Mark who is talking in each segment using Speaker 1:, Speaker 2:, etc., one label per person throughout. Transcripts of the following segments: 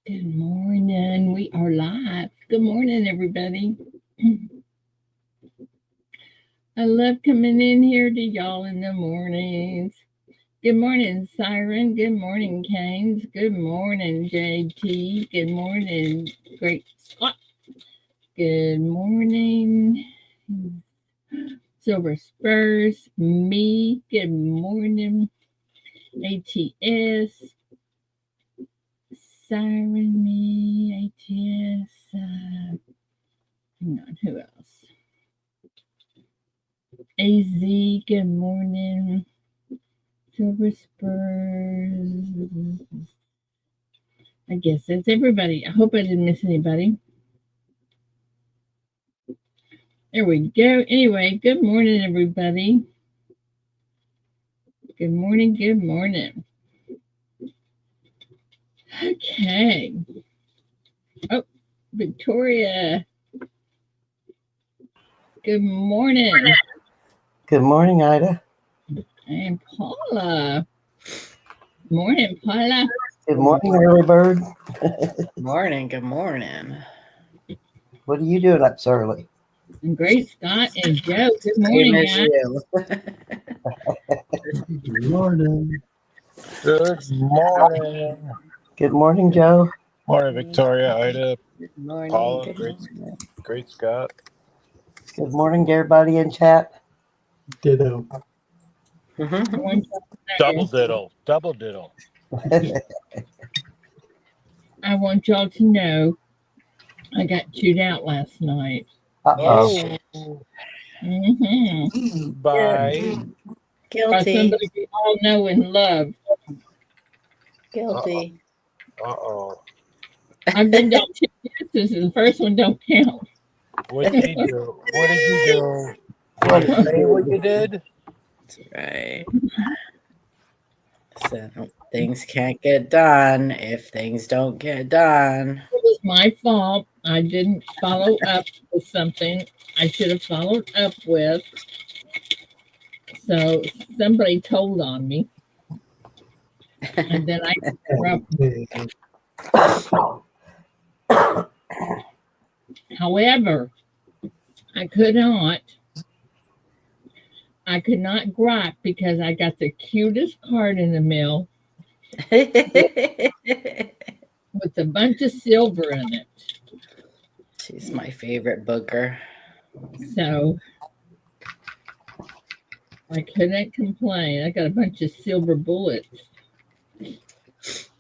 Speaker 1: Good morning. We are live. Good morning, everybody. I love coming in here to y'all in the mornings. Good morning, Siren. Good morning, Canes. Good morning, JT. Good morning, Great Scott. Good morning, Silver Spurs. Me. Good morning, ATS. Siren, me, ATS. Hang on, who else? AZ, good morning. Silver Spurs. I guess that's everybody. I hope I didn't miss anybody. There we go. Anyway, good morning, everybody. Good morning, good morning. Okay. Oh, Victoria. Good morning.
Speaker 2: Good morning, Ida.
Speaker 1: And Paula. Morning, Paula.
Speaker 2: Good morning, early bird.
Speaker 3: Morning, good morning.
Speaker 2: What are you doing up so early?
Speaker 1: And Great Scott and Joe. Good morning, guys.
Speaker 4: Good morning.
Speaker 5: Good morning.
Speaker 2: Good morning, Joe.
Speaker 5: Morning, Victoria, Ida,
Speaker 3: Good morning.
Speaker 5: Paula,
Speaker 3: Good
Speaker 5: Great Scott.
Speaker 2: Good morning to everybody in chat.
Speaker 4: Ditto.
Speaker 5: Double diddle.
Speaker 1: I want y'all to know I got chewed out last night.
Speaker 2: Uh-oh.
Speaker 1: Mm-hmm.
Speaker 5: Bye.
Speaker 1: By
Speaker 3: Guilty.
Speaker 1: somebody we all know and love.
Speaker 3: Guilty.
Speaker 5: Uh-oh.
Speaker 1: I've been down 2 years, and the first one don't count.
Speaker 5: What did you do? What did you do? Can you say what you did?
Speaker 3: That's right. So things can't get done if things don't get done.
Speaker 1: It was my fault. I didn't follow up with something I should have followed up with. So somebody told on me. And then I However, I could not gripe because I got the cutest card in the mail with a bunch of silver in it.
Speaker 3: She's my favorite booker.
Speaker 1: So I couldn't complain. I got a bunch of silver bullets.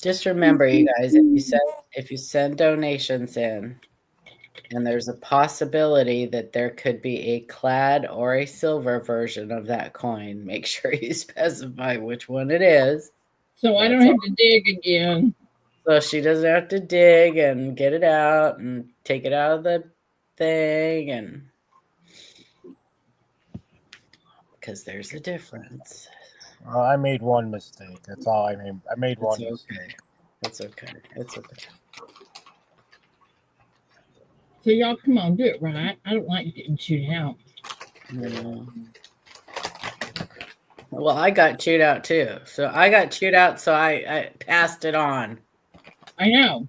Speaker 3: Just remember, you guys, if you send donations in, and there's a possibility that there could be a clad or a silver version of that coin, make sure you specify which one it is.
Speaker 1: So I don't have to dig again.
Speaker 3: So she doesn't have to dig and get it out and take it out of the thing, and because there's a difference.
Speaker 5: Well, I made one mistake. That's all I made. I made one mistake.
Speaker 3: It's okay. It's okay.
Speaker 1: So y'all, come on, do it right. I don't like getting chewed out.
Speaker 3: Well, I got chewed out too. So I got chewed out, so I passed it on.
Speaker 1: I know.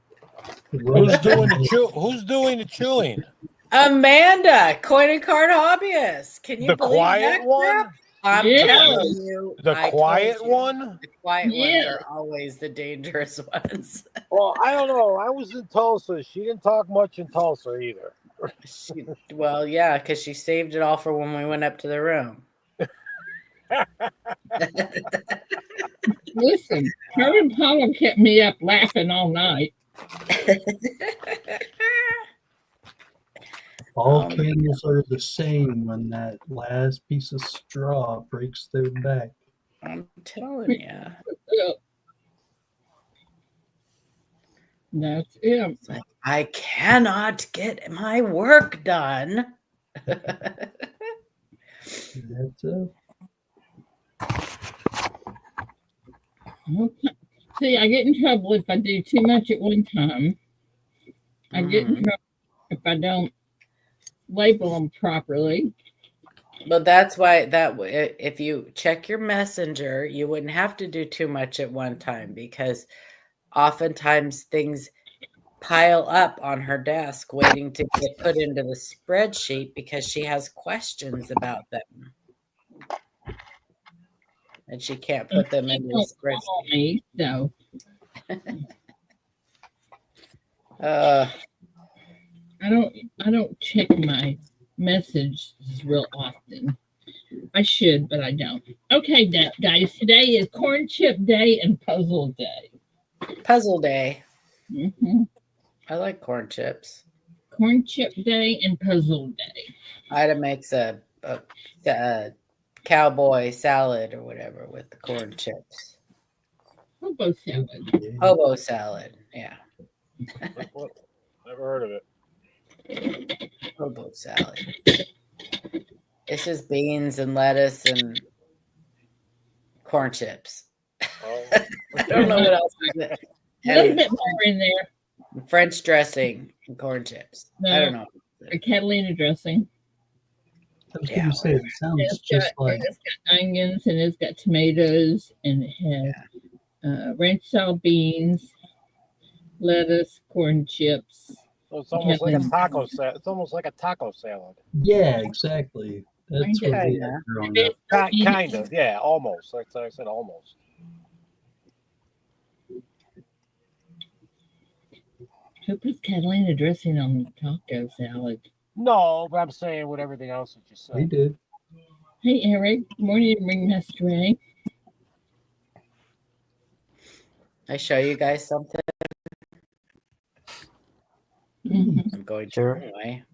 Speaker 5: Who's doing the chewing?
Speaker 3: Amanda, coin and card hobbyist. Can you believe
Speaker 5: quiet
Speaker 3: that?
Speaker 5: one?
Speaker 3: I'm telling you.
Speaker 5: The quiet one?
Speaker 3: The quiet ones are always the dangerous ones.
Speaker 5: Well, I don't know. I was in Tulsa. She didn't talk much in Tulsa either.
Speaker 3: Well, yeah, because she saved it all for when we went up to the room.
Speaker 1: Listen, her and Paula kept me up laughing all night.
Speaker 4: All candles are the same when that last piece of straw breaks their back.
Speaker 3: I'm telling you.
Speaker 1: That's it.
Speaker 3: I cannot get my work done.
Speaker 4: That's it.
Speaker 1: Okay. See, I get in trouble if I do too much at one time. I get in trouble if I don't label them properly.
Speaker 3: But that's why if you check your messenger, you wouldn't have to do too much at one time, because oftentimes things pile up on her desk waiting to get put into the spreadsheet because she has questions about them. And she can't put them into the
Speaker 1: Don't
Speaker 3: spreadsheet.
Speaker 1: call me, so I don't check my messages real often. I should, but I don't. Okay, guys, today is corn chip day and puzzle day.
Speaker 3: Puzzle day.
Speaker 1: Mm-hmm.
Speaker 3: I like corn chips.
Speaker 1: Corn chip day and puzzle day.
Speaker 3: Ida makes a cowboy salad or whatever with the corn chips.
Speaker 1: Hobo salad.
Speaker 3: Hobo salad. Yeah.
Speaker 5: Never heard of it.
Speaker 3: Hobo salad. It's just beans and lettuce and corn chips.
Speaker 5: Oh.
Speaker 3: I don't know what else is it.
Speaker 1: A little
Speaker 3: And
Speaker 1: bit more in there.
Speaker 3: French dressing and corn chips.
Speaker 1: No.
Speaker 3: I don't know.
Speaker 1: A Catalina dressing.
Speaker 4: I was going to say, it sounds
Speaker 1: It's got onions and it's got tomatoes and it has ranch style beans, lettuce, corn chips.
Speaker 5: So it's almost like a taco salad. It's almost like a taco salad.
Speaker 4: Yeah, exactly. That's what we
Speaker 3: Kinda.
Speaker 4: had growing up.
Speaker 5: Kind of, yeah, almost. Like I said, almost.
Speaker 1: Who puts Catalina dressing on taco salad?
Speaker 5: No, but I'm saying with everything else that you said.
Speaker 4: We did.
Speaker 1: Hey, Eric. Good morning, Ringmaster Ray.
Speaker 3: I show you guys something.
Speaker 1: Mhm.
Speaker 3: I'm going to
Speaker 2: Sure.
Speaker 3: anyway.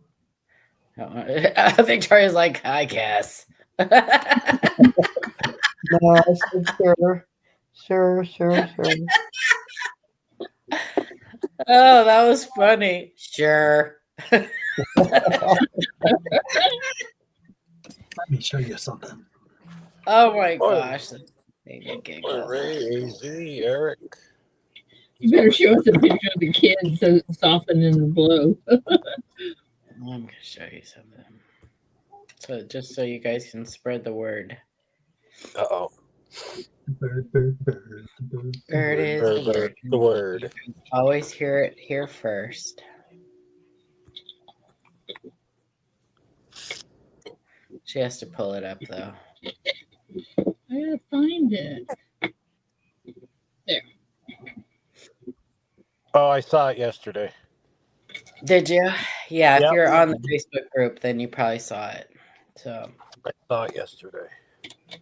Speaker 3: I think Victoria's like, I guess.
Speaker 2: No, I said sure. Sure.
Speaker 3: Oh, that was funny. Sure.
Speaker 4: Let me show you something.
Speaker 3: Oh my gosh. That made me giggle.
Speaker 5: Crazy, Eric.
Speaker 1: You better show us a picture of the kids so soften in the blow.
Speaker 3: I'm going to show you something. So just so you guys can spread the word.
Speaker 5: Uh-oh.
Speaker 4: Bird.
Speaker 3: Bird is
Speaker 5: The word.
Speaker 3: Always hear it here first. She has to pull it up though.
Speaker 1: I gotta find it.
Speaker 5: Oh, I saw it yesterday.
Speaker 3: Did you? Yeah,
Speaker 5: Yep.
Speaker 3: if you're on the Facebook group, then you probably saw it. So
Speaker 5: I saw it yesterday.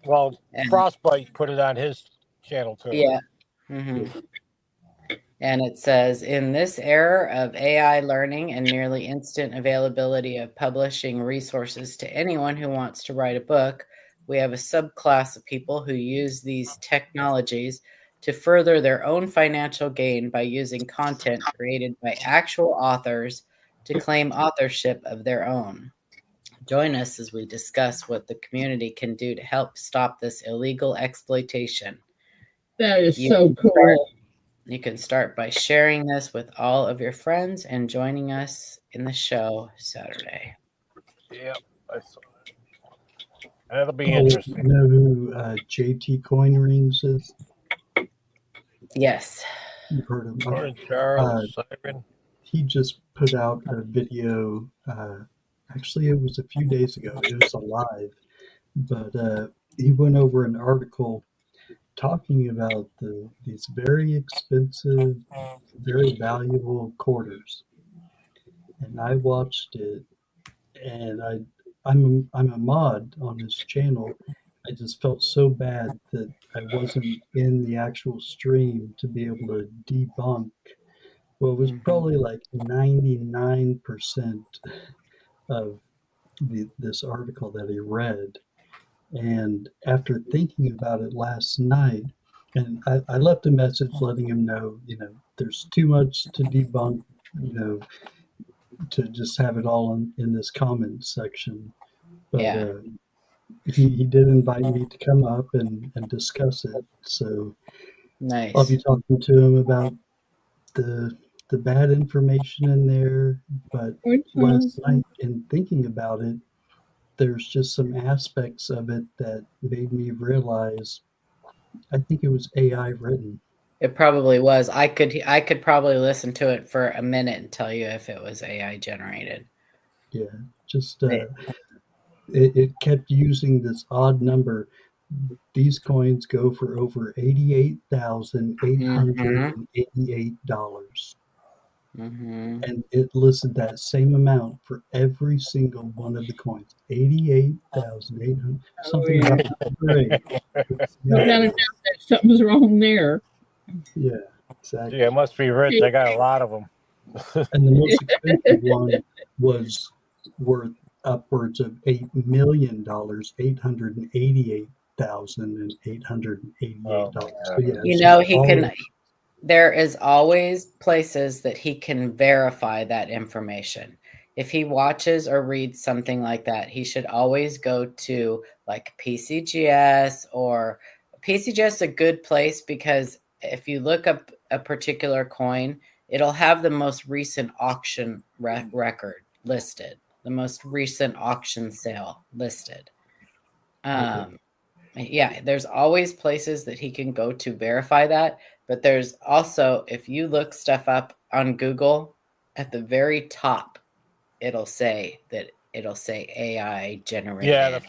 Speaker 5: Well,
Speaker 3: and,
Speaker 5: Frostbite put it on his channel too.
Speaker 3: yeah. Mm-hmm. And it says, in this era of AI learning and nearly instant availability of publishing resources to anyone who wants to write a book, we have a subclass of people who use these technologies to further their own financial gain by using content created by actual authors to claim authorship of their own. Join us as we discuss what the community can do to help stop this illegal exploitation.
Speaker 1: That is so cool.
Speaker 3: You can start by sharing this with all of your friends and joining us in the show Saturday.
Speaker 5: Yep, I saw it. That'll be
Speaker 4: You
Speaker 5: interesting.
Speaker 4: know who JT Coin Rings is?
Speaker 3: Yes.
Speaker 4: You've heard of him.
Speaker 5: Morning, Charles, Siren.
Speaker 4: He just put out a video. Actually, it was a few days ago. It was a live, but he went over an article talking about these very expensive, very valuable quarters. And I watched it, and I'm a mod on his channel. I just felt so bad that I wasn't in the actual stream to be able to debunk. Well, it was probably like 99% of this article that he read. And after thinking about it last night, and I left a message letting him know, there's too much to debunk, to just have it all in this comment section. But he did invite me to come up and discuss it. So
Speaker 3: Nice.
Speaker 4: I'll be talking to him about the bad information in there. But last night, in thinking about it, there's just some aspects of it that made me realize I think it was AI written.
Speaker 3: It probably was. I could probably listen to it for a minute and tell you if it was AI generated.
Speaker 4: Yeah, just
Speaker 3: It-
Speaker 4: it kept using this odd number. These coins go for over
Speaker 3: Mhm.
Speaker 4: $88,888,
Speaker 3: Mhm.
Speaker 4: and it listed that same amount for every single one of the coins. 88,800,
Speaker 1: Oh,
Speaker 4: something
Speaker 1: yeah.
Speaker 4: about the number eight.
Speaker 1: Without a
Speaker 4: Yeah,
Speaker 1: doubt that something's wrong there.
Speaker 4: yeah,
Speaker 5: Yeah,
Speaker 4: exactly.
Speaker 5: must be rich. I got a lot of them.
Speaker 4: And the most expensive one was worth upwards of $8 million,
Speaker 5: Oh
Speaker 4: $888,888.
Speaker 5: my
Speaker 4: So
Speaker 5: god.
Speaker 4: yeah,
Speaker 3: You
Speaker 4: it's
Speaker 3: know,
Speaker 4: just
Speaker 3: he
Speaker 4: all.
Speaker 3: can there is always places that he can verify that information. If he watches or reads something like that, he should always go to like PCGS, or PCGS is a good place because if you look up a particular coin, it'll have the most recent auction record listed, the most recent auction sale listed.
Speaker 4: Okay.
Speaker 3: Yeah, there's always places that he can go to verify that. But there's also, if you look stuff up on Google, at the very top, it'll say AI
Speaker 5: Yeah,
Speaker 3: generated.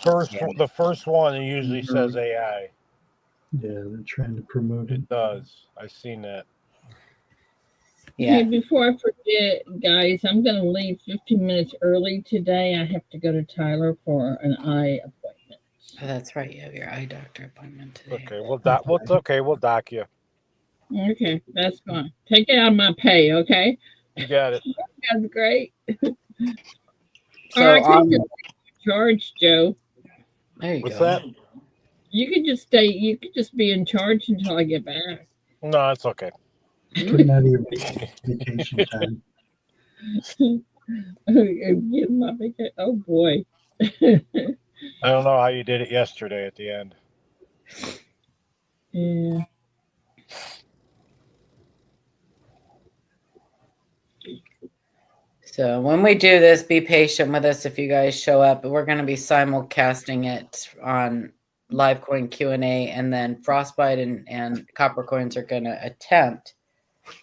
Speaker 5: the first one it usually says
Speaker 4: Mhm.
Speaker 5: AI.
Speaker 4: Yeah, they're trying to promote it.
Speaker 5: It does. I've seen that.
Speaker 1: Hey,
Speaker 3: Yeah,
Speaker 1: before I forget, guys, I'm going to leave 15 minutes early today. I have to go to Tyler for an eye appointment.
Speaker 3: oh, that's right. You have your eye doctor appointment today.
Speaker 5: Okay, it's
Speaker 4: Okay.
Speaker 5: okay. We'll dock you.
Speaker 1: Okay, that's fine. Take it out of my pay, okay?
Speaker 5: You got it.
Speaker 1: That's great. Or
Speaker 3: So
Speaker 1: I could
Speaker 3: on,
Speaker 1: just charge, Joe.
Speaker 3: there you
Speaker 5: What's
Speaker 3: go.
Speaker 5: that?
Speaker 1: You could just stay. You could just be in charge until I get back.
Speaker 5: No, it's okay.
Speaker 4: Getting out of your vacation time.
Speaker 1: Get my vacation. Oh boy.
Speaker 5: I don't know how you did it yesterday at the end.
Speaker 1: Yeah.
Speaker 3: So when we do this, be patient with us if you guys show up. We're going to be simulcasting it on Livecoin Q&A, and then Frostbite and Copper Coins are going to attempt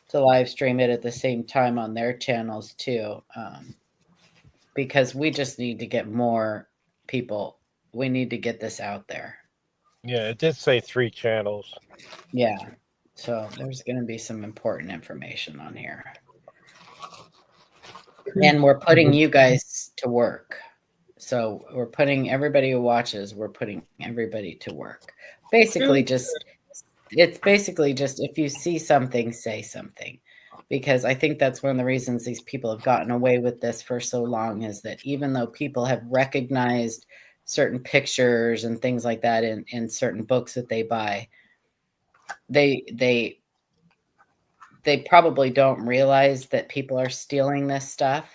Speaker 3: to live stream it at the same time on their channels too, because we just need to get more people. We need to get this out there.
Speaker 5: Yeah, it did say 3 channels.
Speaker 3: Yeah. So there's going to be some important information on here. And we're putting you guys to work. So we're putting everybody who watches, we're putting everybody to work. Basically, it's basically just if you see something, say something. Because I think that's one of the reasons these people have gotten away with this for so long, is that even though people have recognized certain pictures and things like that in certain books that they buy, they probably don't realize that people are stealing this stuff.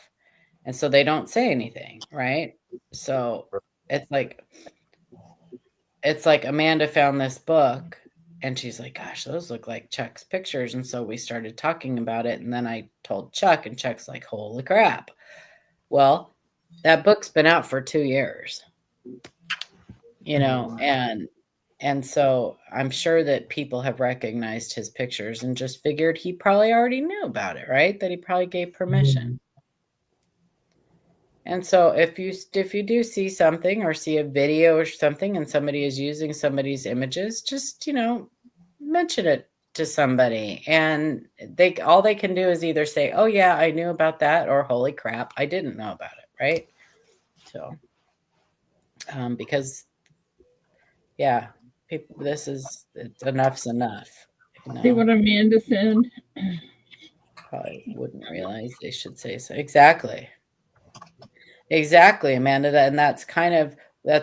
Speaker 3: And so they don't say anything, right? So it's like Amanda found this book and she's like, gosh, those look like Chuck's pictures. And so we started talking about it. And then I told Chuck, and Chuck's like, holy crap. Well, that book's been out for 2 years, and so I'm sure that people have recognized his pictures and just figured he probably already knew about it, right? That he probably gave permission. And so if you do see something or see a video or something and somebody is using somebody's images, just, mention it to somebody, and all they can do is either say, oh yeah, I knew about that, or holy crap, I didn't know about it, right? So because yeah, people, enough's enough.
Speaker 1: See what Amanda sent?
Speaker 3: Probably wouldn't realize they should say so. Exactly, Amanda. And that's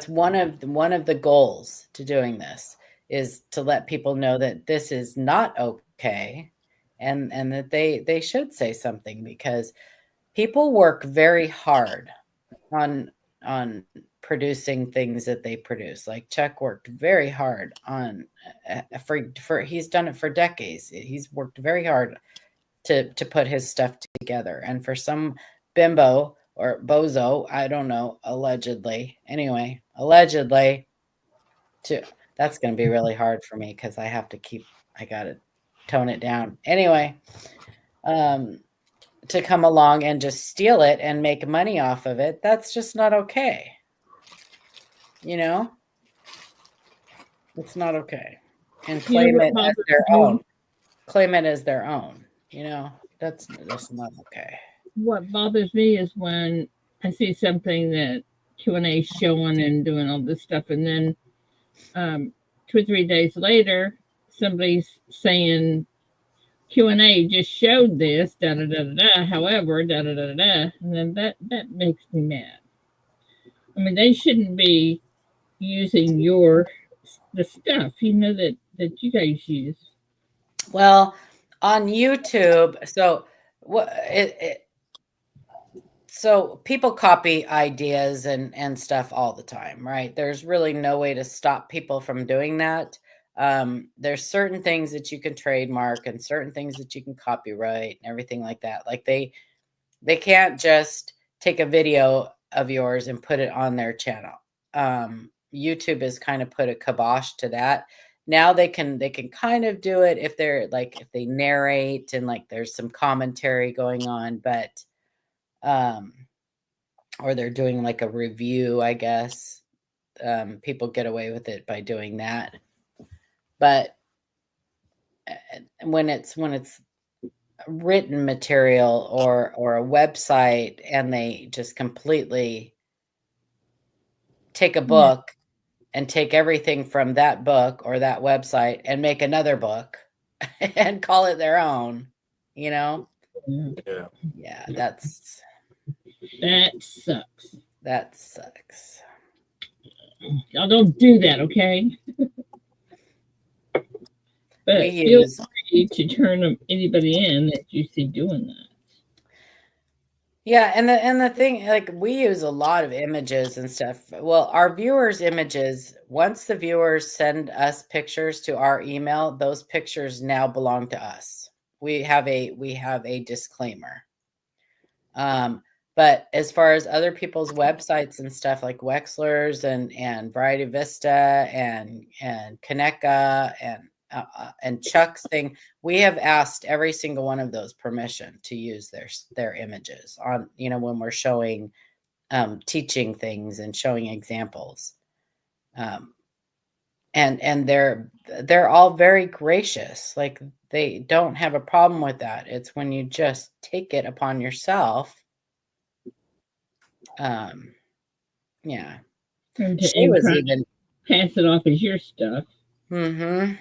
Speaker 3: one of the goals to doing this, is to let people know that this is not okay, and that they should say something, because people work very hard on producing things that they produce. Like Chuck worked very hard on for he's done it for decades. He's worked very hard to put his stuff together, and for some bimbo or bozo, I don't know, allegedly to that's going to be really hard for me, because I got it. tone it down. Anyway, to come along and just steal it and make money off of it, that's just not okay. You know? It's not okay. And claim it as their own. Claim it as their own. You know? That's not okay.
Speaker 1: What bothers me is when I see something that Q&A showing and doing all this stuff, and then 2 or 3 days later, somebody's saying Q&A just showed this, da da da da. However, da da da da, and then that makes me mad. I mean, they shouldn't be using the stuff that you guys use.
Speaker 3: Well, on YouTube, so what so people copy ideas and stuff all the time, right? There's really no way to stop people from doing that. There's certain things that you can trademark and certain things that you can copyright and everything like that. Like they can't just take a video of yours and put it on their channel. YouTube has kind of put a kibosh to that. Now they can kind of do it if they're like, if they narrate and like there's some commentary going on, but or they're doing like a review, I guess. People get away with it by doing that. But when it's written material or a website and they just completely take a book and take everything from that book or that website and make another book and call it their own, you know? Yeah, that sucks. That sucks.
Speaker 1: Y'all don't do that, okay? But feel free to turn anybody in that you see doing that.
Speaker 3: Yeah, and the thing, like, we use a lot of images and stuff. Well, our viewers' images, once the viewers send us pictures to our email, those pictures now belong to us. We have a disclaimer. But as far as other people's websites and stuff like Wexler's and Variety Vista and Kaneka and Chuck's thing, we have asked every single one of those permission to use their images on, you know, when we're showing teaching things and showing examples. And they're all very gracious. Like, they don't have a problem with that. It's when you just take it upon yourself. Yeah.
Speaker 1: She was even pass it off as your stuff.
Speaker 3: Mm-hmm.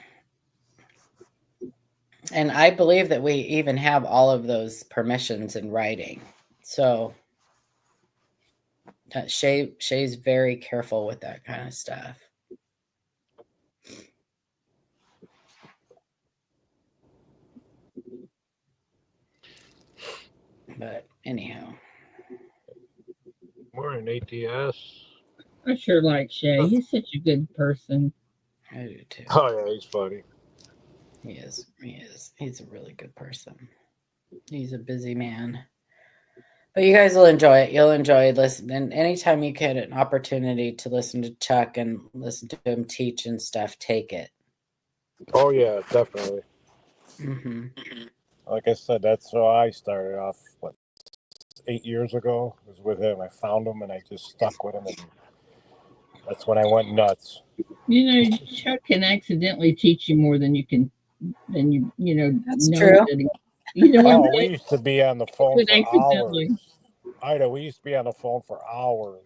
Speaker 3: And I believe that we even have all of those permissions in writing. So Shay's very careful with that kind of stuff. But anyhow.
Speaker 5: Morning, ATS.
Speaker 1: I sure like Shay. He's such a good person.
Speaker 3: I do too.
Speaker 5: Oh yeah, he's funny.
Speaker 3: He is. He's a really good person. He's a busy man. But you guys will enjoy it. You'll enjoy listening. Anytime you get an opportunity to listen to Chuck and listen to him teach and stuff, take it.
Speaker 5: Oh yeah, definitely.
Speaker 3: Mm-hmm.
Speaker 5: Like I said, that's how I started off. 8 years ago, it was with him. I found him and I just stuck with him, and that's when I went nuts.
Speaker 1: You know, Chuck can accidentally teach you more than you can,
Speaker 3: That's true.
Speaker 5: We used to be on the phone for hours. Ida, we used to be on the phone for hours.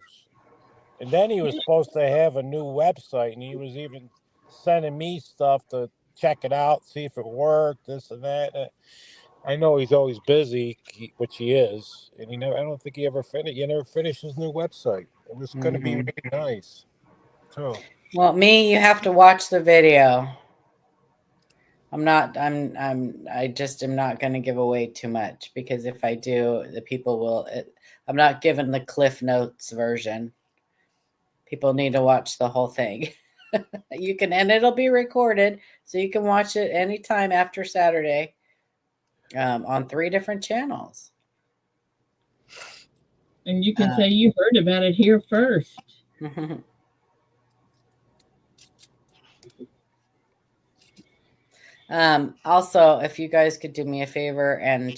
Speaker 5: And then he was supposed to have a new website, and he was even sending me stuff to check it out, see if it worked, this and that. I know he's always busy, which he is, and I don't think he ever finished. He never finished his new website. It was going to be really nice. So,
Speaker 3: well, you have to watch the video. I just am not going to give away too much, because if I do, the people will. I'm not giving the Cliff Notes version. People need to watch the whole thing. You can, and it'll be recorded, so you can watch it anytime after Saturday. On 3 different channels.
Speaker 1: And you can say you heard about it here first.
Speaker 3: Also, if you guys could do me a favor and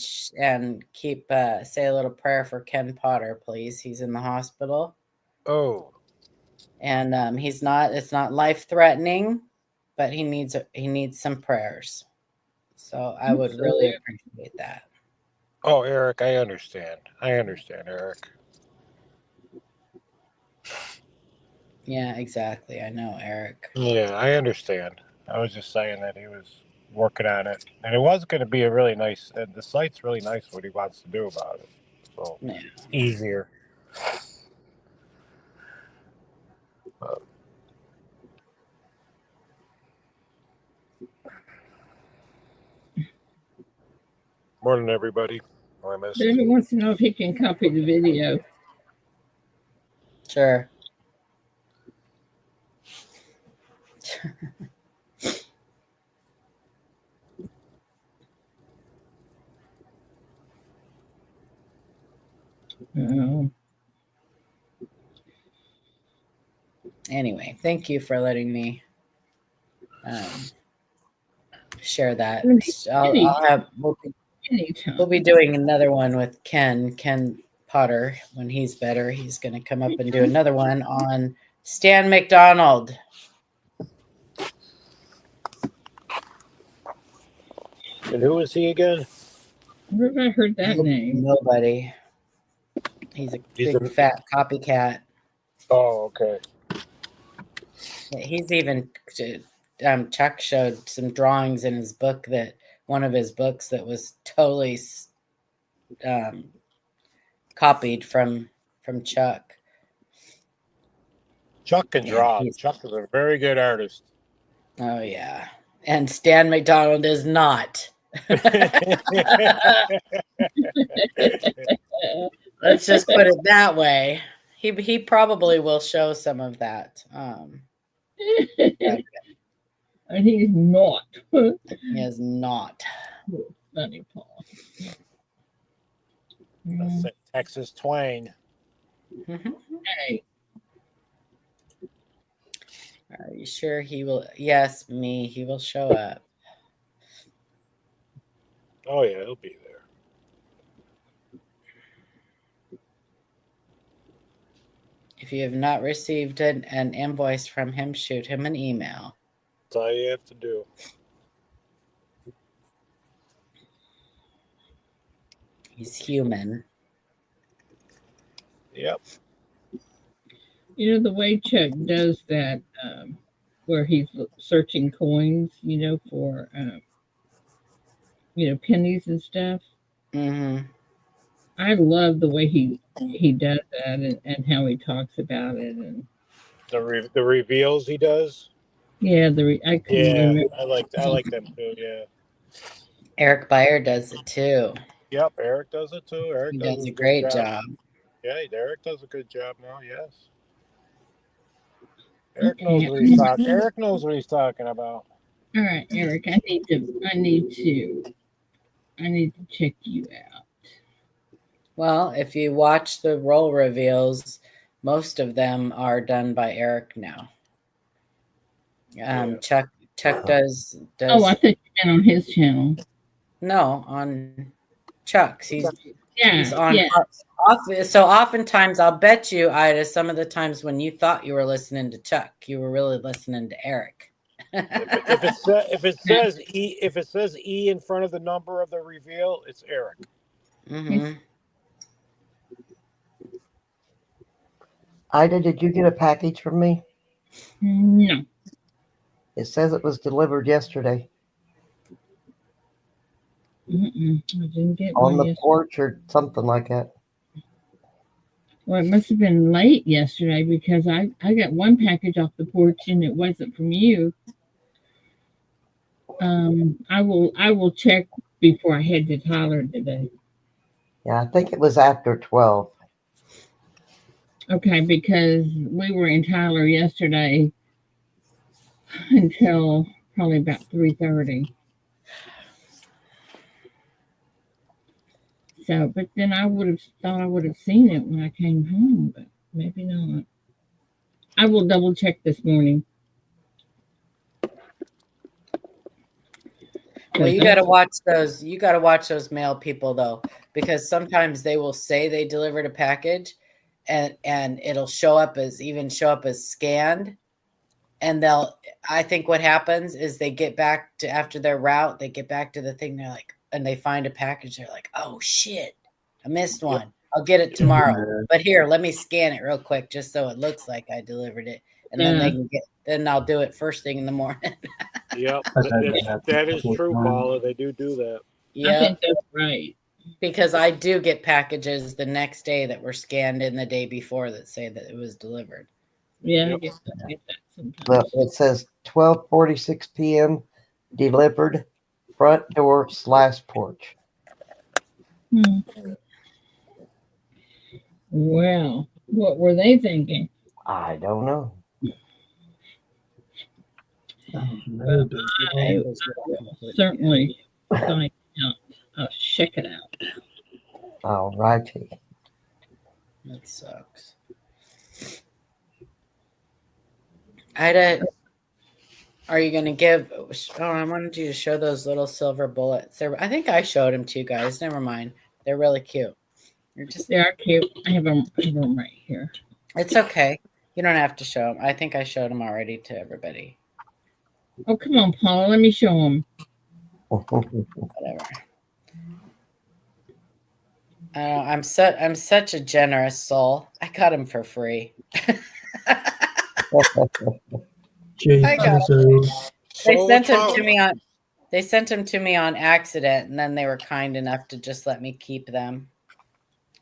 Speaker 3: keep say a little prayer for Ken Potter, please. He's in the hospital.
Speaker 5: Oh.
Speaker 3: And it's not life threatening, but he needs some prayers. So I would really appreciate that.
Speaker 5: Oh, Eric, I understand. Eric.
Speaker 3: Yeah, exactly. I know, Eric.
Speaker 5: Yeah, I understand. I was just saying that he was working on it, and it was going to be a really nice. The site's really nice. What he wants to do about it, so
Speaker 3: Yeah.
Speaker 5: it's easier. Morning, everybody. Oh, I missed.
Speaker 1: David wants to know if he can copy the video.
Speaker 3: Sure. Anyway, thank you for letting me share that. We'll be doing another one with Ken Potter when he's better. He's going to come up and do another one on Stan McDonald.
Speaker 5: And who is he again?
Speaker 1: Where have I heard that name?
Speaker 3: Nobody. He's a big fat copycat.
Speaker 5: Oh, okay.
Speaker 3: He's even Chuck showed some drawings in his book, that one of his books that was totally copied from Chuck.
Speaker 5: Chuck can draw. Chuck is a very good artist.
Speaker 3: Oh yeah, and Stan McDonald is not. Let's just put it that way. He probably will show some of that.
Speaker 1: And he's not.
Speaker 3: He is not.
Speaker 1: Funny Paul.
Speaker 5: Texas twang.
Speaker 1: Hey.
Speaker 3: Are you sure he will? Yes, he will show up.
Speaker 5: Oh yeah, he'll be there.
Speaker 3: If you have not received an invoice from him, shoot him an email.
Speaker 5: That's all you have to do.
Speaker 3: He's human.
Speaker 5: Yep.
Speaker 1: You know, the way Chuck does that, where he's searching coins, for, pennies and stuff.
Speaker 3: Mm-hmm.
Speaker 1: I love the way he does that and how he talks about it. And
Speaker 5: the reveals he does.
Speaker 1: Yeah, I couldn't remember.
Speaker 5: I like them too. Yeah.
Speaker 3: Eric Beyer does it too.
Speaker 5: Yep, Eric does it too. Eric
Speaker 3: he does a great job.
Speaker 5: Yeah, Eric does a good job now. Yes. Eric knows what he's talking. Eric knows what he's talking about.
Speaker 1: All right, Eric. I need to check you out.
Speaker 3: Well, if you watch the role reveals, most of them are done by Eric now. Chuck does.
Speaker 1: Oh, I thought you meant on his channel.
Speaker 3: No, on Chuck's. He's on.
Speaker 1: Yeah.
Speaker 3: So oftentimes, I'll bet you, Ida, some of the times when you thought you were listening to Chuck, you were really listening to Eric.
Speaker 5: if it says E in front of the number of the reveal, it's Eric.
Speaker 3: Mm-hmm.
Speaker 2: Ida, did you get a package from me?
Speaker 1: No.
Speaker 2: It says it was delivered yesterday.
Speaker 1: I didn't get
Speaker 2: on
Speaker 1: one
Speaker 2: the porch or something like that.
Speaker 1: Well, it must have been late yesterday because I got one package off the porch and it wasn't from you. I will check before I head to Tyler today.
Speaker 2: Yeah, I think it was after 12.
Speaker 1: Okay, because we were in Tyler yesterday until probably about 3:30. So, but then I would have thought I would have seen it when I came home, but maybe not. I will double check this morning.
Speaker 3: Well, you got to watch those. You got to watch those mail people though, because sometimes they will say they delivered a package, and it'll show up as scanned, and I think what happens is they get back to after their route, they get back to the thing. They're like, and they find a package. They're like, oh shit, I missed one. I'll get it tomorrow. But here, let me scan it real quick just so it looks like I delivered it, and then they can then I'll do it first thing in the morning.
Speaker 5: Yep, that is true, Paula. They do that.
Speaker 1: Yeah, I think that's right.
Speaker 3: Because I do get packages the next day that were scanned in the day before that say that it was delivered.
Speaker 1: Yeah, I get that sometimes.
Speaker 2: Well, it says 12:46 p.m. delivered, front door / porch.
Speaker 1: Well, what were they thinking?
Speaker 2: I don't know.
Speaker 1: I will certainly find out. I'll check it out.
Speaker 2: All righty.
Speaker 3: That sucks. Ida, are you going to give... Oh, I wanted you to show those little silver bullets. I think I showed them to you guys. Never mind. They're really cute.
Speaker 1: They are cute. I have them right here.
Speaker 3: It's okay. You don't have to show them. I think I showed them already to everybody.
Speaker 1: Oh, come on, Paula. Let me show them.
Speaker 3: Whatever. I'm such a generous soul. I got them for free. I got them. They sent them to me on. They sent them to me on accident, and then they were kind enough to just let me keep them.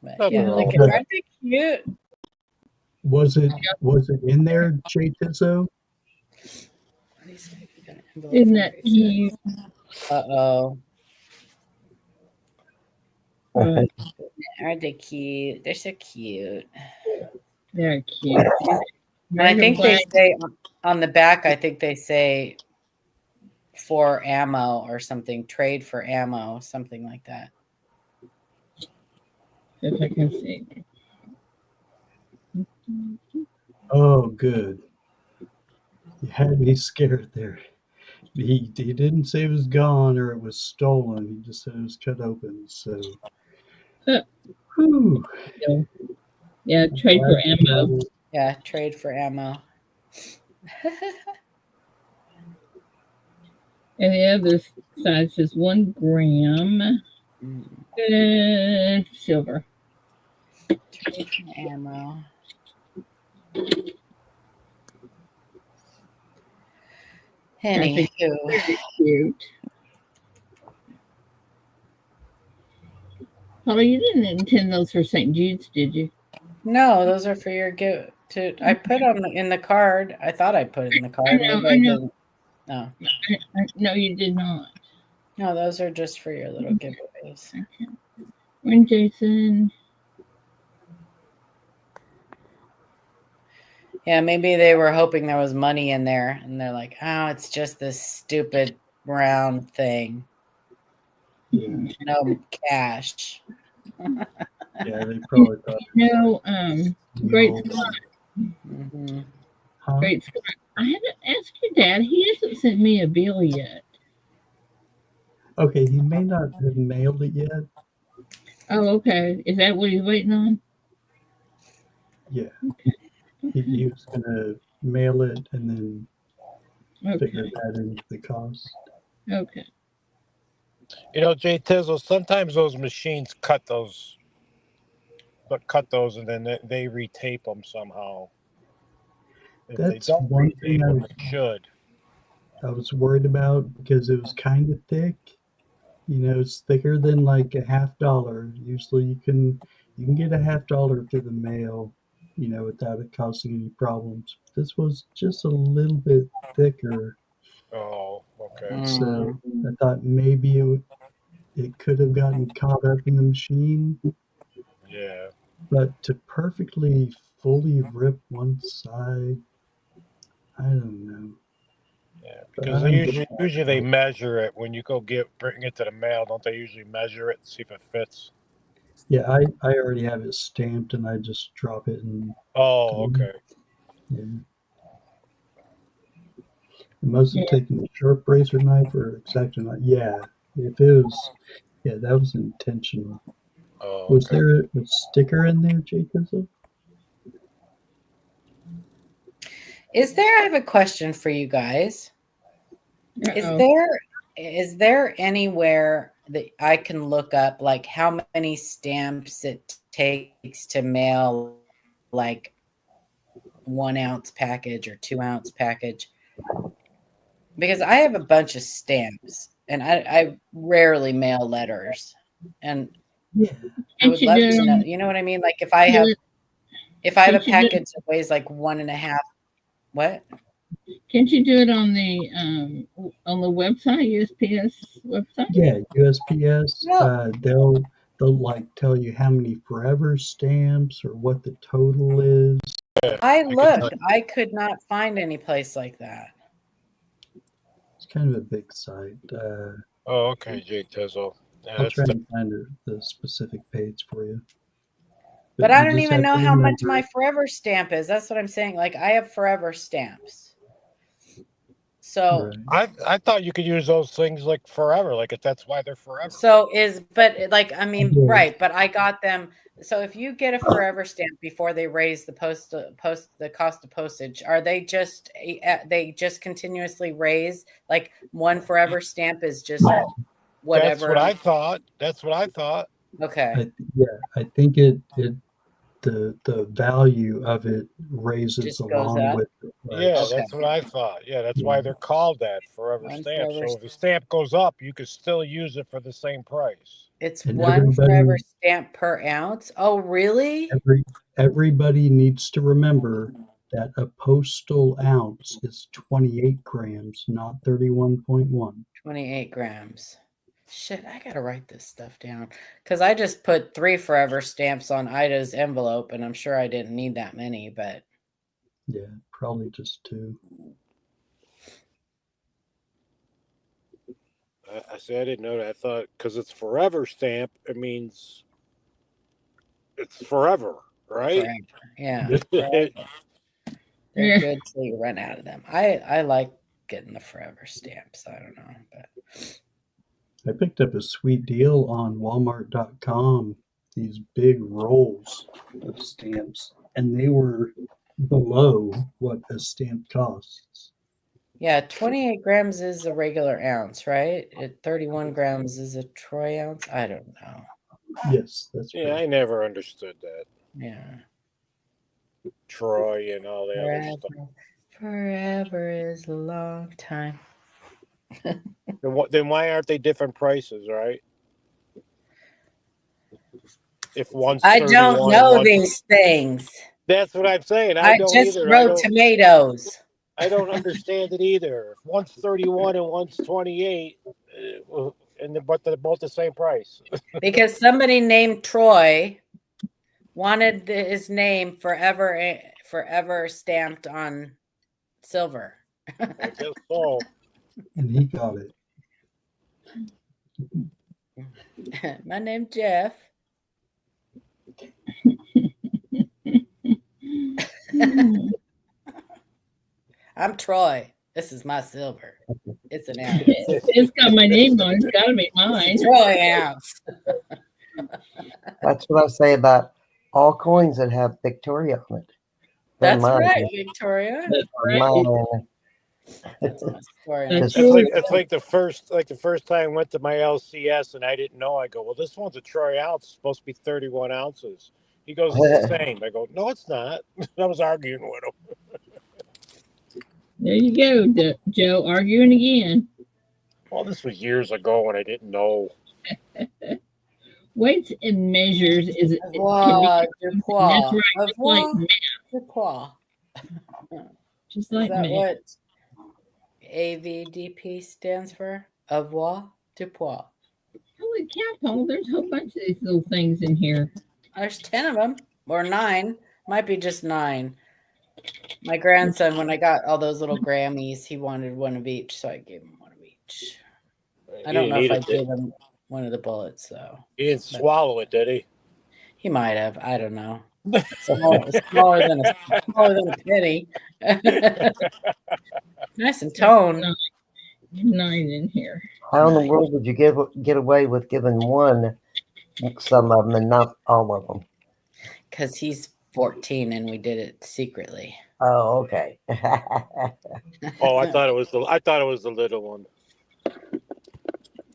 Speaker 3: But yeah, aren't they cute?
Speaker 4: Was it in there, Jay Tizzo?
Speaker 1: Isn't that cute?
Speaker 3: Uh-oh. Aren't they cute? They're so cute.
Speaker 1: They're cute.
Speaker 3: And I think they say on the back, I think they say for ammo or something, trade for ammo, something like that.
Speaker 1: If I can see.
Speaker 4: Oh, good. You had me scared there. He didn't say it was gone or it was stolen. He just said it was cut open. So,
Speaker 1: yeah, trade for ammo.
Speaker 3: Yeah, trade for ammo.
Speaker 1: And the other side says 1 gram. Silver.
Speaker 3: Trade for ammo. Anywho.
Speaker 1: Cute. Paula, you didn't intend those for St. Jude's, did you?
Speaker 3: No, those are for your gift. I put them in the card. I thought I put it in the card.
Speaker 1: I know.
Speaker 3: No.
Speaker 1: No, you did not.
Speaker 3: No, those are just for your little giveaways.
Speaker 1: Okay. When Jason.
Speaker 3: Yeah, maybe they were hoping there was money in there, and they're like, "Oh, it's just this stupid round thing. No cash."
Speaker 4: Yeah, they probably thought.
Speaker 1: Great Scott.
Speaker 3: Mm-hmm.
Speaker 4: Huh?
Speaker 1: Great Scott. I haven't asked your dad. He hasn't sent me a bill yet.
Speaker 4: Okay, he may not have mailed it yet.
Speaker 1: Oh, okay. Is that what he's waiting on?
Speaker 4: Yeah. He was going to mail it and then figure that into the cost.
Speaker 1: Okay.
Speaker 5: You know, Jay Tizzle, sometimes those machines cut those and then they retape them somehow. If
Speaker 4: That's
Speaker 5: they don't
Speaker 4: one
Speaker 5: retape
Speaker 4: thing
Speaker 5: them, they should.
Speaker 4: I was worried about because it was kind of thick. You know, it's thicker than like a $50. Usually you can get a $50 through the mail, you know, without it causing any problems. This was just a little bit thicker.
Speaker 5: Oh, okay.
Speaker 4: So I thought maybe it could have gotten caught up in the machine.
Speaker 5: Yeah.
Speaker 4: But to perfectly fully rip one side, I don't know.
Speaker 5: Yeah, because they usually they measure it when you go bring it to the mail. Don't they usually measure it and see if it fits?
Speaker 4: Yeah, I already have it stamped and I just drop it and.
Speaker 5: Oh, okay.
Speaker 4: Yeah. must have taken a sharp razor knife or X-Acto knife. Yeah, if it was, yeah, that was intentional.
Speaker 5: Oh,
Speaker 4: Was
Speaker 5: okay.
Speaker 4: there a sticker in there, Jay Tizzle?
Speaker 3: I have a question for you guys.
Speaker 1: Uh-oh.
Speaker 3: Is there anywhere that I can look up like how many stamps it takes to mail like 1 ounce package or 2 ounce package? Because I have a bunch of stamps and I rarely mail letters. And
Speaker 4: Yeah.
Speaker 3: I would love to know, you know what I mean? Like if I have a package that weighs like 1.5, what?
Speaker 1: Can't you do it on the website, USPS website?
Speaker 4: Yeah, USPS.
Speaker 3: Well,
Speaker 4: They'll like tell you how many forever stamps or what the total is.
Speaker 3: I looked. I could not find any place like that.
Speaker 4: It's kind of a big site.
Speaker 5: Oh, okay, Jake Tizzle. Yeah,
Speaker 4: I'll
Speaker 5: that's
Speaker 4: try and find the specific page for you.
Speaker 3: But I
Speaker 4: you
Speaker 3: don't
Speaker 4: just
Speaker 3: even
Speaker 4: have
Speaker 3: know
Speaker 4: to
Speaker 3: how much
Speaker 4: remember-
Speaker 3: my forever stamp is. That's what I'm saying. Like I have forever stamps. So
Speaker 4: Right.
Speaker 5: I thought you could use those things like forever, like if that's why they're forever.
Speaker 3: but like I mean,
Speaker 4: Yeah.
Speaker 3: right? But I got them. So if you get a forever stamp before they raise the the cost of postage, are they just continuously raise? Like one forever stamp is just whatever.
Speaker 5: That's what I thought. That's what I thought.
Speaker 3: Okay.
Speaker 4: I think the value of it raises
Speaker 3: Just goes
Speaker 4: along
Speaker 3: up?
Speaker 4: with the price.
Speaker 5: Yeah,
Speaker 3: Okay.
Speaker 5: that's what I thought. Yeah, that's
Speaker 4: Yeah.
Speaker 5: why they're called that forever
Speaker 3: One
Speaker 5: stamp.
Speaker 3: forever
Speaker 5: So if the stamp goes up, you can still use it for the same price.
Speaker 3: It's
Speaker 4: And
Speaker 3: one forever stamp per ounce. Oh, really?
Speaker 4: Everybody needs to remember that a postal ounce is 28 grams, not 31.1.
Speaker 3: 28 grams. Shit, I gotta write this stuff down because I just put 3 forever stamps on Ida's envelope, and I'm sure I didn't need that many, but
Speaker 4: Yeah, probably just 2.
Speaker 5: I said I didn't know that. I thought because it's forever stamp, it means it's forever, right?
Speaker 3: forever. Yeah.
Speaker 4: Yep.
Speaker 3: They're
Speaker 1: Yeah.
Speaker 3: good till you run out of them. I like getting the forever stamps. I don't know, but
Speaker 4: I picked up a sweet deal on Walmart.com, these big rolls of stamps, and they were below what a stamp costs.
Speaker 3: yeah, 28 grams is a regular ounce, right? 31 grams is a troy ounce. I don't know.
Speaker 4: Yes, that's
Speaker 5: Yeah,
Speaker 4: right.
Speaker 5: I never understood that.
Speaker 3: Yeah.
Speaker 5: Troy and all the other stuff.
Speaker 3: Forever is a long time.
Speaker 5: Then why aren't they different prices, right? If one's
Speaker 3: I
Speaker 5: 31
Speaker 3: don't know these things.
Speaker 5: That's what I'm saying.
Speaker 3: I
Speaker 5: don't
Speaker 3: just
Speaker 5: either.
Speaker 3: wrote tomatoes.
Speaker 5: I don't understand it either. If one's 31 and one's 28, but they're both the same price.
Speaker 3: Because somebody named Troy wanted his name forever stamped on silver.
Speaker 5: I guess so.
Speaker 4: And he got it.
Speaker 3: My name's Jeff. I'm Troy. This is my silver. It's an ounce.
Speaker 1: It's got my name on it. It's got to be mine.
Speaker 3: Troy ounce.
Speaker 2: That's what I say about all coins that have Victoria on it.
Speaker 3: That's
Speaker 2: mine.
Speaker 3: right, Victoria.
Speaker 1: That's right.
Speaker 2: Mine.
Speaker 3: That's my story.
Speaker 1: That's
Speaker 5: It's like the first time I went to my LCS and I didn't know. I go, well, this one's a troy ounce. It's supposed to be 31 ounces. He goes, it's the same. I go, no, it's not. I was arguing with him.
Speaker 1: There you go, Joe, arguing again.
Speaker 5: Well, this was years ago when I didn't know.
Speaker 1: Weights and measures is it can
Speaker 3: Avoir,
Speaker 1: be
Speaker 3: Dupois.
Speaker 1: that's right, just like
Speaker 3: Avoir,
Speaker 1: math.
Speaker 3: Dupois.
Speaker 1: Just
Speaker 3: Is
Speaker 1: like
Speaker 3: that
Speaker 1: math.
Speaker 3: what AVDP stands for? Avoir, Dupois.
Speaker 1: Holy cow, Paul, there's a whole bunch of these little things in here.
Speaker 3: There's 10 of them, or 9. Might be just 9. My grandson, when I got all those little Grammys, he wanted one of each, so I gave him one of each. I don't know if I gave him one of the bullets, though.
Speaker 5: He didn't swallow it, did he?
Speaker 3: He might have. I don't know. Smaller than a penny. Nice and toned.
Speaker 1: 9 in here.
Speaker 2: How in the world did you get away with giving one some of them and not all of them?
Speaker 3: Because he's 14 and we did it secretly.
Speaker 2: Oh, okay.
Speaker 5: Oh, I thought it was the little one.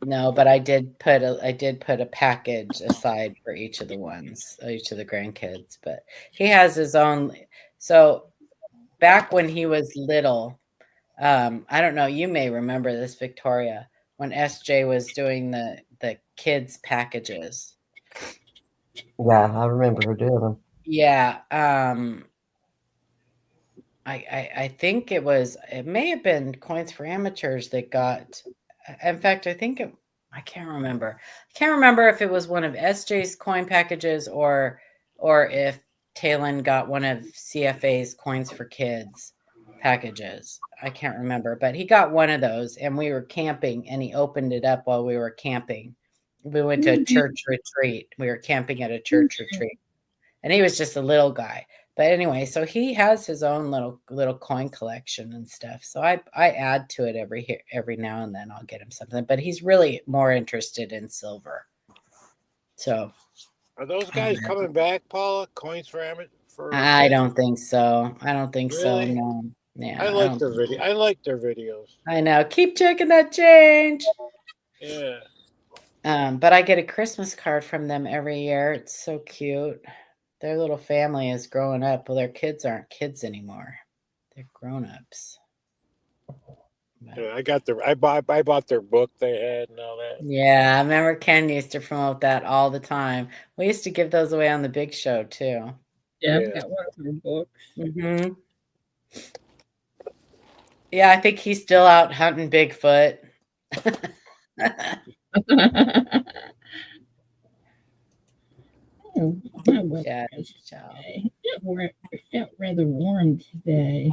Speaker 3: No, but I did put a package aside for each of the grandkids. But he has his own. So back when he was little, I don't know. You may remember this, Victoria, when SJ was doing the kids packages.
Speaker 2: Yeah, I remember her doing them.
Speaker 3: Yeah. I think it may have been Coins for Amateurs that got. In fact, I can't remember. I can't remember if it was one of SJ's coin packages or if Talon got one of CFA's Coins for Kids packages. I can't remember, but he got one of those, and we were camping, and he opened it up while we were camping. We went to a church retreat. We were camping at a church retreat, and he was just a little guy. But anyway, so he has his own little coin collection and stuff. So I add to it every now and then. I'll get him something, but he's really more interested in silver. So
Speaker 5: are those guys coming back, Paula? Coins for
Speaker 3: I don't think so. I don't think
Speaker 5: really?
Speaker 3: So. No. Yeah,
Speaker 5: I like their video. I like their videos.
Speaker 3: I know. Keep checking that change.
Speaker 5: Yeah.
Speaker 3: But I get a Christmas card from them every year. It's so cute. Their little family is growing up. Well, their kids aren't kids anymore. They're grown-ups.
Speaker 5: Yeah, I bought their book they had and all that.
Speaker 3: Yeah, I remember Ken used to promote that all the time. We used to give those away on the big show too.
Speaker 1: Yeah, I've got one of her books.
Speaker 3: Mm-hmm. Yeah, I think he's still out hunting Bigfoot.
Speaker 1: Yeah, it felt rather warm today.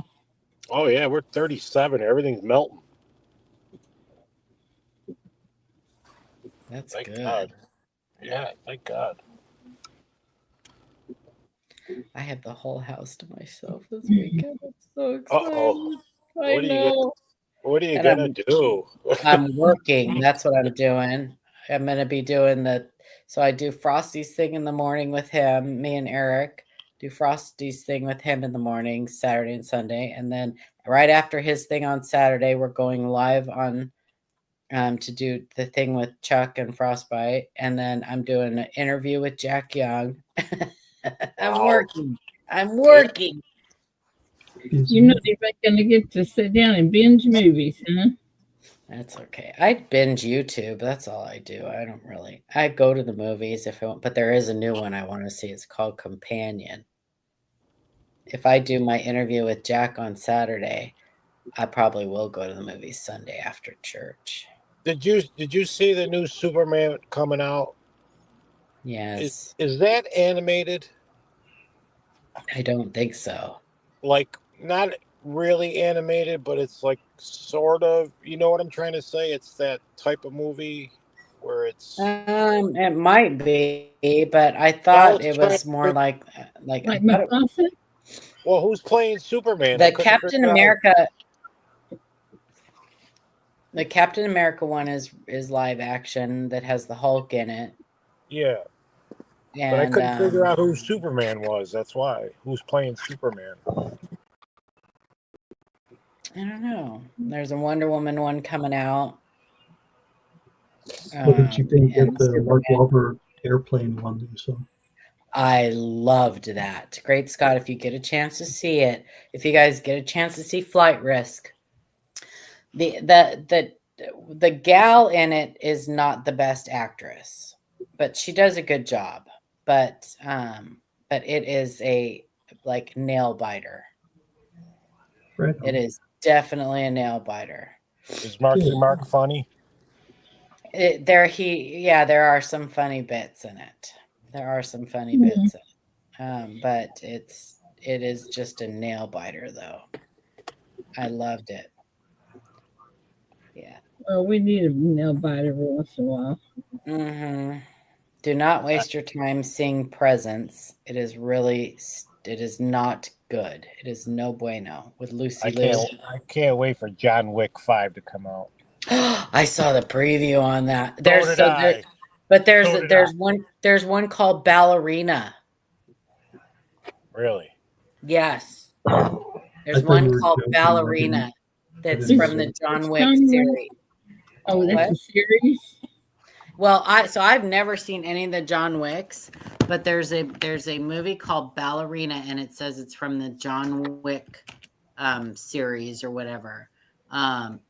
Speaker 5: Oh yeah, we're 37. Everything's melting.
Speaker 3: That's
Speaker 5: thank
Speaker 3: good.
Speaker 5: God. Yeah, thank God.
Speaker 3: I have the whole house to myself this weekend. I'm so excited.
Speaker 5: Uh-oh.
Speaker 3: I know.
Speaker 5: What are you gonna do?
Speaker 3: I'm working. That's what I'm doing. I'm gonna be doing so I do Frosty's thing in the morning with him, me and Eric do Frosty's thing with him in the morning, Saturday and Sunday. And then right after his thing on Saturday, we're going live on to do the thing with Chuck and Frostbite. And then I'm doing an interview with Jack Young. I'm working.
Speaker 1: You're not even going to get to sit down and binge movies, huh?
Speaker 3: That's okay. I binge YouTube. That's all I do. I go to the movies if I want, but there is a new one I want to see. It's called Companion. If I do my interview with Jack on Saturday, I probably will go to the movies Sunday after church.
Speaker 5: Did you see the new Superman coming out?
Speaker 3: Yes.
Speaker 5: Is that animated?
Speaker 3: I don't think so.
Speaker 5: Like, not really animated, but it's like sort of, you know what I'm trying to say? It's that type of movie where it's
Speaker 3: it might be, but I thought it was more like
Speaker 1: Mufasa?
Speaker 5: Well, who's playing Superman?
Speaker 3: The Captain America The Captain America one is live action that has the Hulk in it.
Speaker 5: Yeah.
Speaker 3: And,
Speaker 5: but I couldn't figure out who Superman was. That's why. Who's playing Superman?
Speaker 3: I don't know. There's a Wonder Woman one coming out.
Speaker 4: What did you think of the Mark Wahlberg airplane one you saw?
Speaker 3: I loved that. Great Scott, if you get a chance to see it, if you guys get a chance to see Flight Risk, the gal in it is not the best actress, but she does a good job. But it is a nail biter.
Speaker 4: Right.
Speaker 3: It is definitely a nail biter.
Speaker 5: Is Mark funny?
Speaker 3: There are some funny bits in it. But it is just a nail biter though. I loved it. Yeah.
Speaker 1: Well, we need a nail biter once in a while.
Speaker 3: Mm-hmm. Do not waste your time seeing Presents. It is not good. It is no bueno with Lucy
Speaker 5: I
Speaker 3: Liu.
Speaker 5: can't wait for John Wick 5 to come out.
Speaker 3: I saw the preview on that.
Speaker 5: So did I.
Speaker 3: But there's
Speaker 5: So did I.
Speaker 3: there's one called Ballerina.
Speaker 5: Really?
Speaker 3: Yes.
Speaker 4: I
Speaker 3: There's
Speaker 4: thought you
Speaker 3: one
Speaker 4: were
Speaker 3: called
Speaker 4: joking.
Speaker 3: Ballerina that's
Speaker 4: didn't
Speaker 3: from
Speaker 4: know.
Speaker 3: the John
Speaker 1: It's
Speaker 3: Wick
Speaker 1: John Wick.
Speaker 3: series.
Speaker 1: Oh, that's
Speaker 3: What?
Speaker 1: a series?
Speaker 3: Well, I've never seen any of the John Wicks, but there's a movie called Ballerina, and it says it's from the John Wick series or whatever. And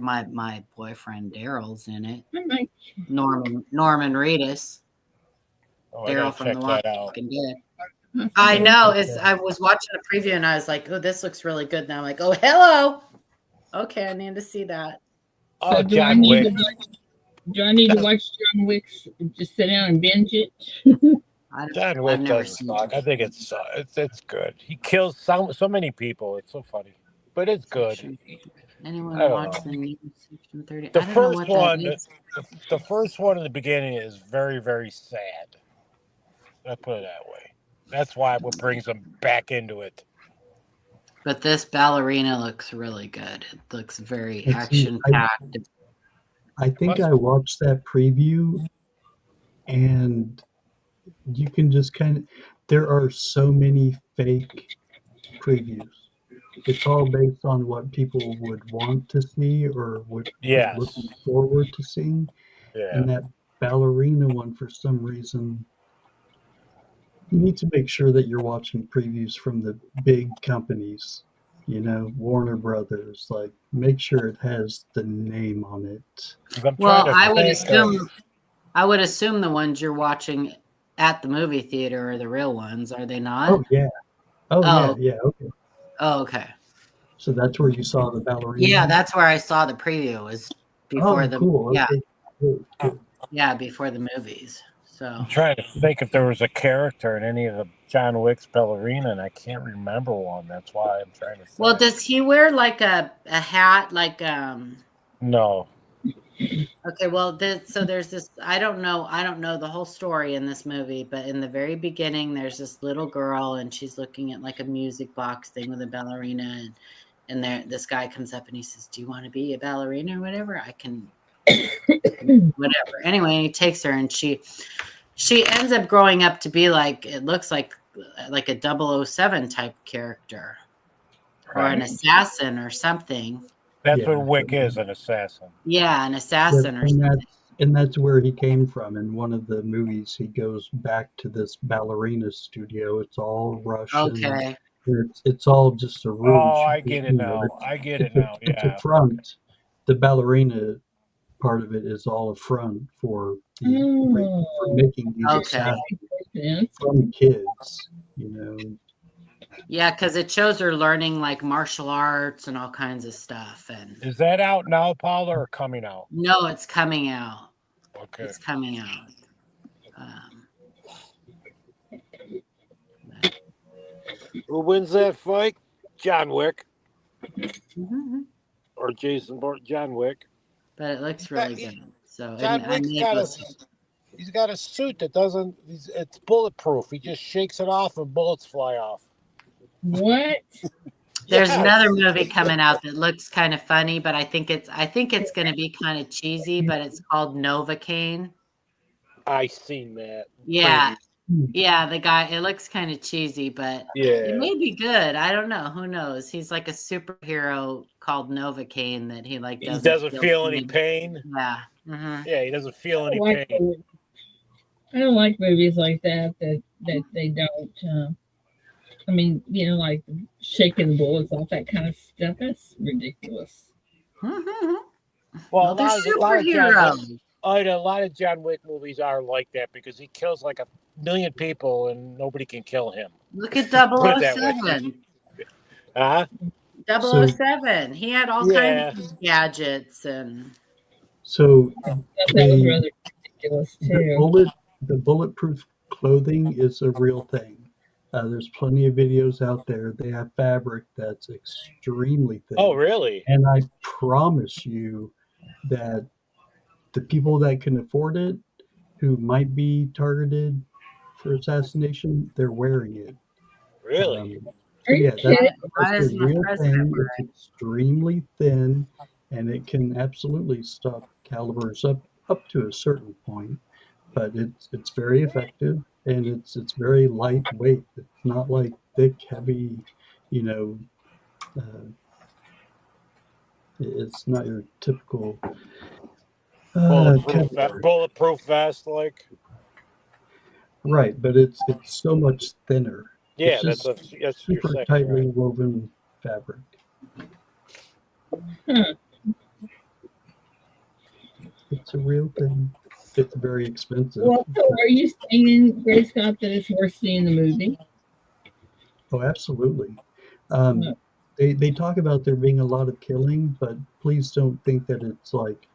Speaker 3: my boyfriend Daryl's in it.
Speaker 1: I'm like,
Speaker 3: Norman Reedus.
Speaker 5: Oh, I
Speaker 3: Daryl
Speaker 5: gotta
Speaker 3: from
Speaker 5: check
Speaker 3: The
Speaker 5: that out.
Speaker 3: Walking Dead.
Speaker 1: that's
Speaker 3: I
Speaker 1: good.
Speaker 3: know. I was watching a preview and I was like, "Oh, this looks really good." And I'm like, "Oh, hello. Okay, I need to see that."
Speaker 1: So
Speaker 5: Oh,
Speaker 1: do I
Speaker 5: John
Speaker 1: need
Speaker 5: Wick.
Speaker 1: to watch John Wick's? Just sit down and binge it?
Speaker 5: John Wick
Speaker 3: I've never
Speaker 5: doesn't
Speaker 3: seen
Speaker 5: suck.
Speaker 3: it.
Speaker 5: I think it's good. He kills so many people. It's so funny, but it's good.
Speaker 3: Section.
Speaker 5: I
Speaker 3: Anyone
Speaker 5: don't
Speaker 3: watch
Speaker 5: know.
Speaker 3: the new Section 30?
Speaker 5: The
Speaker 3: I don't know
Speaker 5: first
Speaker 3: what that
Speaker 5: one,
Speaker 3: is.
Speaker 5: the first one in the beginning is very, very sad. Let's put it that way. That's why what brings them back into it.
Speaker 3: But this Ballerina looks really good. It looks very
Speaker 4: And see,
Speaker 3: action packed.
Speaker 4: I think I watched that preview, and you can just there are so many fake previews. It's all based on what people would want to see or would be
Speaker 5: Yes.
Speaker 4: looking forward to seeing.
Speaker 5: Yeah.
Speaker 4: And that Ballerina one, for some reason, you need to make sure that you're watching previews from the big companies, Warner Brothers. Like, make sure it has the name on it.
Speaker 5: I'm
Speaker 3: Well,
Speaker 5: trying to
Speaker 3: I would assume the ones you're watching at the movie theater are the real ones, are they not?
Speaker 4: Oh, yeah.
Speaker 3: Oh.
Speaker 4: Yeah, okay.
Speaker 3: Oh, okay.
Speaker 4: So that's where you saw the Ballerina?
Speaker 3: Yeah, that's where I saw the preview. Was before
Speaker 4: cool.
Speaker 3: Yeah.
Speaker 4: Okay. Good.
Speaker 3: Yeah, before the movies. So
Speaker 5: I'm trying to think if there was a character in any of the John Wick's Ballerina, and I can't remember one. That's why I'm trying to think.
Speaker 3: Well, does he wear like a hat
Speaker 5: No.
Speaker 3: Okay, well, so there's this. I don't know the whole story in this movie, but in the very beginning, there's this little girl, and she's looking at like a music box thing with a ballerina, and this guy comes up and he says, "Do you want to be a ballerina or whatever? I can, whatever." Anyway, he takes her, and she ends up growing up to be like, it looks like a 007 type character, or an assassin or something.
Speaker 5: That's what Wick is, an assassin.
Speaker 3: Yeah, an assassin or something.
Speaker 4: And that's where he came from. In one of the movies, he goes back to this ballerina studio. It's all Russian.
Speaker 3: Okay.
Speaker 4: It's all just a rouge.
Speaker 5: Oh, I get it now.
Speaker 4: It's a front. The ballerina part of it is all a front for making these assassins from kids,
Speaker 3: Yeah, because it shows her learning like martial arts and all kinds of stuff. And
Speaker 5: is that out now, Paula, or coming out?
Speaker 3: No, it's coming out.
Speaker 5: Okay,
Speaker 3: it's coming out.
Speaker 5: Who wins that fight? John Wick
Speaker 3: Mm-hmm.
Speaker 5: or John Wick?
Speaker 3: But it looks really good. So
Speaker 5: John Wick's he's got a suit that doesn't. It's bulletproof. He just shakes it off and bullets fly off.
Speaker 1: What?
Speaker 3: There's another movie coming out that looks kind of funny, but I think it's going to be kind of cheesy. But it's called Novocaine.
Speaker 5: I seen that.
Speaker 3: Yeah. Yeah, the guy, it looks kind of cheesy, but it may be good. I don't know. Who knows? He's like a superhero called Novocaine that he
Speaker 5: doesn't feel any pain.
Speaker 3: Yeah. Mm-hmm.
Speaker 5: Yeah, he doesn't feel any pain.
Speaker 1: I don't like movies like that they don't. I mean, like shaking bullets off, that kind of stuff. That's ridiculous.
Speaker 3: Mm-hmm.
Speaker 5: Well,
Speaker 3: they're superheroes.
Speaker 5: A lot of John Wick movies are like that because he kills like 1 million people and nobody can kill him.
Speaker 3: Look at 007.
Speaker 5: Huh?
Speaker 3: 007. He had all kinds of gadgets and.
Speaker 4: So
Speaker 1: that was rather ridiculous too.
Speaker 4: The bulletproof clothing is a real thing. There's plenty of videos out there. They have fabric that's extremely thin.
Speaker 5: Oh, really?
Speaker 4: And I promise you that the people that can afford it, who might be targeted for assassination, they're wearing it.
Speaker 5: Really?
Speaker 1: Are you
Speaker 4: Yeah,
Speaker 1: kidding?
Speaker 3: Why
Speaker 4: that's a
Speaker 3: isn't the
Speaker 4: real
Speaker 3: president
Speaker 4: thing. It's extremely thin, and it can absolutely stop calibers up to a certain point. But it's very effective, and it's very lightweight. It's not like thick, heavy, you know. It's not your typical caliber.
Speaker 5: Bulletproof vest, like.
Speaker 4: Right, but it's so much thinner. It's
Speaker 5: Yeah, that's
Speaker 4: just
Speaker 5: what you're
Speaker 4: super
Speaker 5: saying,
Speaker 4: tightly
Speaker 5: right?
Speaker 4: woven fabric.
Speaker 1: Huh.
Speaker 4: It's a real thing. It's very expensive.
Speaker 1: Well, so are you saying, Grace Scott, that it's worth seeing the movie?
Speaker 4: Oh, absolutely.
Speaker 1: No.
Speaker 4: They talk about there being a lot of killing, but please don't think that it's like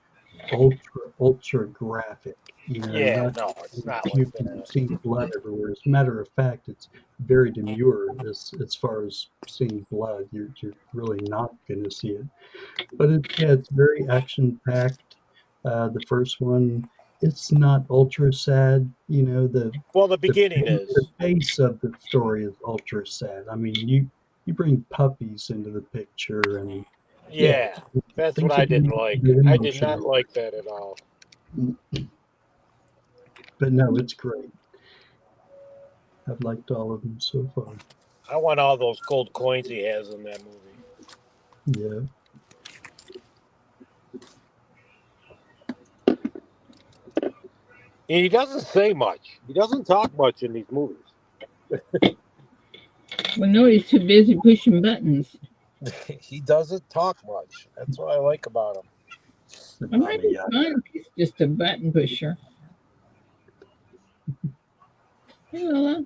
Speaker 4: ultra graphic. You know, you're
Speaker 5: Yeah,
Speaker 4: not
Speaker 5: no, it's not like
Speaker 4: puking,
Speaker 5: that.
Speaker 4: seeing blood everywhere. As a matter of fact, it's very demure as far as seeing blood. You're really not going to see it. But it's very action packed. The first one, it's not ultra sad. You know,
Speaker 5: Well, the
Speaker 4: the
Speaker 5: beginning
Speaker 4: the
Speaker 5: is.
Speaker 4: base of the story is ultra sad. I mean, you bring puppies into the picture, and yeah,
Speaker 5: Yeah, that's what
Speaker 4: things
Speaker 5: I
Speaker 4: are getting
Speaker 5: didn't
Speaker 4: a
Speaker 5: like.
Speaker 4: bit
Speaker 5: I did not
Speaker 4: emotional.
Speaker 5: like that at all.
Speaker 4: But no, it's great. I've liked all of them so far.
Speaker 5: I want all those gold coins he has in that movie.
Speaker 4: Yeah.
Speaker 5: And he doesn't say much. He doesn't talk much in these movies.
Speaker 1: Well, no, he's too busy pushing buttons.
Speaker 5: He doesn't talk much. That's what I like about him.
Speaker 1: I might be fine if he's just a button pusher. Hey, Lola.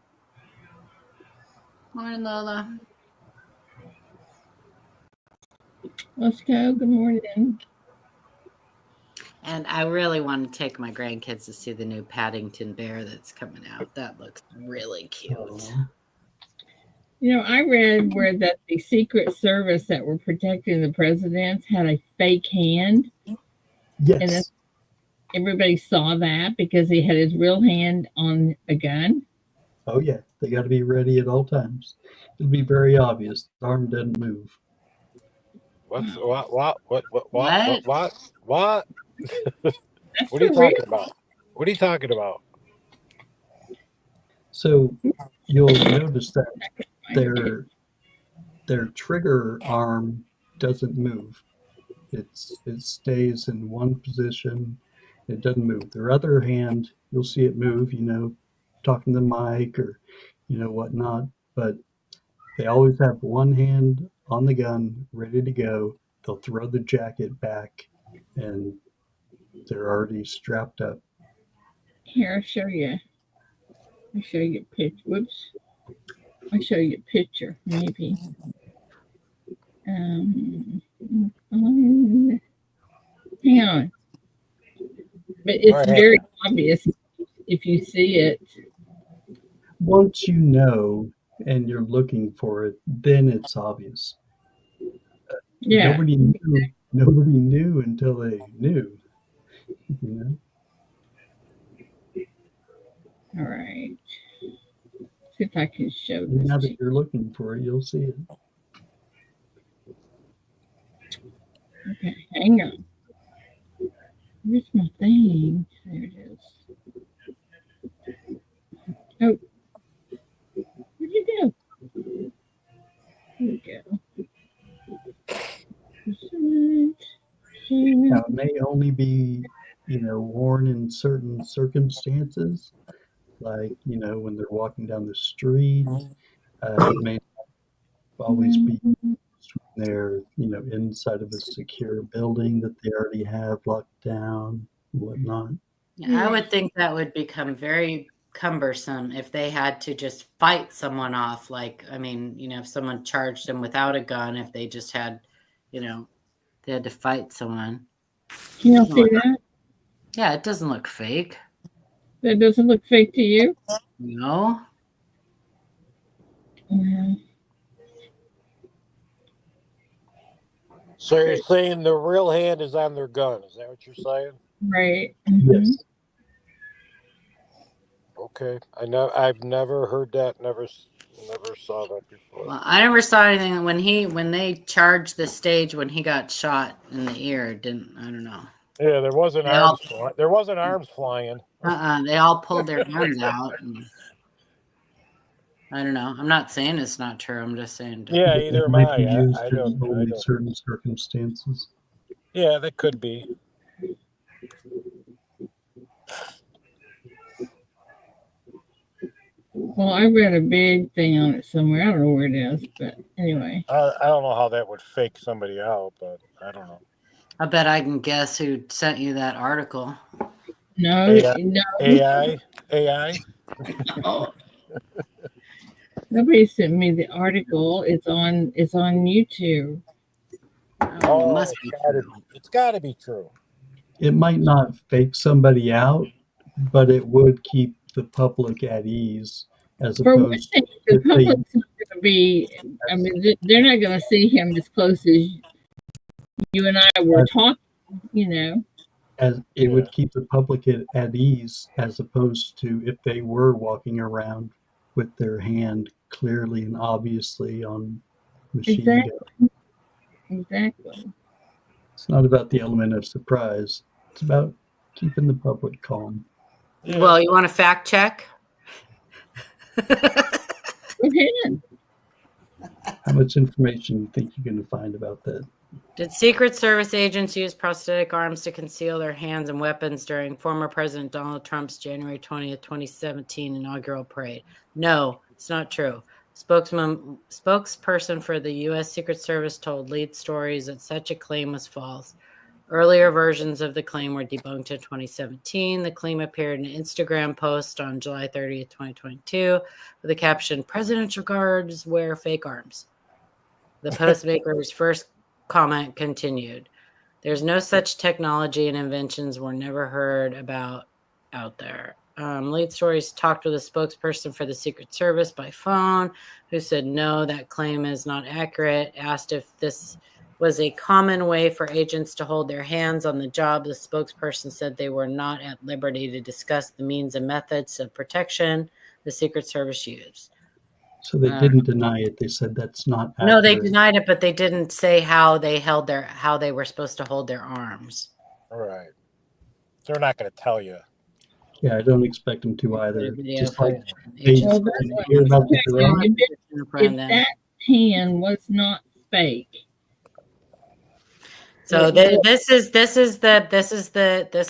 Speaker 3: Morning, Lola.
Speaker 1: Let's go. Good morning.
Speaker 3: And I really want to take my grandkids to see the new Paddington Bear that's coming out. That looks really cute.
Speaker 1: You know, I read where that the Secret Service that were protecting the presidents had a fake hand.
Speaker 4: Yes.
Speaker 1: And everybody saw that because he had his real hand on a gun.
Speaker 4: Oh yeah, they got to be ready at all times. It'll be very obvious. The arm doesn't move.
Speaker 5: What?
Speaker 3: What?
Speaker 5: What are you
Speaker 1: For real.
Speaker 5: talking about? What are you talking about?
Speaker 4: So you'll notice that their trigger arm doesn't move. It stays in one position. It doesn't move. Their other hand, you'll see it move. You know, talking to the mic or whatnot. But they always have one hand on the gun, ready to go. They'll throw the jacket back, and they're already strapped up.
Speaker 1: Here, I'll show you. I'll show you a picture. Whoops. I'll show you a picture, maybe. Hang on. But it's very obvious if you see it.
Speaker 4: Once you know and you're looking for it, then it's obvious.
Speaker 1: Yeah.
Speaker 4: Nobody knew until they knew. You know?
Speaker 1: All right. See if I can show this.
Speaker 4: Now that you're looking for it, you'll see it.
Speaker 1: Okay, hang on. Where's my thing? There it is. Oh, where'd you go? Here we go.
Speaker 4: Now, it may only be, worn in certain circumstances, like, when they're walking down the street. It may always be when they're, inside of a secure building that they already have locked down and whatnot.
Speaker 3: I would think that would become very cumbersome if they had to just fight someone off. Like, I mean, if someone charged them without a gun, if they just had, they had to fight someone.
Speaker 1: Can you see that?
Speaker 3: Yeah, it doesn't look fake.
Speaker 1: That doesn't look fake to you?
Speaker 3: No.
Speaker 1: Yeah.
Speaker 5: So you're saying the real hand is on their gun? Is that what you're saying?
Speaker 1: Right.
Speaker 4: Yes.
Speaker 5: Okay. I've never heard that. never saw that before.
Speaker 3: Well, I never saw anything when they charged the stage when he got shot in the ear. I don't know.
Speaker 5: Yeah, there wasn't
Speaker 3: They all-
Speaker 5: arms. There wasn't arms flying.
Speaker 3: They all pulled their arms out. I don't know. I'm not saying it's not true. I'm just saying.
Speaker 5: Yeah,
Speaker 4: It
Speaker 5: either am
Speaker 4: might be
Speaker 5: I.
Speaker 4: used
Speaker 5: I
Speaker 4: in
Speaker 5: don't.
Speaker 4: only certain circumstances.
Speaker 5: Yeah, that could be.
Speaker 1: Well, I read a big thing on it somewhere. I don't know where it is, but anyway.
Speaker 5: I don't know how that would fake somebody out, but I don't know.
Speaker 3: I bet I can guess who sent you that article.
Speaker 1: No, no.
Speaker 5: AI.
Speaker 3: Oh,
Speaker 1: Nobody sent me the article. It's on YouTube.
Speaker 3: it must be true.
Speaker 5: It's got to be true.
Speaker 4: It might not fake somebody out, but it would keep the public at ease as
Speaker 1: For one
Speaker 4: opposed
Speaker 1: thing,
Speaker 4: to
Speaker 1: the public's not going to be. I mean, they're not going to see him as close as you and I were talking.
Speaker 4: as it would keep the public at ease as opposed to if they were walking around with their hand clearly and obviously on machine gun.
Speaker 1: Exactly.
Speaker 4: It's not about the element of surprise. It's about keeping the public calm.
Speaker 5: Yeah.
Speaker 3: Well, you want to fact check?
Speaker 1: Go ahead.
Speaker 4: How much information do you think you're going to find about that?
Speaker 3: Did Secret Service agents use prosthetic arms to conceal their hands and weapons during former President Donald Trump's January 20th, 2017 inaugural parade? No, it's not true. Spokesperson for the U.S. Secret Service told Lead Stories that such a claim was false. Earlier versions of the claim were debunked in 2017. The claim appeared in an Instagram post on July 30th, 2022, with the caption, "Presidential guards wear fake arms." The postmaker's first comment continued, "There's no such technology and inventions were never heard about out there." Lead Stories talked with a spokesperson for the Secret Service by phone who said, no, that claim is not accurate. Asked if this was a common way for agents to hold their hands on the job, the spokesperson said they were not at liberty to discuss the means and methods of protection the Secret Service used.
Speaker 4: So they didn't deny it. They said that's not accurate.
Speaker 3: No, they denied it, but they didn't say how they were supposed to hold their arms.
Speaker 5: All right. They're not going to tell you.
Speaker 4: Yeah, I don't expect them to either. Just like
Speaker 1: if that hand was not fake.
Speaker 3: So this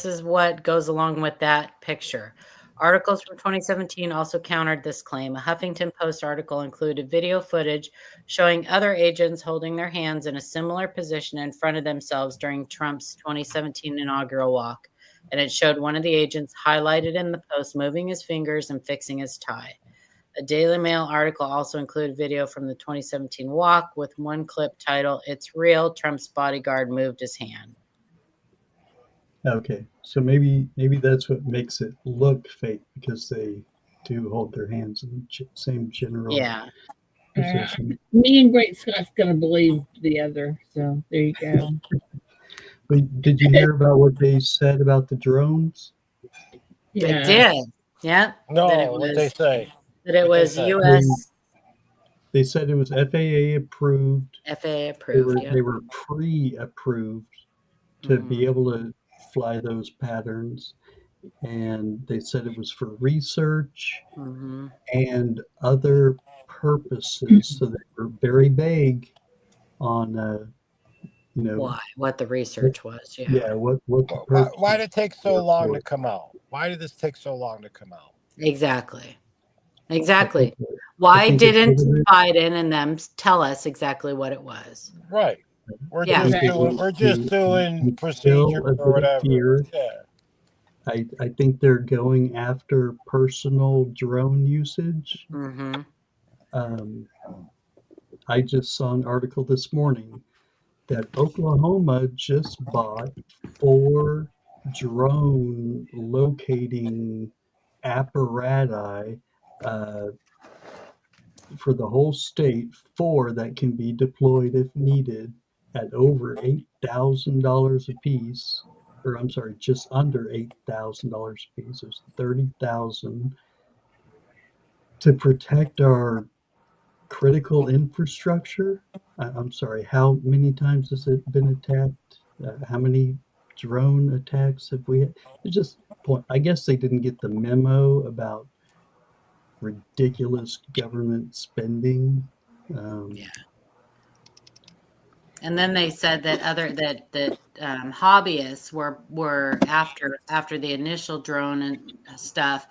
Speaker 3: is what goes along with that picture. Articles from 2017 also countered this claim. A Huffington Post article included video footage showing other agents holding their hands in a similar position in front of themselves during Trump's 2017 inaugural walk. And it showed one of the agents highlighted in the post moving his fingers and fixing his tie. A Daily Mail article also included video from the 2017 walk with one clip titled, "It's Real, Trump's bodyguard moved his hand."
Speaker 4: Okay, so maybe that's what makes it look fake, because they do hold their hands in the same general position.
Speaker 1: Me and Great Scott's going to believe the other, so there you go.
Speaker 4: But did you hear about what they said about the drones?
Speaker 3: Yeah. They did. Yeah.
Speaker 5: No, what they say?
Speaker 3: That it was U.S.
Speaker 4: They said it was FAA approved.
Speaker 3: FAA approved.
Speaker 4: They were pre-approved to be able to fly those patterns, and they said it was for research and other purposes. So they were very vague on
Speaker 3: what the research was.
Speaker 4: Yeah, what the purpose.
Speaker 5: Why did it take so long to come out? Why did this take so long to come out?
Speaker 3: Exactly. Why didn't Biden and them tell us exactly what it was?
Speaker 5: Right. We're just doing procedure or whatever. Yeah.
Speaker 4: I think they're going after personal drone usage. I just saw an article this morning that Oklahoma just bought 4 drone locating apparatus for the whole state, 4 that can be deployed if needed at over $8,000 a piece, or I'm sorry, just under $8,000 a piece. There's $30,000 to protect our critical infrastructure. I'm sorry, how many times has it been attacked? How many drone attacks have we had? It's just point. I guess they didn't get the memo about ridiculous government spending.
Speaker 3: Yeah. And then they said that hobbyists were after the initial drone and stuff.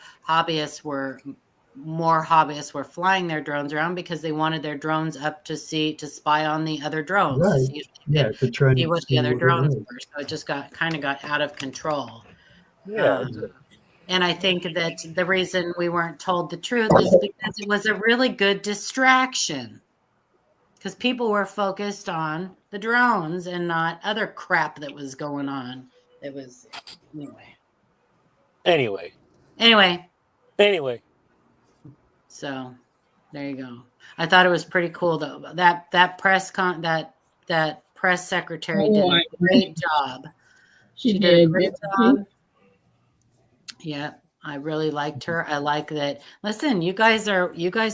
Speaker 3: More hobbyists were flying their drones around because they wanted their drones up to spy on the other drones to
Speaker 4: Right.
Speaker 3: see if
Speaker 4: Yeah, to try
Speaker 3: see
Speaker 4: and
Speaker 3: what the
Speaker 4: see
Speaker 3: other
Speaker 4: what it
Speaker 3: drones
Speaker 4: was.
Speaker 3: were. So it just got out of control.
Speaker 5: Yeah,
Speaker 3: And I think that the reason we weren't told the truth is because it was a really good distraction. Because people were focused on the drones and not other crap that was going on. It was
Speaker 5: Anyway.
Speaker 3: So there you go. I thought it was pretty cool though. That press secretary did a great job. She did a great job. Yeah, I really liked her. I like that. Listen, you guys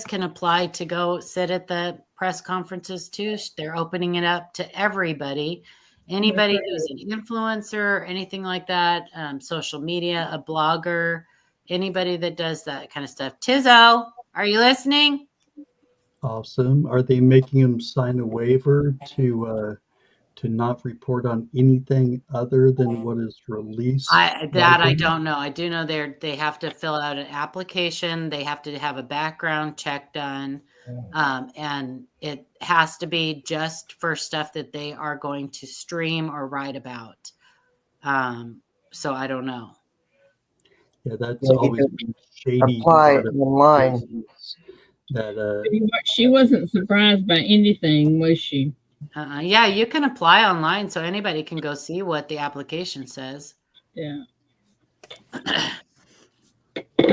Speaker 3: can apply to go sit at the press conferences too. They're opening it up to everybody. Anybody who's an influencer, anything like that, social media, a blogger, anybody that does that kind of stuff. Tizzo, are you listening?
Speaker 4: Awesome. Are they making them sign a waiver to not report on anything other than what is released?
Speaker 3: I don't know. I do know they have to fill out an application. They have to have a background check done. And it has to be just for stuff that they are going to stream or write about. So I don't know.
Speaker 4: Yeah, that's always been shady.
Speaker 2: Apply online.
Speaker 1: She wasn't surprised by anything, was she?
Speaker 3: Yeah, you can apply online, so anybody can go see what the application says.
Speaker 1: Yeah. I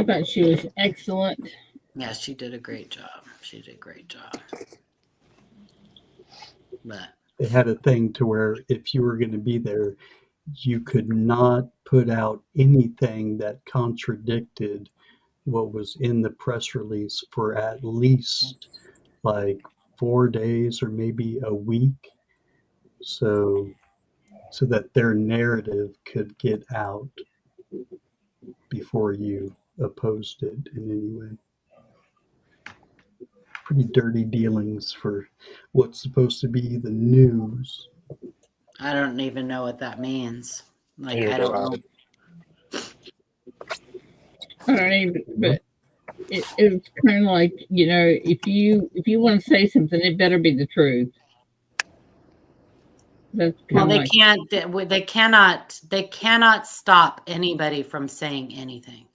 Speaker 1: thought she was excellent.
Speaker 3: Yeah, she did a great job. But
Speaker 4: they had a thing to where if you were going to be there, you could not put out anything that contradicted what was in the press release for at least like 4 days or maybe a week, so that their narrative could get out before you opposed it in any way. Pretty dirty dealings for what's supposed to be the news.
Speaker 3: I don't even know what that means. Like, I don't know.
Speaker 1: I don't even, but it's kind of like, if you want to say something, it better be the truth. That's
Speaker 3: well, they can't. They cannot stop anybody from saying anything.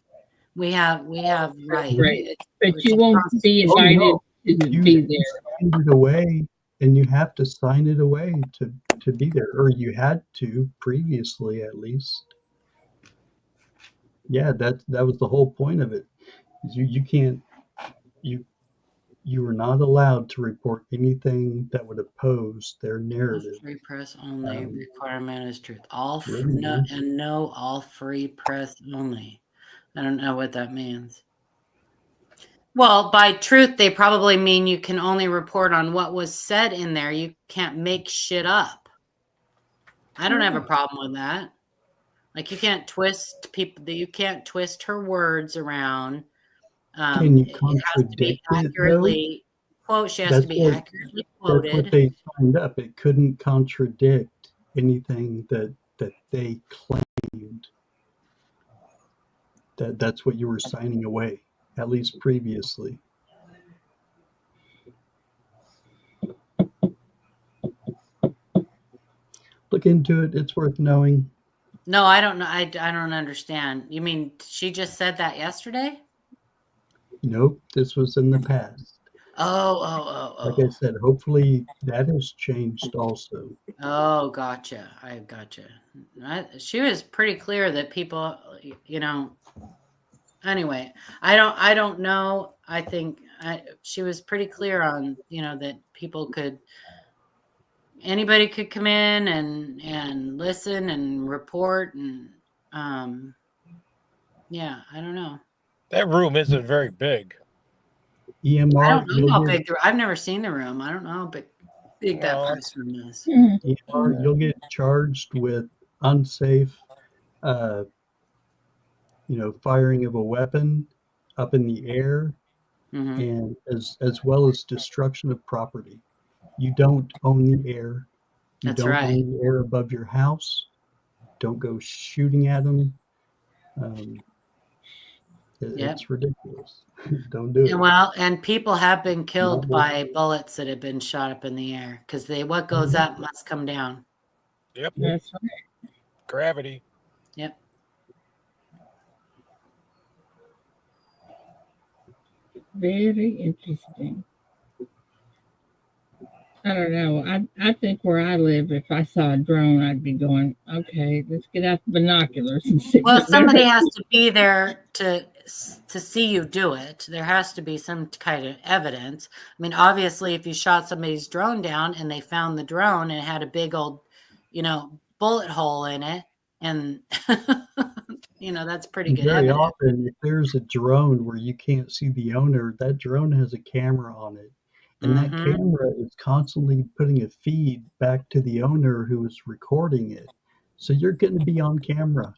Speaker 3: We have right.
Speaker 1: But you won't be invited to be there.
Speaker 4: You signed it away, and you have to sign it away to be there, or you had to previously at least. Yeah, that was the whole point of it. You can't you were not allowed to report anything that would oppose their narrative.
Speaker 3: Free press only requirement is truth. All free press only. I don't know what that means. Well, by truth, they probably mean you can only report on what was said in there. You can't make shit up. I don't have a problem with that. Like, you can't twist her words around.
Speaker 4: Can you contradict it, though?
Speaker 3: She has to be accurately quoted.
Speaker 4: That's what they signed up. It couldn't contradict anything that they claimed. That's what you were signing away, at least previously. Look into it. It's worth knowing.
Speaker 3: No, I don't know. I don't understand. You mean she just said that yesterday?
Speaker 4: Nope, this was in the past.
Speaker 3: Oh.
Speaker 4: Like I said, hopefully that has changed also.
Speaker 3: Oh, gotcha. I gotcha. She was pretty clear that people, anyway, I don't know. I think she was pretty clear on, that anybody could come in and listen and report and, yeah, I don't know.
Speaker 5: That room isn't very big.
Speaker 4: EMR.
Speaker 3: I don't know
Speaker 4: you'll
Speaker 3: how
Speaker 4: get,
Speaker 3: big I've never seen the room. I don't know how big that
Speaker 5: Well,
Speaker 3: first room is.
Speaker 4: EMR. You'll get charged with unsafe, uh, firing of a weapon up in the air,
Speaker 3: Hmm.
Speaker 4: and as well as destruction of property. You don't own the air. You
Speaker 3: That's
Speaker 4: don't
Speaker 3: right.
Speaker 4: own the air above your house. Don't go shooting at them. Um,
Speaker 3: Yep.
Speaker 4: it's ridiculous. Don't do it.
Speaker 3: And well, and people have been
Speaker 4: Not
Speaker 3: killed
Speaker 4: worth
Speaker 3: by bullets that have been shot up in the air because what goes up must come down.
Speaker 5: Yep.
Speaker 1: That's right.
Speaker 5: Gravity.
Speaker 3: Yep.
Speaker 1: Very interesting. I don't know. I think where I live, if I saw a drone, I'd be going, okay, let's get out the binoculars and see.
Speaker 3: Well,
Speaker 1: what
Speaker 3: somebody
Speaker 1: they're-
Speaker 3: has to be there to see you do it. There has to be some kind of evidence. I mean, obviously, if you shot somebody's drone down and they found the drone and it had a big old, bullet hole in it, and that's pretty good
Speaker 4: Very
Speaker 3: evidence.
Speaker 4: often, if there's a drone where you can't see the owner, that drone has a camera on it. And that
Speaker 3: Mhm.
Speaker 4: camera is constantly putting a feed back to the owner who is recording it. So you're going to be on camera.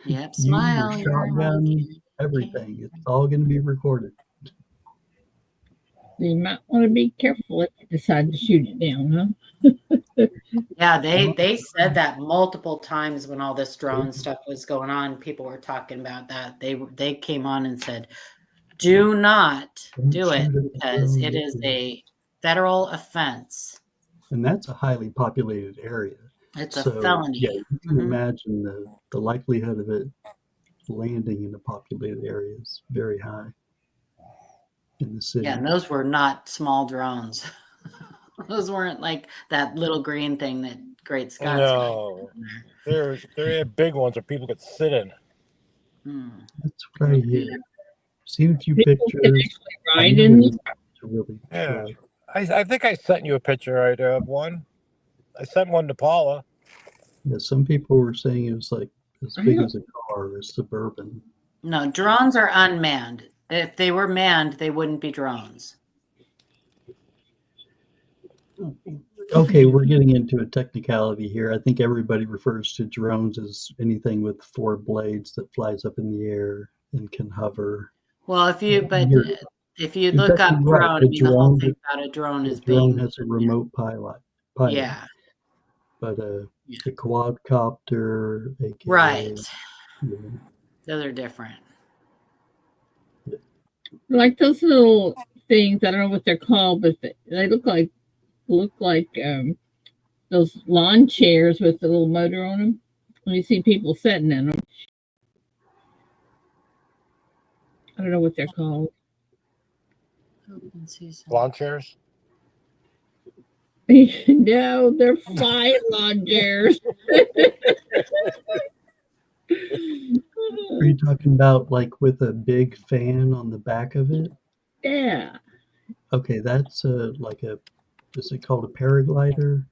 Speaker 3: Yep.
Speaker 4: You, your
Speaker 3: Smile. You're on
Speaker 4: shotgun,
Speaker 3: camera.
Speaker 4: everything. It's all going to be recorded.
Speaker 1: You might want to be careful if you decide to shoot it down, huh?
Speaker 3: Yeah, they said that multiple times when all this drone stuff was going on. People were talking about that. They came on and said, "Do not
Speaker 4: Don't
Speaker 3: do it
Speaker 4: shoot at the
Speaker 3: because
Speaker 4: drone.
Speaker 3: it is a federal offense.
Speaker 4: And that's a highly populated area.
Speaker 3: It's a
Speaker 4: So,
Speaker 3: felony."
Speaker 4: yeah, you can
Speaker 3: Mhm.
Speaker 4: imagine the likelihood of it landing in a populated area is very high in the city.
Speaker 3: Yeah, and those were not small drones. Those weren't like that little green thing that Great Scott's
Speaker 5: No, they're big ones that people could sit in.
Speaker 4: That's what I hear. Seen a few
Speaker 1: People can
Speaker 4: pictures.
Speaker 1: actually
Speaker 4: I've
Speaker 1: ride
Speaker 4: never
Speaker 1: in
Speaker 4: been
Speaker 1: them.
Speaker 4: to really
Speaker 5: Yeah.
Speaker 4: try.
Speaker 5: I think I sent you a picture right of one. I sent one to Paula.
Speaker 4: Yeah, some people were saying it was like as
Speaker 1: I
Speaker 4: big
Speaker 1: don't-
Speaker 4: as a car, a Suburban.
Speaker 3: No, drones are unmanned. If they were manned, they wouldn't be drones.
Speaker 4: Okay, we're getting into a technicality here. I think everybody refers to drones as anything with four blades that flies up in the air and can hover.
Speaker 3: Well, if you
Speaker 4: You're
Speaker 3: look up
Speaker 4: definitely right.
Speaker 3: drone, I mean, the whole thing about a drone is
Speaker 4: The drone
Speaker 3: being,
Speaker 4: has a remote pilot.
Speaker 3: yeah,
Speaker 4: But a quadcopter, aka
Speaker 3: right.
Speaker 4: you know,
Speaker 3: Those are different.
Speaker 1: like those little things. I don't know what they're called, but they look like those lawn chairs with the little motor on them. When you see people sitting in them, I don't know what they're called.
Speaker 3: Open season.
Speaker 5: Lawn chairs.
Speaker 1: No, they're flying lawn chairs.
Speaker 4: Are you talking about like with a big fan on the back of it?
Speaker 1: Yeah.
Speaker 4: Okay, that's is it called a paraglider?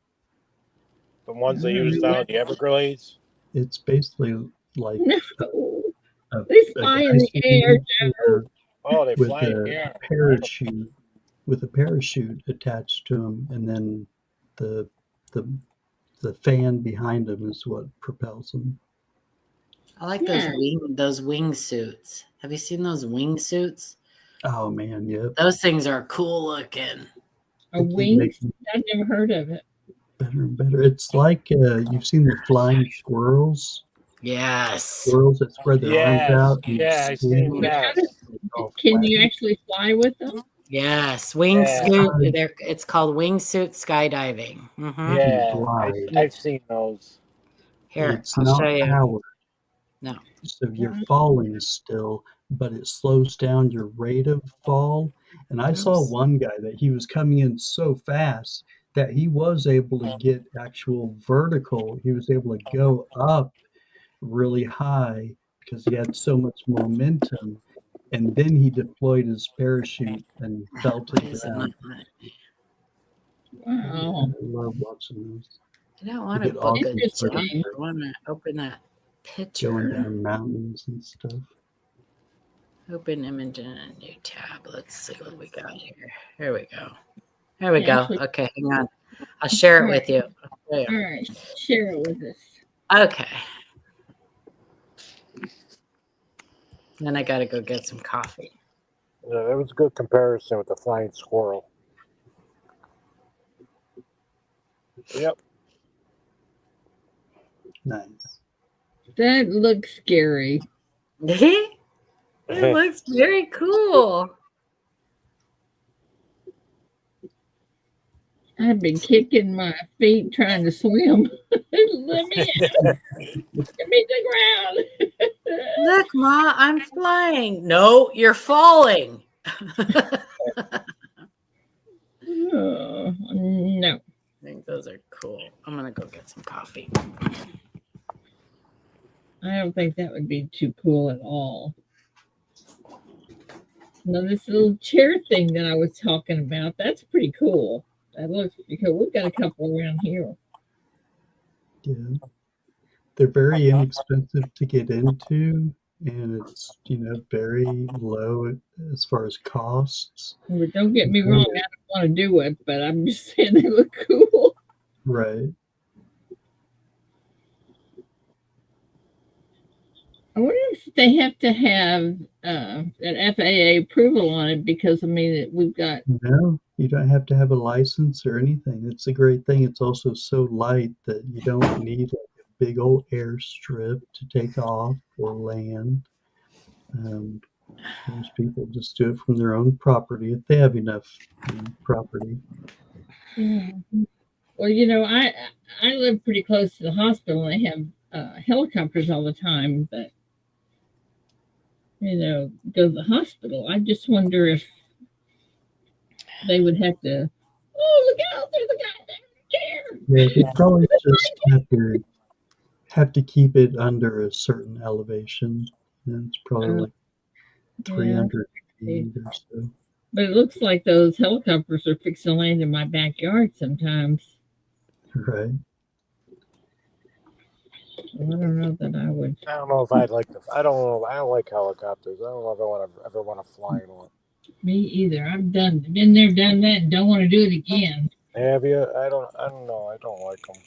Speaker 5: The ones they use down at the Everglades.
Speaker 4: It's basically like
Speaker 1: No,
Speaker 4: a,
Speaker 1: they
Speaker 4: a
Speaker 1: fly
Speaker 4: guy
Speaker 1: in the
Speaker 4: sitting
Speaker 1: air,
Speaker 4: in a chair
Speaker 5: Oh, they
Speaker 4: with
Speaker 5: fly in
Speaker 4: a
Speaker 5: the air.
Speaker 4: parachute attached to him, and then the the the fan behind him is what propels him.
Speaker 3: I like
Speaker 1: Yeah.
Speaker 3: those wing suits. Have you seen those wing suits?
Speaker 4: Oh man, yep.
Speaker 3: Those things are cool looking.
Speaker 1: A
Speaker 4: They keep
Speaker 1: wing?
Speaker 4: making
Speaker 1: I've never heard of it.
Speaker 4: better and better. It's like you've seen the flying squirrels.
Speaker 3: Yes.
Speaker 4: Squirrels that spread their arms out. And
Speaker 5: Yeah, I
Speaker 4: swing.
Speaker 5: seen that.
Speaker 1: Can you actually fly with them?
Speaker 3: Yes,
Speaker 5: Yeah.
Speaker 3: wingsuit. It's called wingsuit skydiving. Mhm.
Speaker 5: Yeah,
Speaker 4: glide.
Speaker 5: I've seen those.
Speaker 3: Here,
Speaker 4: It's
Speaker 3: I'll
Speaker 4: not
Speaker 3: show you.
Speaker 4: powered.
Speaker 3: No.
Speaker 4: So you're falling still, but it slows down your rate of fall. And I saw
Speaker 3: Oops.
Speaker 4: one guy that he was coming in so fast that he was able to get actual vertical. He was able to go up really high because he had so much momentum. And then he deployed his parachute and fell to
Speaker 3: Why
Speaker 4: the
Speaker 3: is it not
Speaker 4: ground.
Speaker 3: letting me?
Speaker 1: Wow.
Speaker 4: I love watching those.
Speaker 3: I don't want to
Speaker 4: get
Speaker 3: book a
Speaker 4: awesome
Speaker 3: trip.
Speaker 1: Interesting.
Speaker 3: I want to open that
Speaker 4: Going
Speaker 3: picture.
Speaker 4: down mountains and stuff.
Speaker 3: Open image in a new tab. Let's see what we got here. Here we go. There we go. Okay, hang on. I'll share it with you.
Speaker 1: All right, share it with us.
Speaker 3: Okay. Then I got to go get some coffee.
Speaker 5: Yeah, that was a good comparison with the flying squirrel. Yep.
Speaker 4: Nice.
Speaker 1: That looks scary.
Speaker 3: It looks very cool.
Speaker 1: I've been kicking my feet trying to swim. Let me out. Get me to the ground.
Speaker 3: Look, Ma, I'm flying. No, you're falling.
Speaker 1: Oh, no.
Speaker 3: I think those are cool. I'm going to go get some coffee.
Speaker 1: I don't think that would be too cool at all. Now, this little chair thing that I was talking about, that's pretty cool. That looks pretty cool. We've got a couple around here.
Speaker 4: Yeah. They're very inexpensive to get into, and it's, very low as far as costs.
Speaker 1: But don't get me wrong, I don't want to do it, but I'm just saying they look cool.
Speaker 4: Right.
Speaker 1: I wonder if they have to have an FAA approval on it because, I mean, we've got...
Speaker 4: No, you don't have to have a license or anything. It's a great thing. It's also so light that you don't need a big old airstrip to take off or land. Most people just do it from their own property if they have enough property.
Speaker 1: Yeah. Well, I live pretty close to the hospital, and they have helicopters all the time that, go to the hospital. I just wonder if they would have to, look out, there's a guy there in the chair.
Speaker 4: Yeah, they probably just have to keep it under a certain elevation. And it's probably like 300 feet or so.
Speaker 1: But it looks like those helicopters are fixing to land in my backyard sometimes.
Speaker 4: Right.
Speaker 1: Well, I don't know that I would.
Speaker 5: I don't know if I'd like I don't know. I don't like helicopters. I don't know if I ever want to fly in one.
Speaker 1: Me either. I've been there, done that, and don't want to do it again.
Speaker 5: Have you? I don't know. I don't like them.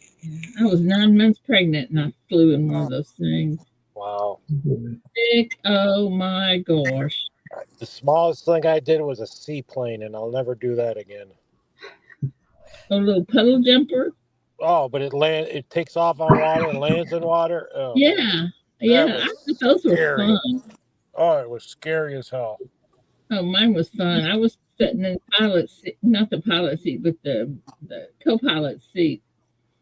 Speaker 1: I was 9 months pregnant, and I flew in one of those things.
Speaker 5: Wow.
Speaker 1: Sick. Oh my gosh.
Speaker 5: The smallest thing I did was a seaplane, and I'll never do that again.
Speaker 1: A little puddle jumper.
Speaker 5: Oh, but it takes off on water and lands in water. Oh,
Speaker 1: yeah. I thought those were fun.
Speaker 5: Oh, it was scary as hell.
Speaker 1: Oh, mine was fun. I was sitting in the pilot seat, not the pilot seat, but the co-pilot seat.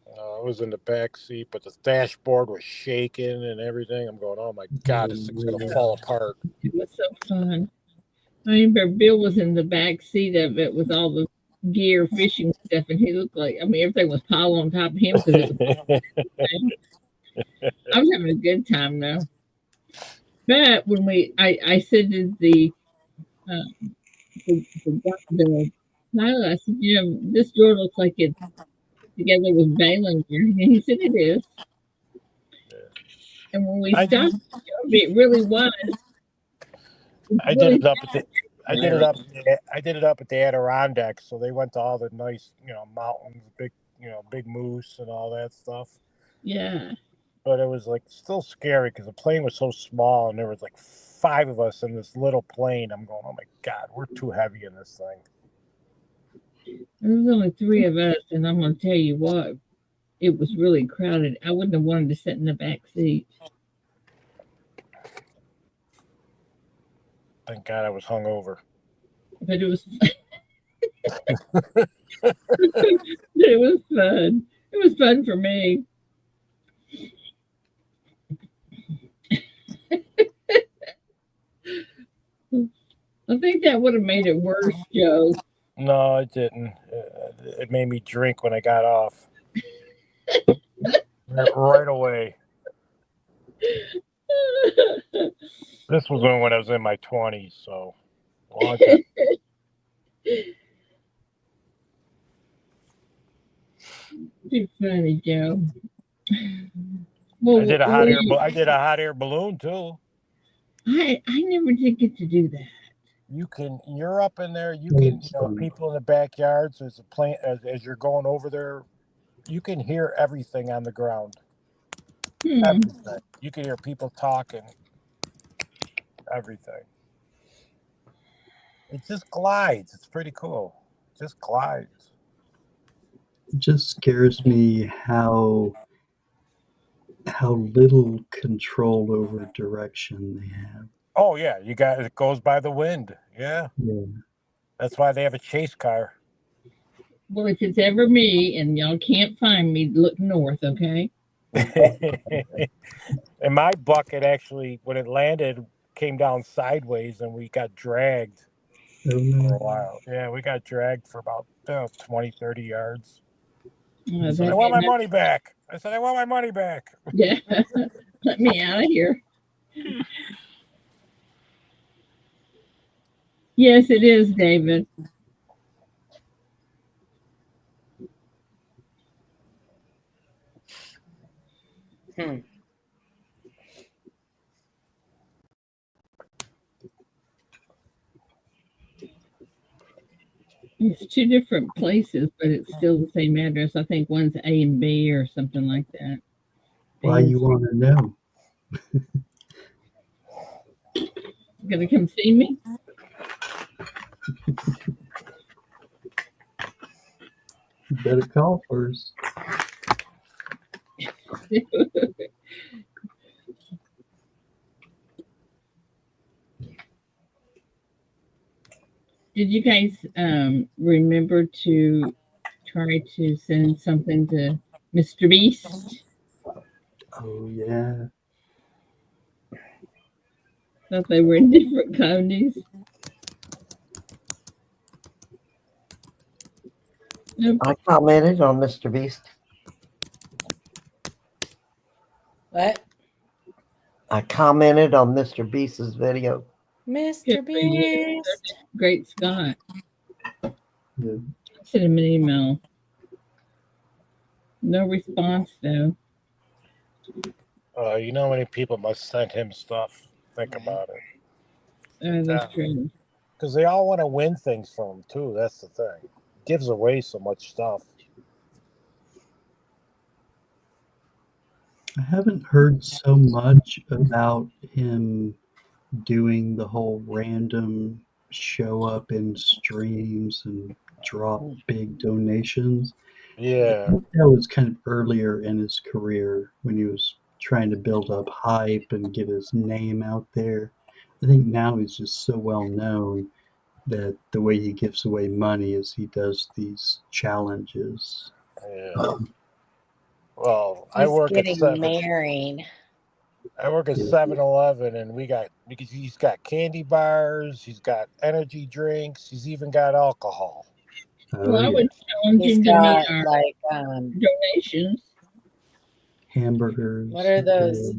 Speaker 5: I was in the back seat, but the dashboard was shaking and everything. I'm going, oh my God, this thing's going to fall apart.
Speaker 1: It was so fun. I remember Bill was in the back seat of it with all the gear, fishing stuff, and he looked like, everything was piled on top of him. I was having a good time, though. But when I said to the pilot, I said, this door looks like it's together with bailing gear. And he said, it is. And when we stopped, it really was.
Speaker 5: I did it up at the Adirondacks, so they went to all the nice, mountains, big moose and all that stuff.
Speaker 1: Yeah.
Speaker 5: But it was still scary because the plane was so small and there was 5 of us in this little plane. I'm going, oh my God, we're too heavy in this thing.
Speaker 1: There was only 3 of us, and I'm going to tell you what, it was really crowded. I wouldn't have wanted to sit in the back seat.
Speaker 5: Thank God I was hungover.
Speaker 1: But it was it was fun. It was fun for me. I think that would have made it worse, Joe.
Speaker 5: No, it didn't. It made me drink when I got off. Right away. This was when I was in my 20s, so a long time.
Speaker 1: Too funny, Joe. Well,
Speaker 5: I did a hot air balloon too.
Speaker 1: I never did get to do that.
Speaker 5: You're up in there. You can, people in the backyards. There's a plant as you're going over there. You can hear everything on the ground. Everything. You can hear people talking. Everything. It just glides. It's pretty cool. It just glides.
Speaker 4: It just scares me how little control over direction they have.
Speaker 5: Oh yeah, it goes by the wind. Yeah. That's why they have a chase car.
Speaker 1: Well, if it's ever me and y'all can't find me, look north, okay?
Speaker 5: And my bucket actually, when it landed, came down sideways, and we got dragged for a while. Yeah, we got dragged for about 20, 30 yards. I said, I want my money back.
Speaker 1: Yeah, let me out of here. Yes, it is, David. It's two different places, but it's still the same address. I think one's A and B or something like that.
Speaker 4: Why you want to know?
Speaker 1: Gonna come see me?
Speaker 4: You better call first.
Speaker 1: Did you guys remember to try to send something to Mr. Beast?
Speaker 4: Oh yeah.
Speaker 1: Thought they were in different counties. Nope.
Speaker 2: I commented on Mr. Beast.
Speaker 3: What?
Speaker 2: I commented on Mr. Beast's video.
Speaker 3: Mr. Beast.
Speaker 1: Great Scott.
Speaker 4: Yeah.
Speaker 1: Sent him an email. No response though.
Speaker 5: You know how many people must send him stuff? Think about it.
Speaker 1: That's true.
Speaker 5: Because they all want to win things from him too. That's the thing. He gives away so much stuff.
Speaker 4: I haven't heard so much about him doing the whole random show up in streams and drop big donations.
Speaker 5: Yeah.
Speaker 4: That was kind of earlier in his career when he was trying to build up hype and get his name out there. I think now he's just so well known that the way he gives away money is he does these challenges.
Speaker 5: Yeah. Well,
Speaker 3: He's getting married.
Speaker 5: I work at 7-Eleven, and because he's got candy bars, he's got energy drinks, he's even got alcohol.
Speaker 1: Well, I would challenge him to meet our donations.
Speaker 4: Hamburgers.
Speaker 3: What are those?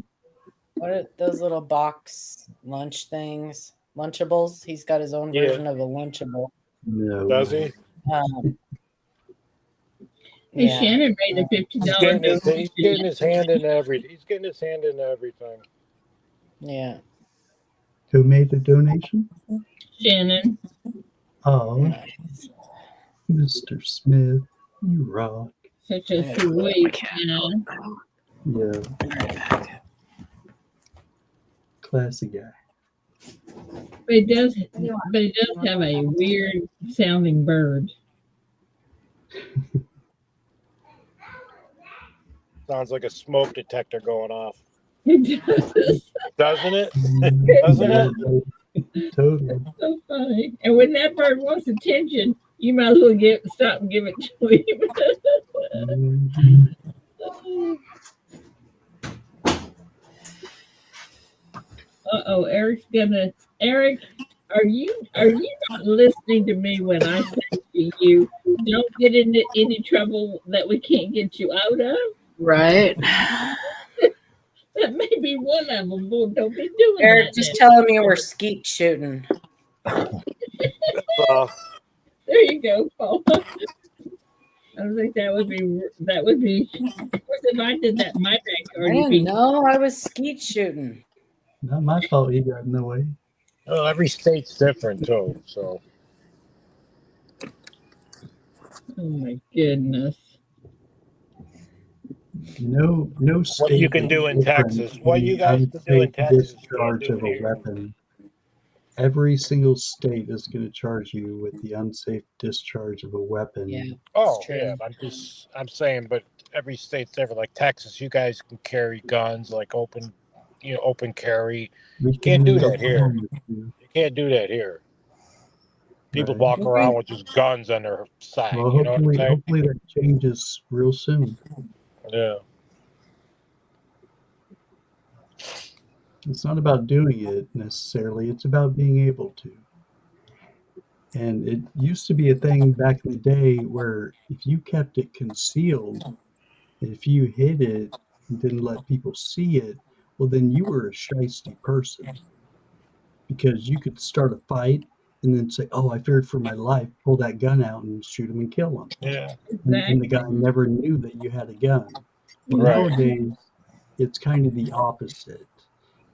Speaker 3: What are those little box lunch things? Lunchables. He's got his own version of a Lunchable.
Speaker 4: No.
Speaker 5: Does he?
Speaker 1: Hey, Shannon made a $50 donation.
Speaker 5: He's getting his hand in everything. He's getting his hand in everything.
Speaker 3: Yeah.
Speaker 4: Who made the donation?
Speaker 1: Shannon.
Speaker 4: Oh, Mr. Smith, you rock.
Speaker 1: Such a sweet man.
Speaker 4: Yeah. Classy guy.
Speaker 1: But he does have a weird sounding bird.
Speaker 5: Sounds like a smoke detector going off.
Speaker 1: It does.
Speaker 5: Doesn't it? Doesn't it?
Speaker 4: Totally.
Speaker 1: So funny. And when that bird wants attention, you might as well stop and give it to him. Eric, are you not listening to me when I say to you, don't get into any trouble that we can't get you out of?
Speaker 3: Right.
Speaker 1: That may be one of them. Well, don't be doing
Speaker 3: Eric,
Speaker 1: that.
Speaker 3: just tell me we're skeet shooting.
Speaker 1: There you go, Paul. I think that would be. Of course, if I did that in my backyard,
Speaker 3: I didn't know I was skeet shooting.
Speaker 4: Not my fault he got in the way.
Speaker 5: Well, every state's different too. So
Speaker 1: Oh my goodness.
Speaker 4: No
Speaker 5: what
Speaker 4: state
Speaker 5: you can
Speaker 4: is
Speaker 5: do in
Speaker 4: different
Speaker 5: Texas,
Speaker 4: in
Speaker 5: what you
Speaker 4: the
Speaker 5: guys can do
Speaker 4: unsafe
Speaker 5: in Texas, you can't
Speaker 4: discharge
Speaker 5: do
Speaker 4: of
Speaker 5: it
Speaker 4: a
Speaker 5: here.
Speaker 4: weapon. Every single state is going to charge you with the unsafe discharge of a weapon.
Speaker 3: Yeah.
Speaker 5: Oh
Speaker 3: true.
Speaker 5: yeah, I'm saying, but every state's different. Like Texas, you guys can carry guns, like open carry.
Speaker 4: We
Speaker 5: You can't
Speaker 4: can
Speaker 5: do
Speaker 4: in
Speaker 5: that here.
Speaker 4: Oklahoma too.
Speaker 5: You can't do that here. People
Speaker 4: Right.
Speaker 5: walk around with just guns on their side.
Speaker 4: Well,
Speaker 5: You know what I'm saying?
Speaker 4: hopefully that changes real soon.
Speaker 5: Yeah.
Speaker 4: It's not about doing it necessarily, it's about being able to. And it used to be a thing back in the day where if you kept it concealed, if you hid it and didn't let people see it, well, then you were a shiesty person because you could start a fight and then say, "Oh, I feared for my life," pull that gun out and shoot him and kill him.
Speaker 5: Yeah.
Speaker 4: And the
Speaker 1: Exactly.
Speaker 4: guy never knew that you had a gun. Well,
Speaker 5: Right.
Speaker 4: nowadays, it's kind of the opposite.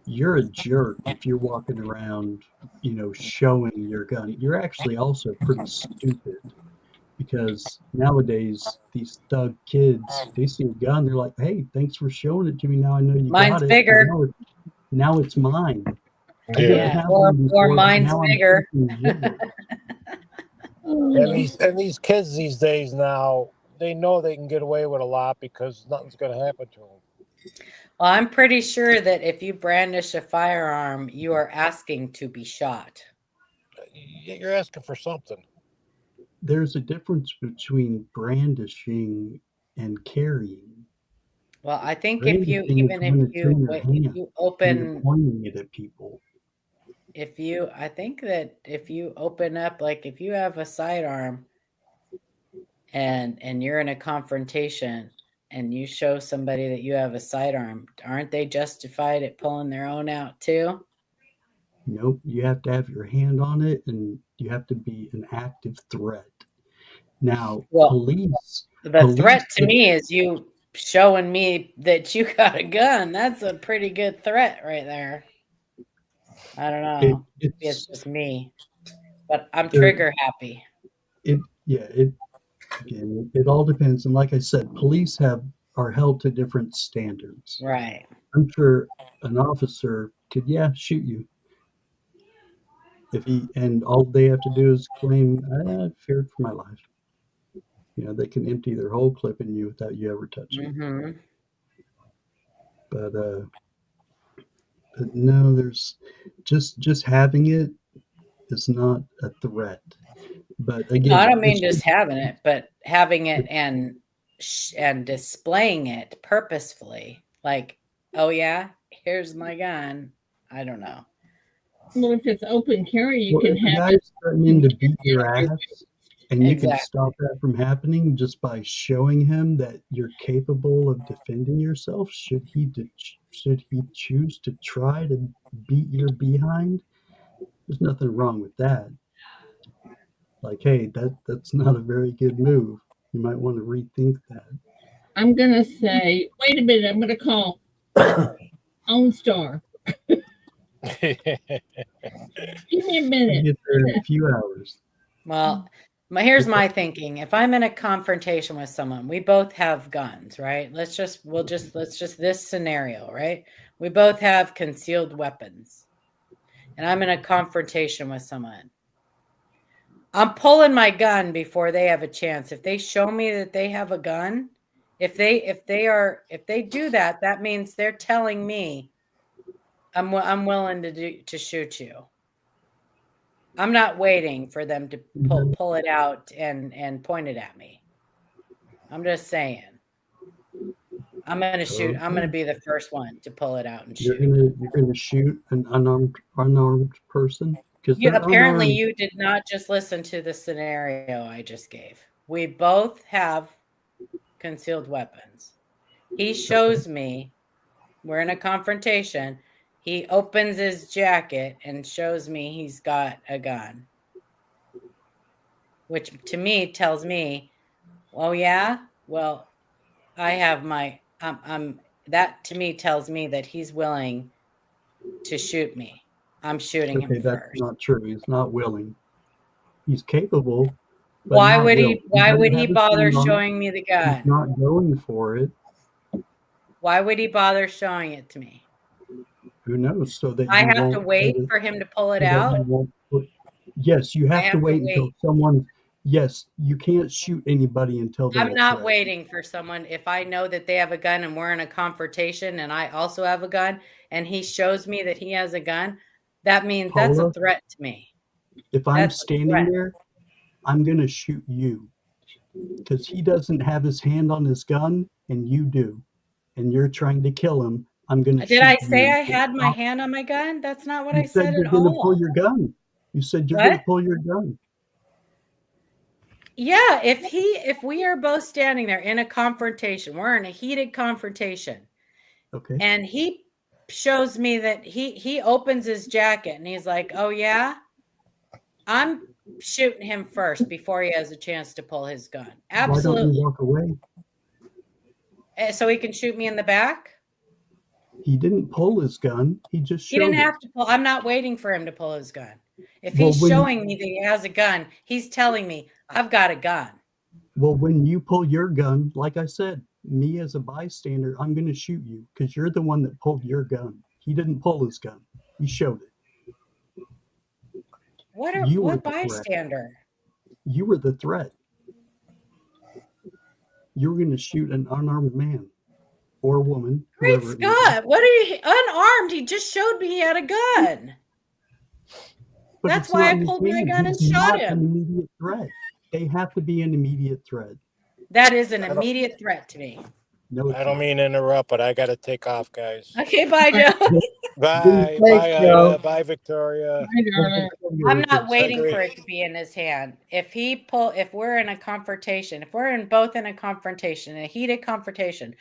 Speaker 4: You're a jerk if you're walking around, showing your gun. You're actually also pretty stupid because nowadays these thug kids, they see a gun, they're like, "Hey, thanks for showing it to me. Now I know you
Speaker 3: Mine's
Speaker 4: got it.
Speaker 3: bigger.
Speaker 4: Now it's mine. I
Speaker 5: Yeah.
Speaker 4: didn't
Speaker 3: Yeah.
Speaker 4: have
Speaker 3: Or
Speaker 4: one before, but
Speaker 3: mine's
Speaker 4: now I'm
Speaker 3: bigger.
Speaker 4: taking yours."
Speaker 5: And
Speaker 1: Oh,
Speaker 5: these kids these days now, they know they can get away with a lot because nothing's going to happen to them.
Speaker 3: Well, I'm pretty sure that if you brandish a firearm, you are asking to be shot.
Speaker 5: You're asking for something.
Speaker 4: There's a difference between brandishing and carrying.
Speaker 3: Well, I think
Speaker 4: Brandishing is when it's in your hand and you're
Speaker 3: open,
Speaker 4: pointing it at people.
Speaker 3: I think that if you open up, like if you have a sidearm and you're in a confrontation and you show somebody that you have a sidearm, aren't they justified at pulling their own out too?
Speaker 4: Nope, you have to have your hand on it and you have to be an active threat. Now,
Speaker 3: Well,
Speaker 4: police
Speaker 3: the threat to me is you showing me that you got a gun. That's a pretty good threat right there. I don't know. Maybe it's just me, but I'm trigger happy.
Speaker 4: It all depends. And like I said, police are held to different standards.
Speaker 3: Right.
Speaker 4: I'm sure an officer could, shoot you and all they have to do is claim, I feared for my life. They can empty their whole clip in you without you ever touching it.
Speaker 3: Mm-hmm.
Speaker 4: But no, there's just having it is not a threat. But
Speaker 3: No,
Speaker 4: again,
Speaker 3: I don't mean just having it, but having it and displaying it purposefully. Like, oh yeah, here's my gun. I don't know.
Speaker 1: well, if it's open carry, you can
Speaker 4: if a
Speaker 1: have
Speaker 4: guy's
Speaker 1: it.
Speaker 4: threatening to beat your ass and you can
Speaker 3: Exactly.
Speaker 4: stop that from happening just by showing him that you're capable of defending yourself, should he choose to try to beat your behind, there's nothing wrong with that. Like, hey, that's not a very good move. You might want to rethink that.
Speaker 1: I'm gonna say, wait a minute. I'm gonna call OnStar. Give me a
Speaker 4: I
Speaker 1: minute.
Speaker 4: get there in a few hours.
Speaker 3: Well, here's my thinking. If I'm in a confrontation with someone, we both have guns, right? Let's just this scenario, right? We both have concealed weapons. And I'm in a confrontation with someone. I'm pulling my gun before they have a chance. If they show me that they have a gun, if they do that, that means they're telling me I'm willing to shoot you. I'm not waiting for them to pull it out and point it at me. I'm just saying. I'm gonna shoot. I'm gonna be the first one to pull it out and shoot.
Speaker 4: You're gonna shoot an unarmed person because
Speaker 3: Apparently you did not just listen to the scenario I just gave. We both have concealed weapons. He shows me. We're in a confrontation. He opens his jacket and shows me he's got a gun, which to me tells me, oh yeah, well, I have my. That to me tells me that he's willing to shoot me. I'm shooting him
Speaker 4: Okay, that's
Speaker 3: first.
Speaker 4: not true. He's not willing. He's capable, but
Speaker 3: Why
Speaker 4: not
Speaker 3: would
Speaker 4: willing.
Speaker 3: he? Why would
Speaker 4: doesn't
Speaker 3: he
Speaker 4: have his
Speaker 3: bother
Speaker 4: hand on it.
Speaker 3: showing me the
Speaker 4: He's
Speaker 3: gun?
Speaker 4: not going for it.
Speaker 3: Why would he bother showing it to me?
Speaker 4: Who knows? So that
Speaker 3: I
Speaker 4: you
Speaker 3: have
Speaker 4: won't
Speaker 3: to wait
Speaker 4: put it-
Speaker 3: for him to pull it
Speaker 4: so that
Speaker 3: out.
Speaker 4: you won't put- Yes, you have to wait until someone. Yes, you can't shoot anybody until they're.
Speaker 3: I'm not waiting for someone. If I know that they have a gun and we're in a confrontation and I also have a gun and he shows me that he has a gun, that means that's a threat to me.
Speaker 4: If I'm standing there, I'm going to shoot you because he doesn't have his hand on his gun and you do, and you're trying to kill him. I'm going to shoot you.
Speaker 3: Did I say I had my hand on my gun? That's not what I said
Speaker 4: you're
Speaker 3: at
Speaker 4: going to pull
Speaker 3: all.
Speaker 4: your gun. You said you're going to pull your gun.
Speaker 3: Yeah, if we are both standing there in a confrontation, we're in a heated confrontation.
Speaker 4: Okay.
Speaker 3: And he shows me that he opens his jacket and he's like, "Oh yeah?" I'm shooting him first before he has a chance to pull his gun. Absolutely.
Speaker 4: Why don't you walk away?
Speaker 3: So he can shoot me in the back?
Speaker 4: He didn't pull his gun. He just showed
Speaker 3: He didn't
Speaker 4: it.
Speaker 3: have to pull. I'm not waiting for him to pull his gun. If he's showing me that he has a gun, he's telling me I've got a gun.
Speaker 4: Well, when you pull your gun, like I said, me as a bystander, I'm going to shoot you because you're the one that pulled your gun. He didn't pull his gun. He showed it.
Speaker 3: What bystander?
Speaker 4: You were the threat. You were going to shoot an unarmed man or woman.
Speaker 3: Great Scott! What are you unarmed? He just showed me he had a gun.
Speaker 4: But
Speaker 3: that's why I pulled my gun and shot him.
Speaker 4: An immediate threat. They have to be an immediate threat.
Speaker 3: That is an immediate threat to me.
Speaker 5: No, I don't mean to interrupt, but I got to take off, guys.
Speaker 3: Okay, bye, Joe.
Speaker 5: Bye, Ida. Bye, Victoria.
Speaker 3: I'm not waiting for it to be in his hand. If we're in a confrontation, if we're both in a confrontation, a heated confrontation,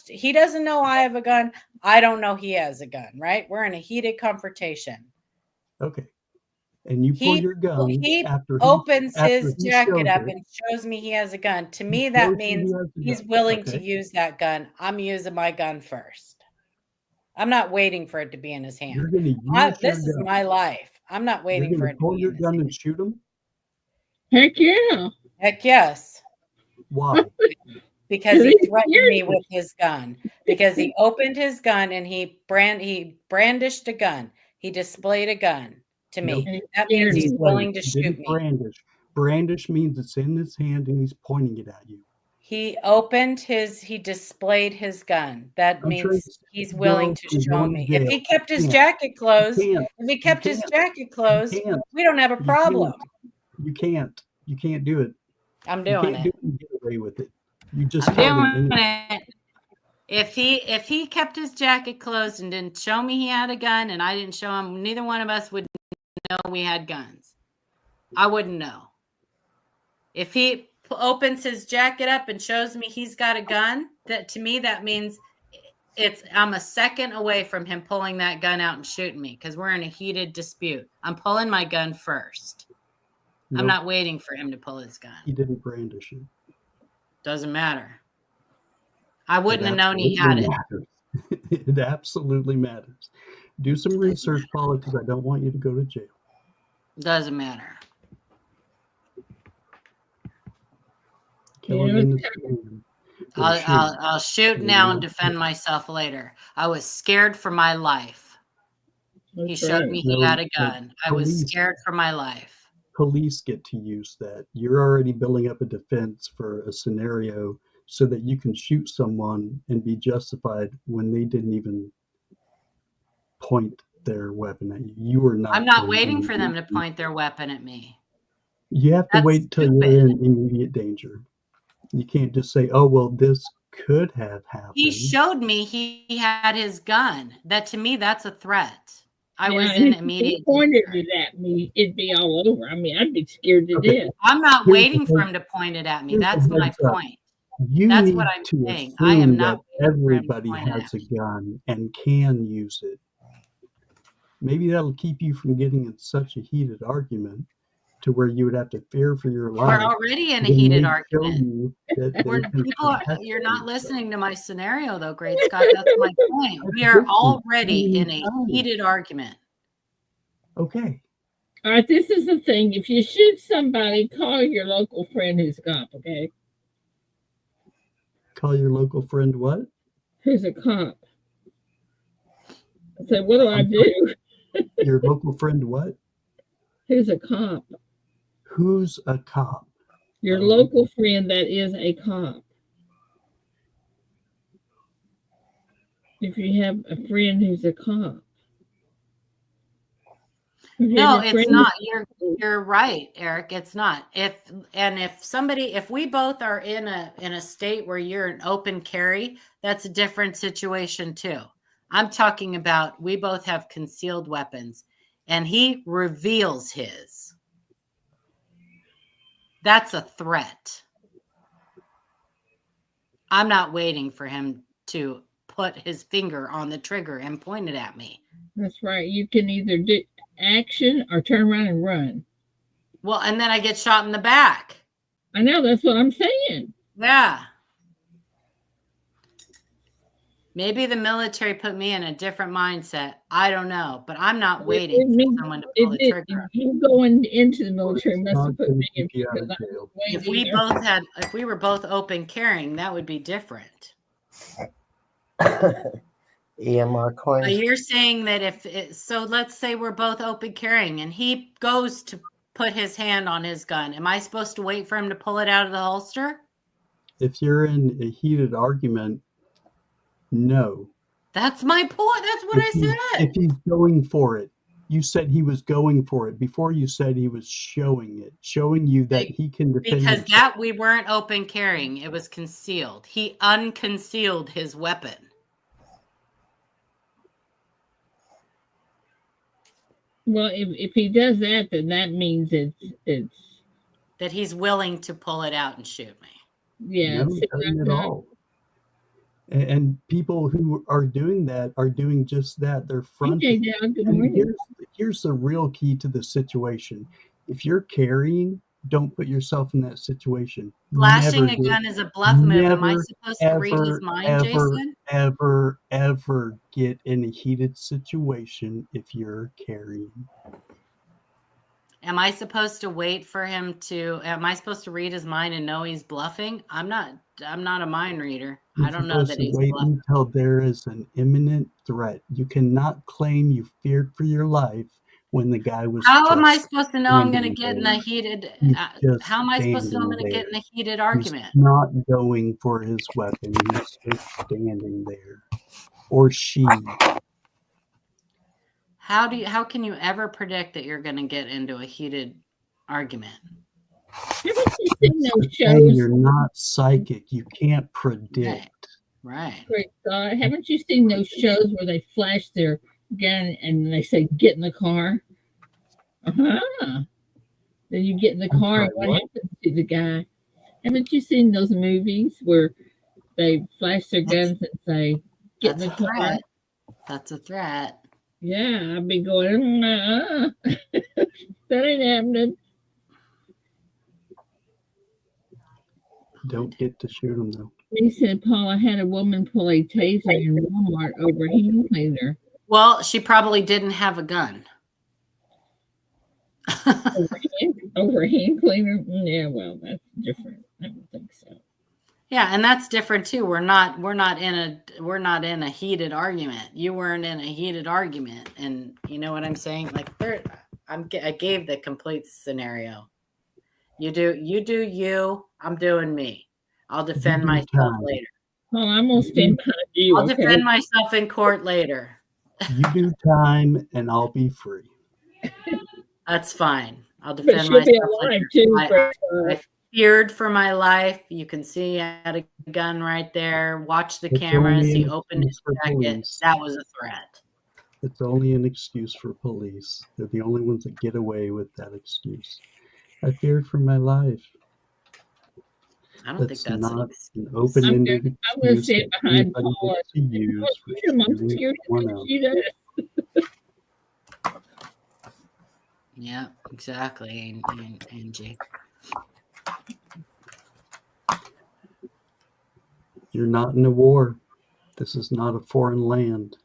Speaker 3: he doesn't know I have a gun. I don't know he has a gun, right? We're in a heated confrontation.
Speaker 4: Okay. And you pull your gun.
Speaker 3: He opens his jacket up and shows me he has a gun. To me, that means he's willing to use that gun. I'm using my gun first. I'm not waiting for it to be in his hand. This is my life. I'm not waiting for it to
Speaker 4: pull your gun and shoot him.
Speaker 1: Heck yeah.
Speaker 3: Heck yes.
Speaker 4: Why?
Speaker 3: Because he threatened me with his gun. Because he opened his gun and he brandished a gun. He displayed a gun to me.
Speaker 1: No,
Speaker 3: that means he's willing to shoot me.
Speaker 4: Brandish means it's in his hand and he's pointing it at you.
Speaker 3: He displayed his gun. That means he's willing to show me. If he kept his jacket closed, we don't have a problem.
Speaker 4: You can't do it.
Speaker 3: I'm doing it.
Speaker 4: Get away with it. You just
Speaker 3: doing it. If he kept his jacket closed and didn't show me he had a gun and I didn't show him, neither one of us would know we had guns. I wouldn't know. If he opens his jacket up and shows me he's got a gun, that to me that means I'm a second away from him pulling that gun out and shooting me because we're in a heated dispute. I'm pulling my gun first. Nope. I'm not waiting for him to pull his gun.
Speaker 4: He didn't brandish it.
Speaker 3: Doesn't matter. I wouldn't have known he had it.
Speaker 4: It absolutely matters. Do some research, Paula, because I don't want you to go to jail.
Speaker 3: Doesn't matter. I'll shoot now and defend myself later. I was scared for my life. He showed me he had a gun. I was scared for my life.
Speaker 4: Police get to use that. You're already building up a defense for a scenario so that you can shoot someone and be justified when they didn't even point their weapon at you. You were not.
Speaker 3: I'm not waiting for them to point their weapon at me.
Speaker 4: You have to wait till you're in immediate danger. You can't just say, "Oh, well, this could have happened."
Speaker 3: He showed me he had his gun. That to me, that's a threat. I was in immediate.
Speaker 1: He pointed it at me, it'd be all over. I mean, I'd be scared to death.
Speaker 3: I'm not waiting for him to point it at me. That's my point. That's what I'm saying. I am not.
Speaker 4: Everybody has a gun and can use it. Maybe that'll keep you from getting in such a heated argument to where you would have to fear for your
Speaker 3: We're
Speaker 4: life.
Speaker 3: already in a
Speaker 4: then
Speaker 3: heated
Speaker 4: they show
Speaker 3: argument.
Speaker 4: you that they
Speaker 3: We're,
Speaker 4: can
Speaker 3: people are,
Speaker 4: contest
Speaker 3: you're
Speaker 4: it.
Speaker 3: not listening to my scenario though, Great Scott. That's my point. We are already in a heated argument.
Speaker 4: Okay.
Speaker 1: All right, this is the thing. If you shoot somebody, call your local friend who's a cop, okay?
Speaker 4: Call your local friend what?
Speaker 1: Who's a cop. I said, what do I do?
Speaker 4: Your local friend what?
Speaker 1: Who's a cop.
Speaker 4: Who's a cop?
Speaker 1: Your local friend that is a cop. If you have a friend who's a cop.
Speaker 3: No, it's not. You're right, Eric. It's not. If we both are in a state where you're an open carry, that's a different situation too. I'm talking about we both have concealed weapons and he reveals his. That's a threat. I'm not waiting for him to put his finger on the trigger and point it at me.
Speaker 1: That's right. You can either do action or turn around and run.
Speaker 3: Well, and then I get shot in the back.
Speaker 1: I know, that's what I'm saying.
Speaker 3: Yeah. Maybe the military put me in a different mindset. I don't know, but I'm not waiting for someone to pull the trigger.
Speaker 1: You going into the military must have put me in because
Speaker 3: if we were both open carrying, that would be different.
Speaker 2: EMR coin.
Speaker 3: But you're saying that so let's say we're both open carrying and he goes to put his hand on his gun. Am I supposed to wait for him to pull it out of the holster?
Speaker 4: If you're in a heated argument, no.
Speaker 3: That's my point. That's what I said.
Speaker 4: If he's going for it, you said he was going for it. Before you said he was showing you that he can defend
Speaker 3: because
Speaker 4: himself.
Speaker 3: that we weren't open carrying. It was concealed. He unconcealed his weapon.
Speaker 1: Well, if he does that, then that means it's
Speaker 3: that he's willing to pull it out and shoot me.
Speaker 1: Yeah,
Speaker 4: no, at all. And people who are doing that are doing just that. They're fronting.
Speaker 1: Okay, Dad, good morning.
Speaker 4: Here's the real key to the situation. If you're carrying, don't put yourself in that situation.
Speaker 3: Flashing a gun is a bluff move. Am I supposed to read his mind, Jason?
Speaker 4: Ever get in a heated situation if you're carrying.
Speaker 3: Am I supposed to wait for him to? Am I supposed to read his mind and know he's bluffing? I'm not a mind reader. I don't know that he's
Speaker 4: wait
Speaker 3: bluffing.
Speaker 4: until there is an imminent threat. You cannot claim you feared for your life when the guy was.
Speaker 3: How am I supposed to know I'm going to get in a heated? How am I supposed to know I'm going to get in a heated argument?
Speaker 4: He's not going for his weapon. He's just standing there, or she.
Speaker 3: How can you ever predict that you're going to get into a heated argument?
Speaker 1: Haven't you seen those shows?
Speaker 4: You're not psychic. You can't predict.
Speaker 3: Right.
Speaker 1: Great God. Haven't you seen those shows where they flash their gun and they say, get in the car? Uh-huh. Then you get in the car and what happens to the guy? Haven't you seen those movies where they flash their guns and say, get in the car?
Speaker 3: Threat. That's a threat.
Speaker 1: Yeah, I'd be going, that ain't happening.
Speaker 4: Don't get to shoot them, though.
Speaker 1: He said, Paula had a woman pull a taser in Walmart over hand cleaner.
Speaker 3: Well, she probably didn't have a gun.
Speaker 1: over hand cleaner? Yeah, well, that's different. I don't think so.
Speaker 3: Yeah, and that's different too. We're not in a heated argument. You weren't in a heated argument, and you know what I'm saying? Like, I gave the complete scenario. You do you. I'm doing me. I'll defend myself later.
Speaker 1: Well, I'm gonna stand behind you.
Speaker 3: I'll defend myself in court later.
Speaker 4: You do time, and I'll be free.
Speaker 3: That's fine. I'll defend myself later. I feared for my life. You can see I had a gun right there. Watch the cameras. He opened his jacket. That was a threat.
Speaker 4: It's only an excuse for police. They're the only ones that get away with that excuse. I feared for my life.
Speaker 3: I don't think that's
Speaker 4: not an open-ended excuse.
Speaker 1: I'm going to stand behind Paula.
Speaker 3: Yeah, exactly, Angie.
Speaker 4: You're not in a war. This is not a foreign land.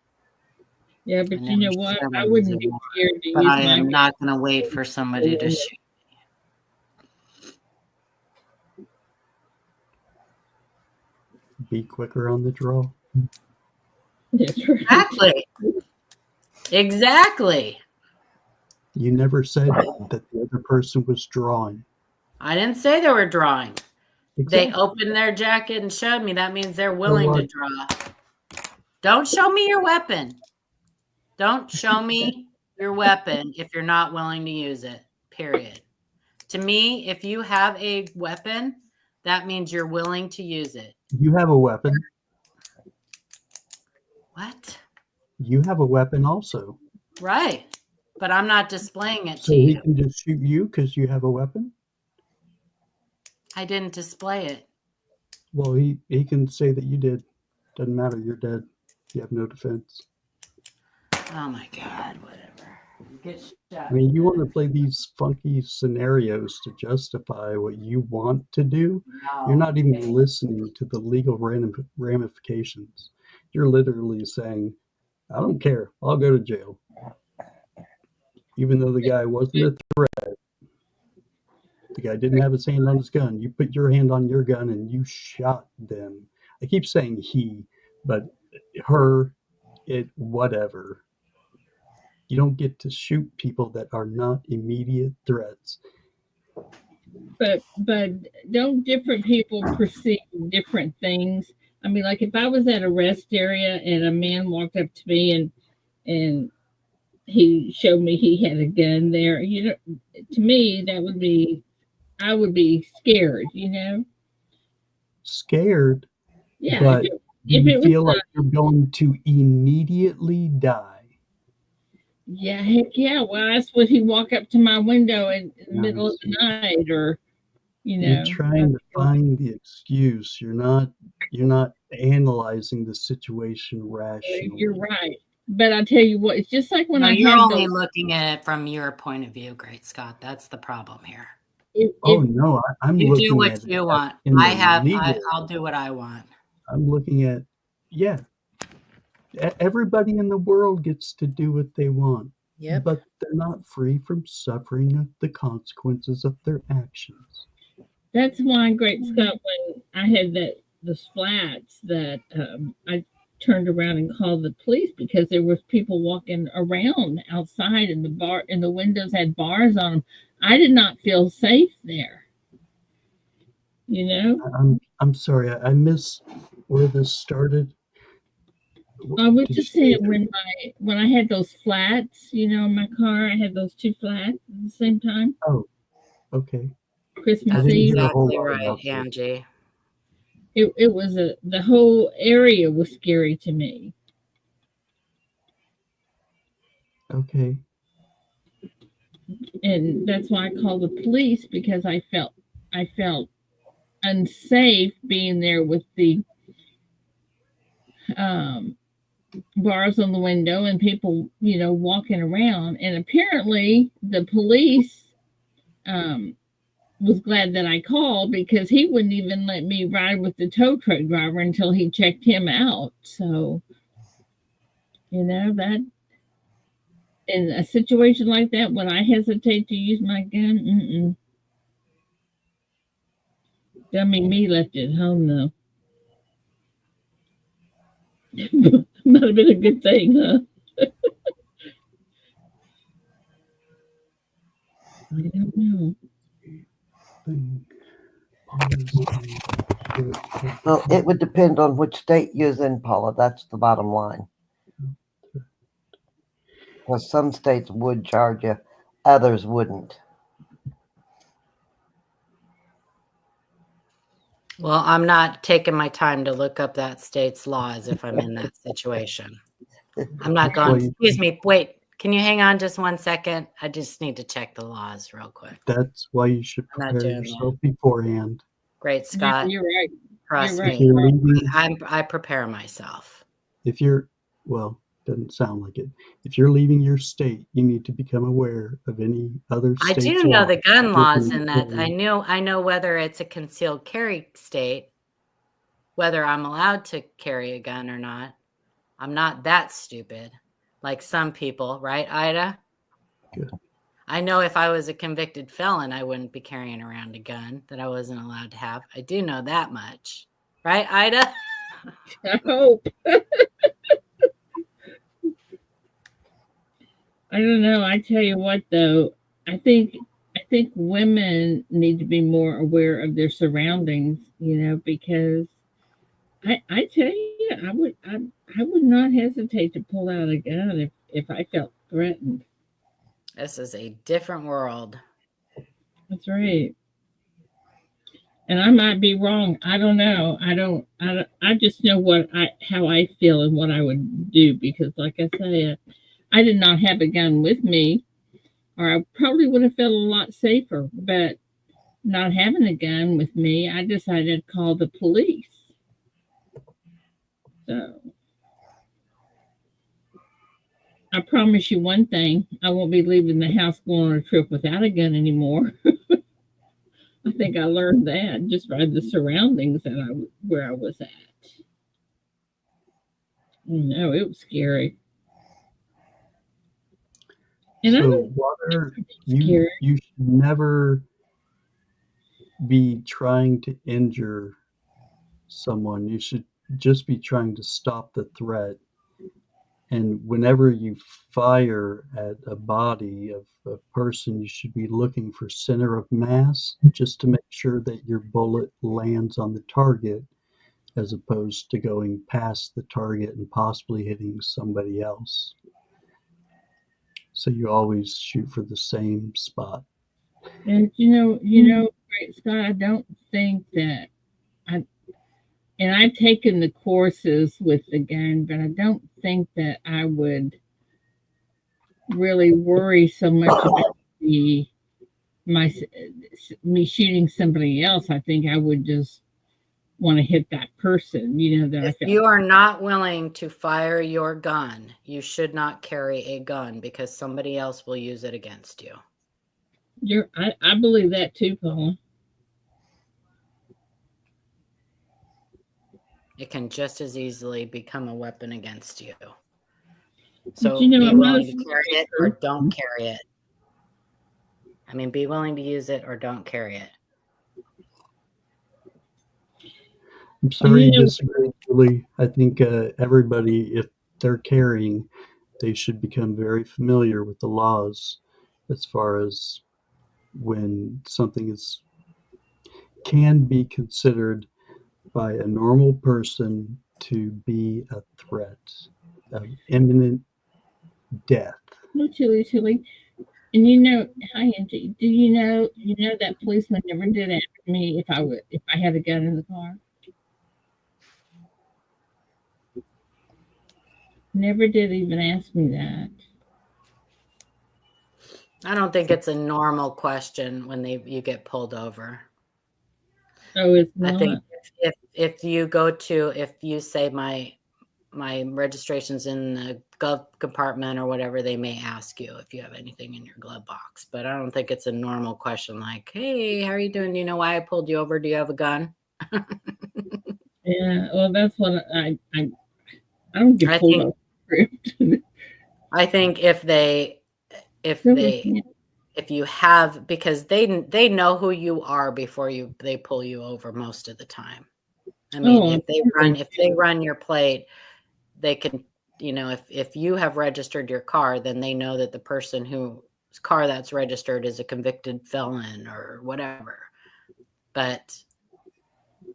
Speaker 1: Yeah,
Speaker 3: I
Speaker 1: but you
Speaker 3: never
Speaker 1: know what?
Speaker 3: said
Speaker 1: I
Speaker 3: I was
Speaker 1: wouldn't
Speaker 3: a
Speaker 1: be
Speaker 3: war,
Speaker 1: scared to
Speaker 3: but
Speaker 1: use
Speaker 3: I
Speaker 1: my
Speaker 3: am
Speaker 1: gun.
Speaker 3: not going to wait for somebody to shoot.
Speaker 4: Be quicker on the draw.
Speaker 1: That's right.
Speaker 3: Exactly. Exactly.
Speaker 4: You never said that the other person was drawing.
Speaker 3: I didn't say they were drawing.
Speaker 4: Exactly.
Speaker 3: They opened their jacket and showed me. That means they're
Speaker 4: So
Speaker 3: willing to
Speaker 4: what?
Speaker 3: draw. Don't show me your weapon. Don't show me your weapon if you're not willing to use it, period. To me, if you have a weapon, that means you're willing to use it.
Speaker 4: You have a weapon.
Speaker 3: What?
Speaker 4: You have a weapon also.
Speaker 3: Right. But I'm not displaying it
Speaker 4: So
Speaker 3: to
Speaker 4: he
Speaker 3: you.
Speaker 4: can just shoot you because you have a weapon?
Speaker 3: I didn't display it.
Speaker 4: Well, he can say that you did. Doesn't matter. You're dead. You have no defense.
Speaker 3: Oh my God, whatever. Get shot.
Speaker 4: I mean, you want to play these funky scenarios to justify what you want to do.
Speaker 3: No.
Speaker 4: You're not even listening to the legal ramifications. You're literally saying, I don't care. I'll go to jail. Even though the guy wasn't a threat, the guy didn't have his hand on his gun. You put your hand on your gun and you shot them. I keep saying he, but her, it, whatever. You don't get to shoot people that are not immediate threats.
Speaker 1: But don't different people perceive different things? I mean, like if I was at a rest area and a man walked up to me and he showed me he had a gun there, you know, to me that would be, I would be scared, you know.
Speaker 4: Scared,
Speaker 1: Yeah,
Speaker 4: but
Speaker 1: if
Speaker 4: you
Speaker 1: it was
Speaker 4: feel like you're going to immediately die.
Speaker 1: yeah, heck yeah. Well, that's what he walk up to my window in the
Speaker 4: No,
Speaker 1: middle of the night, or you
Speaker 4: you're
Speaker 1: know.
Speaker 4: trying to find the excuse. You're not analyzing the situation rationally.
Speaker 1: You're right. But I tell you what, it's just like when
Speaker 3: No,
Speaker 1: I
Speaker 3: you're
Speaker 1: had
Speaker 3: only
Speaker 1: those.
Speaker 3: looking at it from your point of view, Great Scott. That's the problem here.
Speaker 4: Oh no, I'm
Speaker 3: You do
Speaker 4: looking
Speaker 3: what
Speaker 4: at
Speaker 3: you
Speaker 4: it
Speaker 3: want.
Speaker 4: in the legal.
Speaker 3: I'll do what I want.
Speaker 4: I'm looking at, yeah, everybody in the world gets to do what they want.
Speaker 3: Yep.
Speaker 4: But they're not free from suffering the consequences of their actions.
Speaker 1: That's why, Great Scott, when I had those flats, that I turned around and called the police because there was people walking around outside, and the windows had bars on them. I did not feel safe there. You know.
Speaker 4: I'm sorry, I missed where this started.
Speaker 1: I was
Speaker 4: Did
Speaker 1: just
Speaker 4: you say
Speaker 1: saying when I had those flats, you know, in my car, I had those two flats at the same time.
Speaker 4: Oh, okay.
Speaker 1: Christmas
Speaker 3: That's
Speaker 1: Eve.
Speaker 4: hear a whole
Speaker 3: exactly
Speaker 4: lot
Speaker 3: right,
Speaker 4: about this.
Speaker 3: Angie.
Speaker 1: It was the whole area was scary to me.
Speaker 4: Okay.
Speaker 1: And that's why I called the police, because I felt unsafe being there with the um, bars on the window and people, you know, walking around. And apparently the police um, was glad that I called, because he wouldn't even let me ride with the tow truck driver until he checked him out. So, you know, that in a situation like that, would I hesitate to use my gun? Mm-mm. That mean me left it home though. Might have been a good thing, huh? I don't know.
Speaker 2: Well, it would depend on which state you're in, Paula. That's the bottom line. Because some states would charge you, others wouldn't.
Speaker 3: Well, I'm not taking my time to look up that state's laws if I'm in that situation. I'm not going, excuse me, wait, can you hang on just 1 second? I just need to check the laws real quick.
Speaker 4: That's why you should prepare yourself beforehand.
Speaker 3: Great Scott.
Speaker 1: You're right.
Speaker 3: Trust
Speaker 1: You're
Speaker 3: me.
Speaker 1: right.
Speaker 3: I prepare myself.
Speaker 4: If you're, well, doesn't sound like it. If you're leaving your state, you need to become aware of any other
Speaker 3: I
Speaker 4: state's
Speaker 3: do know
Speaker 4: law.
Speaker 3: the gun laws in that.
Speaker 4: Within-
Speaker 3: I know whether it's a concealed carry state, whether I'm allowed to carry a gun or not. I'm not that stupid like some people, right, Ida?
Speaker 4: Good.
Speaker 3: I know if I was a convicted felon, I wouldn't be carrying around a gun that I wasn't allowed to have. I do know that much. Right, Ida?
Speaker 1: I hope. I don't know. I tell you what, though, I think women need to be more aware of their surroundings. Because I tell you, I would not hesitate to pull out a gun if I felt threatened.
Speaker 3: This is a different world.
Speaker 1: That's right. And I might be wrong. I don't know. I just know how I feel and what I would do, because like I say, I did not have a gun with me, or I probably would have felt a lot safer. But not having a gun with me, I decided to call the police. So I promise you one thing, I won't be leaving the house going on a trip without a gun anymore. I think I learned that just by the surroundings where I was at. No, it was scary. And
Speaker 4: So water, you should never be trying to injure someone. You should just be trying to stop the threat. And whenever you fire at a body of a person, you should be looking for center of mass, just to make sure that your bullet lands on the target, as opposed to going past the target and possibly hitting somebody else. So you always shoot for the same spot.
Speaker 1: And Great Scott, I don't think that I've taken the courses with the gun, but I don't think that I would really worry so much about me shooting somebody else. I think I would just want to hit that person, that
Speaker 3: If you are not willing to fire your gun, you should not carry a gun, because somebody else will use it against you.
Speaker 1: I believe that too, Paula.
Speaker 3: It can just as easily become a weapon against you. So
Speaker 1: But,
Speaker 3: be
Speaker 1: I'm not
Speaker 3: willing to carry it or don't carry it. I mean, be willing to use it or don't carry it.
Speaker 4: I'm sorry to disagree, Julie. I think everybody, if they're carrying, they should become very familiar with the laws as far as when something can be considered by a normal person to be a threat of imminent death.
Speaker 1: No, Chili. And hi Angie. Do you know that policeman never did ask me if I had a gun in the car? Never did even ask me that.
Speaker 3: I don't think it's a normal question when you get pulled over.
Speaker 1: Oh, it's not.
Speaker 3: I think if you say my registration's in the glove compartment or whatever, they may ask you if you have anything in your glove box. But I don't think it's a normal question like, "Hey, how are you doing? Do you know why I pulled you over? Do you have a gun?"
Speaker 1: Yeah, well, that's what I don't get pulled over.
Speaker 3: I think if you have, because they know who you are before they pull you over most of the time. I mean, if they run your plate, they can, if you have registered your car, then they know that the person whose car that's registered is a convicted felon or whatever. But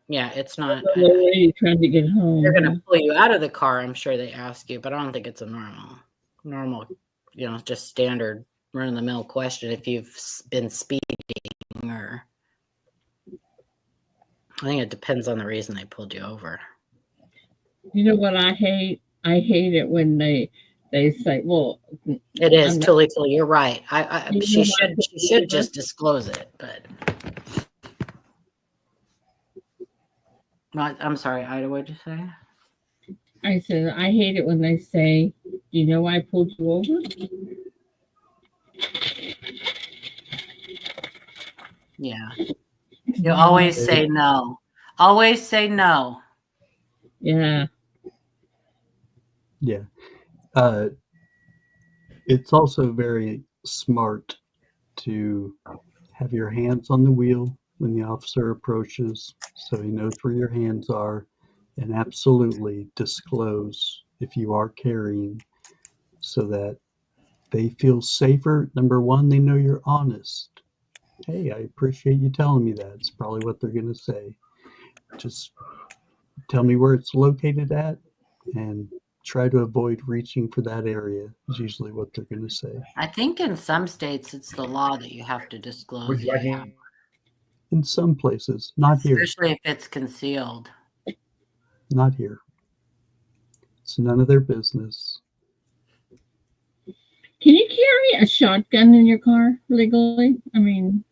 Speaker 3: yeah, it's not.
Speaker 1: Trying to get home.
Speaker 3: They're going to pull you out of the car. I'm sure they ask you, but I don't think it's a normal, just standard run of the mill question. If you've been speeding, or I think it depends on the reason they pulled you over.
Speaker 1: You know what I hate? I hate it when they say, "Well,
Speaker 3: it is Tilly. You're right. She should just disclose it." But I'm sorry, Ida. What'd you say?
Speaker 1: I said I hate it when they say, "Do Do you know why I pulled you over?
Speaker 3: Yeah. You always say no. Always say no.
Speaker 1: Yeah.
Speaker 4: Yeah. It's also very smart to have your hands on the wheel when the officer approaches so he knows where your hands are, and absolutely disclose if you are carrying so that they feel safer. Number one, they know you're honest. Hey, I appreciate you telling me that. It's probably what they're going to say. Just tell me where it's located at and try to avoid reaching for that area, is usually what they're going to say.
Speaker 3: I think in some states it's the law that you have to disclose.
Speaker 4: In some places, not here.
Speaker 3: Especially if it's concealed.
Speaker 4: Not here. It's none of their business.
Speaker 1: Can you carry a shotgun in your car legally? I mean,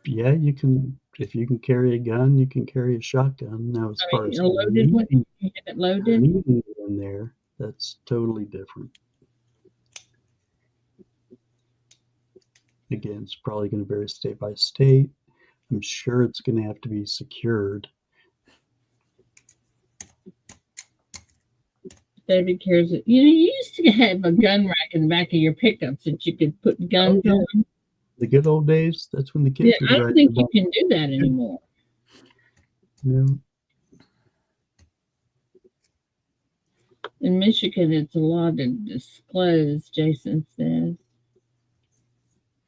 Speaker 4: yeah, you can. If you can carry a gun, you can carry a shotgun. Now, as far as
Speaker 1: a loaded one, you have it loaded.
Speaker 4: leaving it in there, that's totally different. Again, it's probably going to vary state by state. I'm sure it's going to have to be secured.
Speaker 1: David cares. You know, you used to have a gun rack in the back of your pickups that you could put guns on.
Speaker 4: The good old days. That's when the kids would
Speaker 1: I don't think you can do that anymore.
Speaker 4: No.
Speaker 1: In Michigan, it's a law to disclose, Jason says.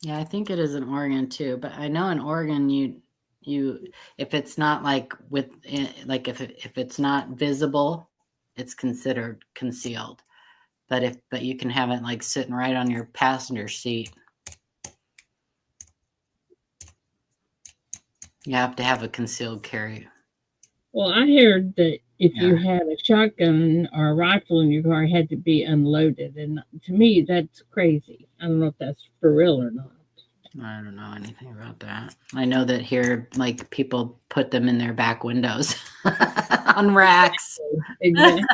Speaker 3: Yeah, I think it is in Oregon too. But I know in Oregon, you if it's not like if it's not visible, it's considered concealed. But you can have it like sitting right on your passenger seat. You have to have a concealed carry.
Speaker 1: Well, I heard that if you had a shotgun or a rifle in your car, it had to be unloaded. And to me, that's crazy. I don't know if that's for real or not.
Speaker 3: I don't know anything about that. I know that here, like, people put them in their back windows on racks.
Speaker 1: Exactly.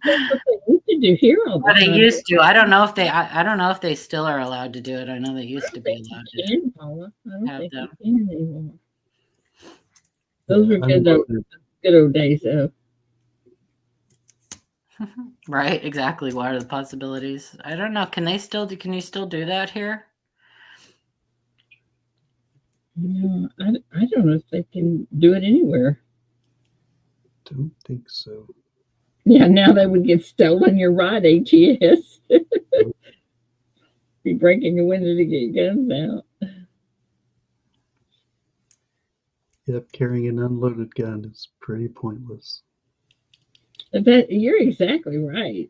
Speaker 1: That's what they used to do here all the time.
Speaker 3: They used to. I don't know if they. I don't know if they still are allowed to do it. I know they used to be allowed to
Speaker 1: have
Speaker 3: them.
Speaker 1: You can anymore. Those were good old days, though.
Speaker 3: Right? Exactly. What are the possibilities? I don't know. Can you still do that here?
Speaker 1: No, I don't know if they can do it anywhere.
Speaker 4: Don't think so.
Speaker 1: Yeah, now they would get stolen. You're right, HES. Be breaking your window to get guns out.
Speaker 4: Yep, carrying an unloaded gun is pretty pointless.
Speaker 1: You're exactly right.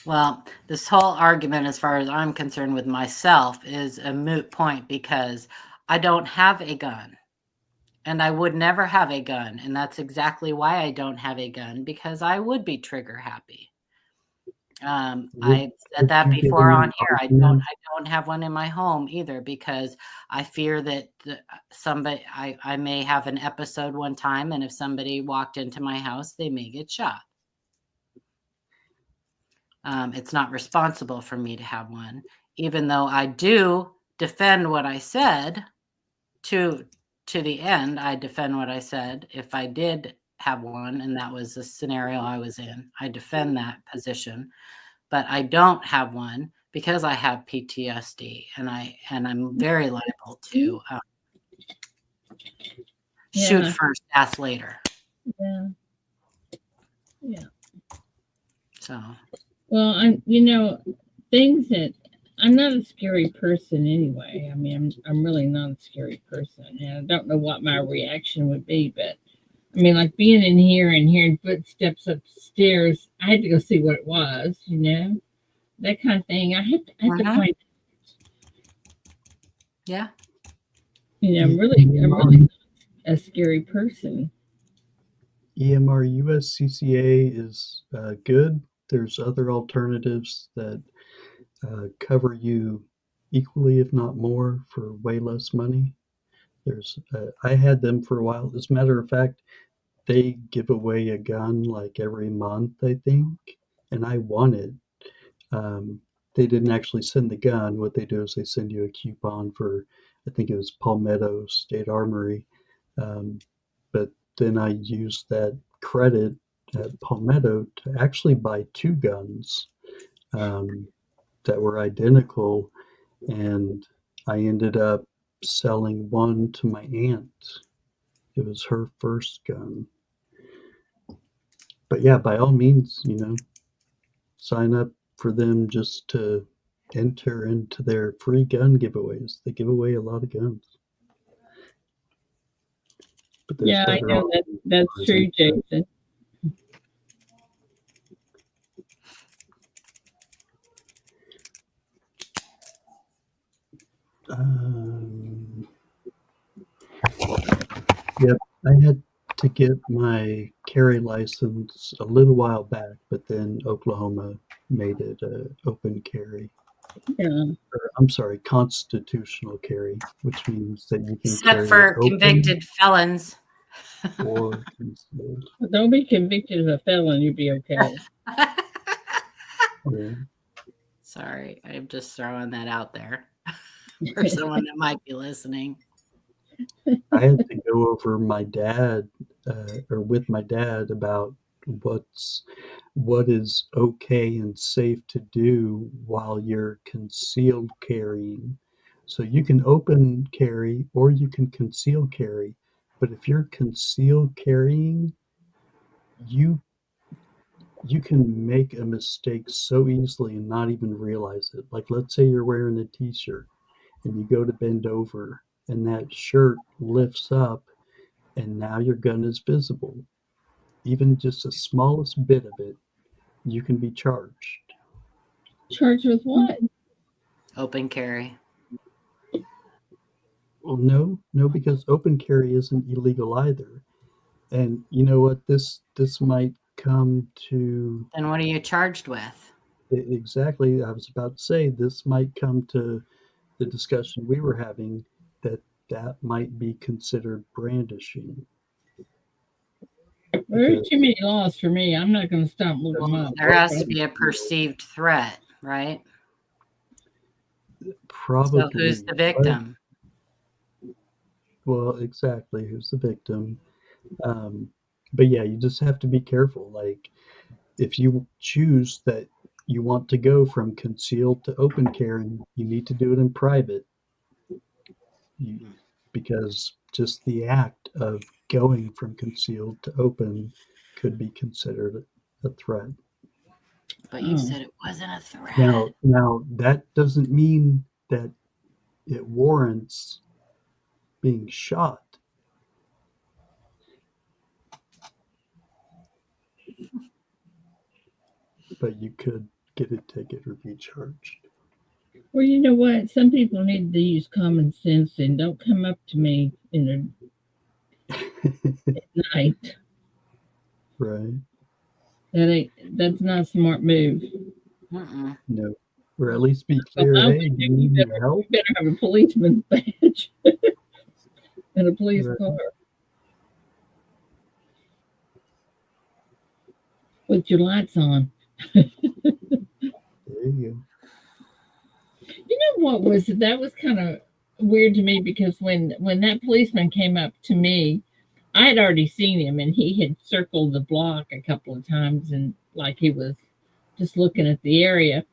Speaker 3: Well, this whole argument, as far as I'm concerned with myself, is a moot point because I don't have a gun. And I would never have a gun. And that's exactly why I don't have a gun, because I would be trigger happy. I said that before on here. I don't have one in my home either, because I fear that I may have an episode one time, and if somebody walked into my house, they may get shot. It's not responsible for me to have one, even though I do defend what I said to the end. I defend what I said. If I did have one and that was the scenario I was in, I defend that position. But I don't have one because I have PTSD, and I'm very liable to shoot first, ask later.
Speaker 1: Yeah. Yeah.
Speaker 3: So.
Speaker 1: Well, things that I'm not a scary person anyway. I mean, I'm really not a scary person, and I don't know what my reaction would be, but I mean, like being in here and hearing footsteps upstairs, I had to go see what it was, that kind of thing. I had to find it.
Speaker 3: Yeah.
Speaker 1: I'm really not a scary person.
Speaker 4: EMR USCCA is good. There's other alternatives that cover you equally, if not more, for way less money. There's I had them for a while. As a matter of fact, they give away a gun like every month, I think, and I won it. Um, they didn't actually send the gun. What they do is they send you a coupon for, I think it was Palmetto State Armory. Um, but then I used that credit at Palmetto to actually buy two guns um, that were identical, and I ended up selling one to my aunt. It was her first gun. But yeah, by all means, sign up for them just to enter into their free gun giveaways. They give away a lot of guns. But there's
Speaker 1: Yeah, I
Speaker 4: better
Speaker 1: know that's
Speaker 4: options
Speaker 1: true,
Speaker 4: than that.
Speaker 1: Jason.
Speaker 4: Yep, I had to get my carry license a little while back, but then Oklahoma made it open carry.
Speaker 1: Yeah.
Speaker 4: Or, I'm sorry, constitutional carry, which means that you can
Speaker 6: Except
Speaker 4: carry
Speaker 6: for
Speaker 4: open
Speaker 6: convicted felons.
Speaker 4: or concealed.
Speaker 1: Don't be convicted as a felon, you'll be okay.
Speaker 4: Yeah.
Speaker 6: Sorry, I'm just throwing that out there for someone that might be listening.
Speaker 4: I had to go over my dad or with my dad about what is okay and safe to do while you're concealed carrying. So you can open carry or you can conceal carry, but if you're concealed carrying, you you can make a mistake so easily and not even realize it. Like let's say you're wearing a t-shirt and you go to bend over and that shirt lifts up and now your gun is visible. Even just the smallest bit of it, you can be charged.
Speaker 1: Charged with what?
Speaker 6: Open carry.
Speaker 4: Well, no, because open carry isn't illegal either. And you know what? This might come to
Speaker 6: Then what are you charged with?
Speaker 4: exactly. I was about to say this might come to the discussion we were having that might be considered brandishing.
Speaker 1: There's too many laws for me. I'm not going to stop looking them up.
Speaker 6: There has to be a perceived threat, right?
Speaker 4: Probably.
Speaker 6: So who's the victim?
Speaker 4: Well, exactly. Who's the victim? But yeah, you just have to be careful. Like, if you choose that you want to go from concealed to open carry, you need to do it in private. Because just the act of going from concealed to open could be considered a threat.
Speaker 6: But you said it wasn't a threat.
Speaker 4: Now that doesn't mean that it warrants being shot. But you could get a ticket or be charged.
Speaker 1: Well, you know what? Some people need to use common sense and don't come up to me at night.
Speaker 4: Right.
Speaker 1: That's not a smart move.
Speaker 4: No. Or at least be clear, hey, do you need any help?
Speaker 1: You better have a policeman's badge and a police car with your lights on.
Speaker 4: There you go.
Speaker 1: You know what was kind of weird to me, because when that policeman came up to me, I had already seen him and he had circled the block a couple of times and like he was just looking at the area.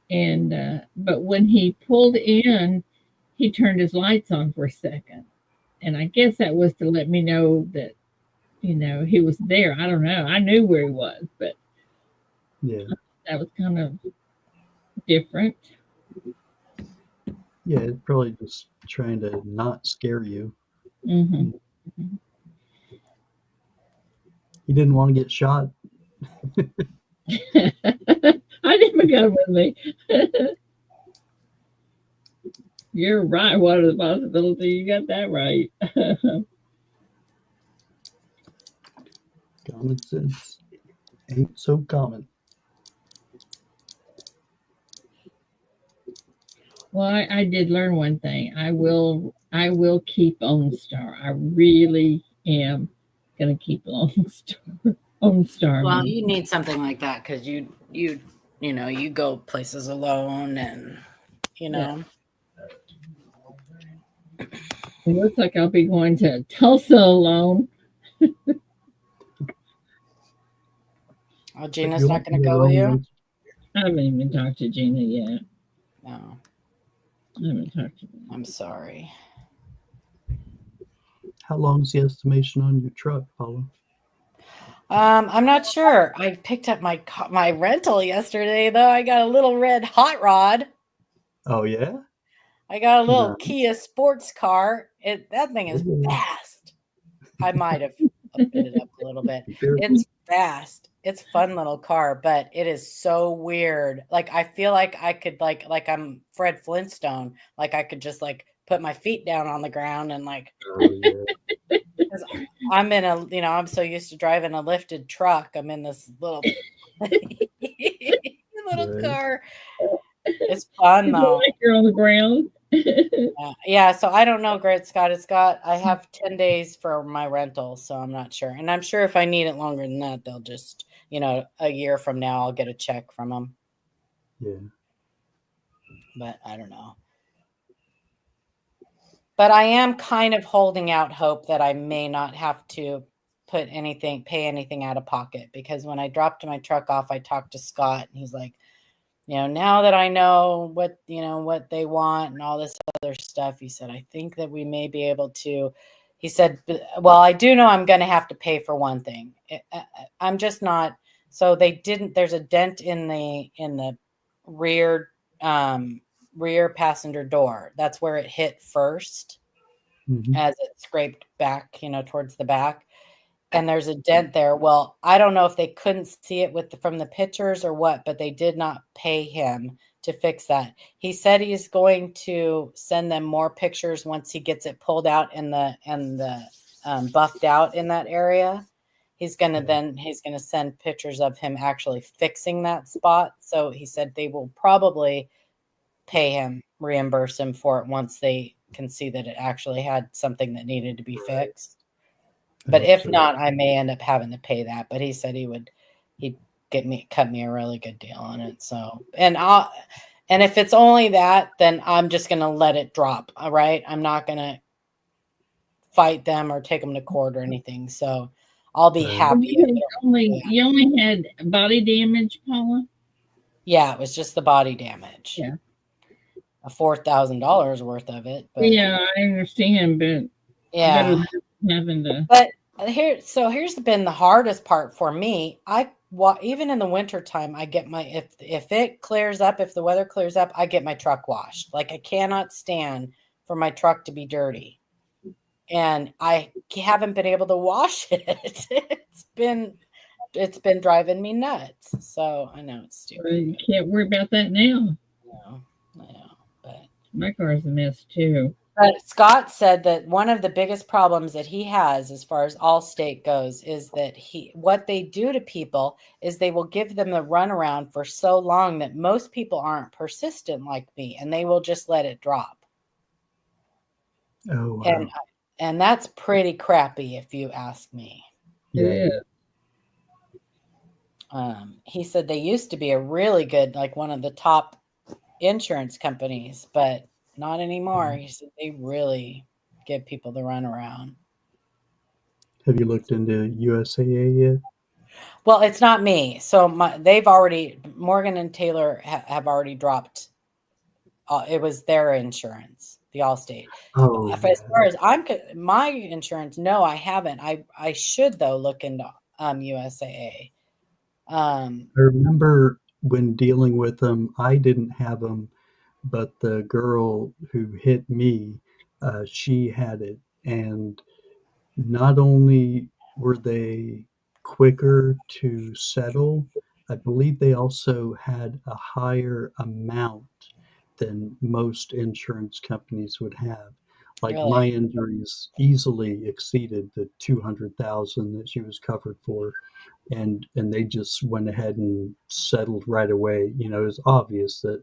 Speaker 1: And but when he pulled in, he turned his lights on for a second. And I guess that was to let me know that, he was there. I don't know. I knew where he was, but
Speaker 4: yeah,
Speaker 1: that was kind of different.
Speaker 4: Yeah, it's probably just trying to not scare you.
Speaker 1: Mm-hmm.
Speaker 4: He didn't want to get shot.
Speaker 1: I never got with me. You're right. What are the possibilities? You got that right.
Speaker 4: Common sense ain't so common.
Speaker 1: Well, I did learn one thing. I will keep OnStar. I really am gonna keep OnStar.
Speaker 6: Well, you need something like that because you go places alone, and
Speaker 1: Yeah. It looks like I'll be going to Tulsa alone.
Speaker 6: Oh, Gina's not going to go with you?
Speaker 1: I haven't even talked to Gina yet.
Speaker 6: No.
Speaker 1: I haven't talked to her.
Speaker 6: I'm sorry.
Speaker 4: How long's the estimation on your truck, Paula?
Speaker 6: I'm not sure. I picked up my rental yesterday, though. I got a little red hot rod.
Speaker 4: Oh yeah,
Speaker 6: I got a little Kia sports car. That thing is fast. I might have updated it up a little bit. It's fast. It's a fun little car, but it is so weird. Like I feel like I could like I'm Fred Flintstone. Like I could just like put my feet down on the ground and like. Because I'm in I'm so used to driving a lifted truck. I'm in this little car. It's fun though.
Speaker 1: Like you're on the ground.
Speaker 6: Yeah, so I don't know, Great Scott. I have 10 days for my rental, so I'm not sure. And I'm sure if I need it longer than that, they'll just, a year from now, I'll get a check from them.
Speaker 4: Yeah.
Speaker 6: But I don't know. But I am kind of holding out hope that I may not have to pay anything out of pocket, because when I dropped my truck off, I talked to Scott and he's like, now that I know what they want and all this other stuff, he said, I think that we may be able to, he said, well, I do know I'm going to have to pay for one thing. I'm just not, so there's a dent in the rear passenger door. That's where it hit first, as it scraped back, towards the back. And there's a dent there. Well, I don't know if they couldn't see it from the pictures or what, but they did not pay him to fix that. He said he's going to send them more pictures once he gets it pulled out and buffed out in that area. He's going to send pictures of him actually fixing that spot. So he said they will probably reimburse him for it once they can see that it actually had something that needed to be fixed. But if not, I may end up having to pay that. But he said he'd cut me a really good deal on it. So, and if it's only that, then I'm just going to let it drop. All right. I'm not going to fight them or take them to court or anything. So I'll be happy.
Speaker 1: You only had body damage, Paula?
Speaker 6: Yeah, it was just the body damage.
Speaker 1: Yeah.
Speaker 6: $4,000 worth of it. But
Speaker 1: yeah, I understand, but
Speaker 6: yeah,
Speaker 1: having to.
Speaker 6: But here's been the hardest part for me. Even in the wintertime, I get if it clears up, if the weather clears up, I get my truck washed. Like I cannot stand for my truck to be dirty, and I haven't been able to wash it. It's been driving me nuts. So I know it's stupid.
Speaker 1: Well, you can't worry about that now.
Speaker 6: I know, but
Speaker 1: my car's a mess too.
Speaker 6: But Scott said that one of the biggest problems that he has as far as Allstate goes is that what they do to people is they will give them the runaround for so long that most people aren't persistent like me, and they will just let it drop.
Speaker 4: Oh, wow.
Speaker 6: And that's pretty crappy if you ask me.
Speaker 1: Yeah.
Speaker 6: He said they used to be a really good, like one of the top insurance companies, but not anymore. He said they really give people the runaround.
Speaker 4: Have you looked into USAA yet?
Speaker 6: Well, it's not me. So Morgan and Taylor have already dropped. It was their insurance, the Allstate.
Speaker 4: Oh,
Speaker 6: as far as my insurance, no, I haven't. I should though look into USAA.
Speaker 4: I remember when dealing with them, I didn't have them, but the girl who hit me, she had it. And not only were they quicker to settle, I believe they also had a higher amount than most insurance companies would have. Like
Speaker 6: Really?
Speaker 4: my injuries easily exceeded the 200,000 that she was covered for. And they just went ahead and settled right away. It was obvious that,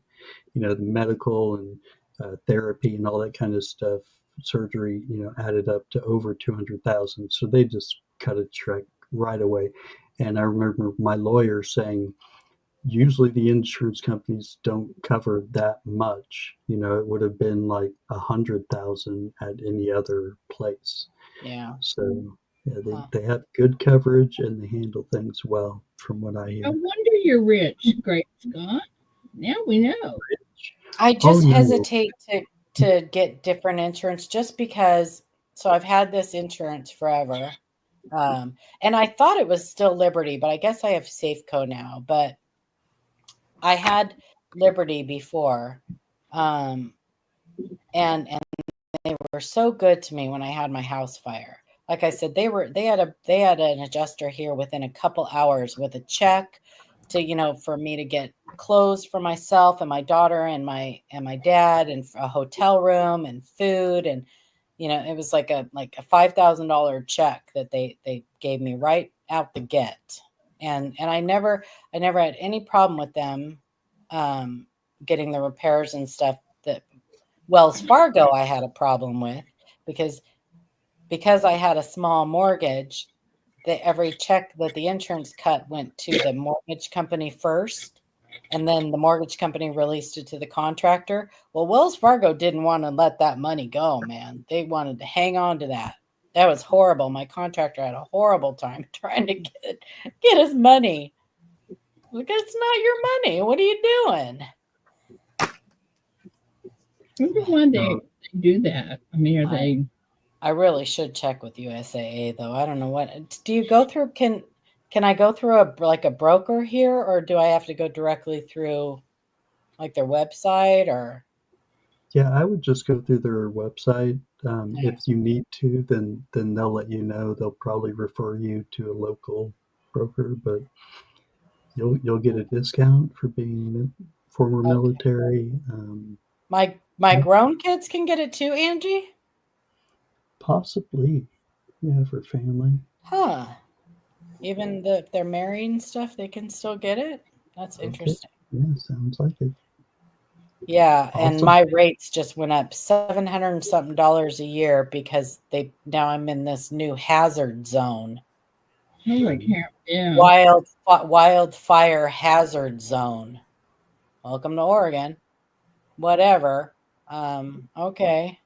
Speaker 4: the medical and therapy and all that kind of stuff, surgery, added up to over 200,000. So they just cut a check right away. And I remember my lawyer saying, usually the insurance companies don't cover that much. It would have been like 100,000 at any other place.
Speaker 6: Yeah.
Speaker 4: So yeah, they have good coverage and they handle things well, from what I hear.
Speaker 1: No wonder you're rich, Great Scott. Now we know.
Speaker 6: I just hesitate to get different insurance just because. So I've had this insurance forever. And I thought it was still Liberty, but I guess I have Safeco now. But I had Liberty before. And they were so good to me when I had my house fire. Like I said, they had an adjuster here within a couple hours with a check to, for me to get clothes for myself and my daughter and my dad, and a hotel room and food. And, it was like a $5,000 check that they gave me right out the get. And I never had any problem with them getting the repairs and stuff that Wells Fargo I had a problem with because I had a small mortgage, that every check that the insurance cut went to the mortgage company first, and then the mortgage company released it to the contractor. Well, Wells Fargo didn't want to let that money go, man. They wanted to hang on to that. That was horrible. My contractor had a horrible time trying to get his money. Like, it's not your money. What are you doing?
Speaker 1: I wonder why they do that. I mean, are they?
Speaker 6: I really should check with USAA though. I don't know what. Do you go through? Can I go through a broker here, or do I have to go directly through like their website? Or
Speaker 4: yeah, I would just go through their website. If you need to, then they'll let you know. They'll probably refer you to a local broker, but you'll get a discount for being former military.
Speaker 6: My grown kids can get it too, Angie?
Speaker 4: Possibly, yeah, for family.
Speaker 6: Huh. Even if they're married and stuff, they can still get it? That's interesting.
Speaker 4: Yeah, sounds like it.
Speaker 6: Yeah, awesome. And my rates just went up $700 and something a year because now I'm in this new hazard zone.
Speaker 1: Yeah.
Speaker 6: Wildfire hazard zone. Welcome to Oregon. Whatever. Okay.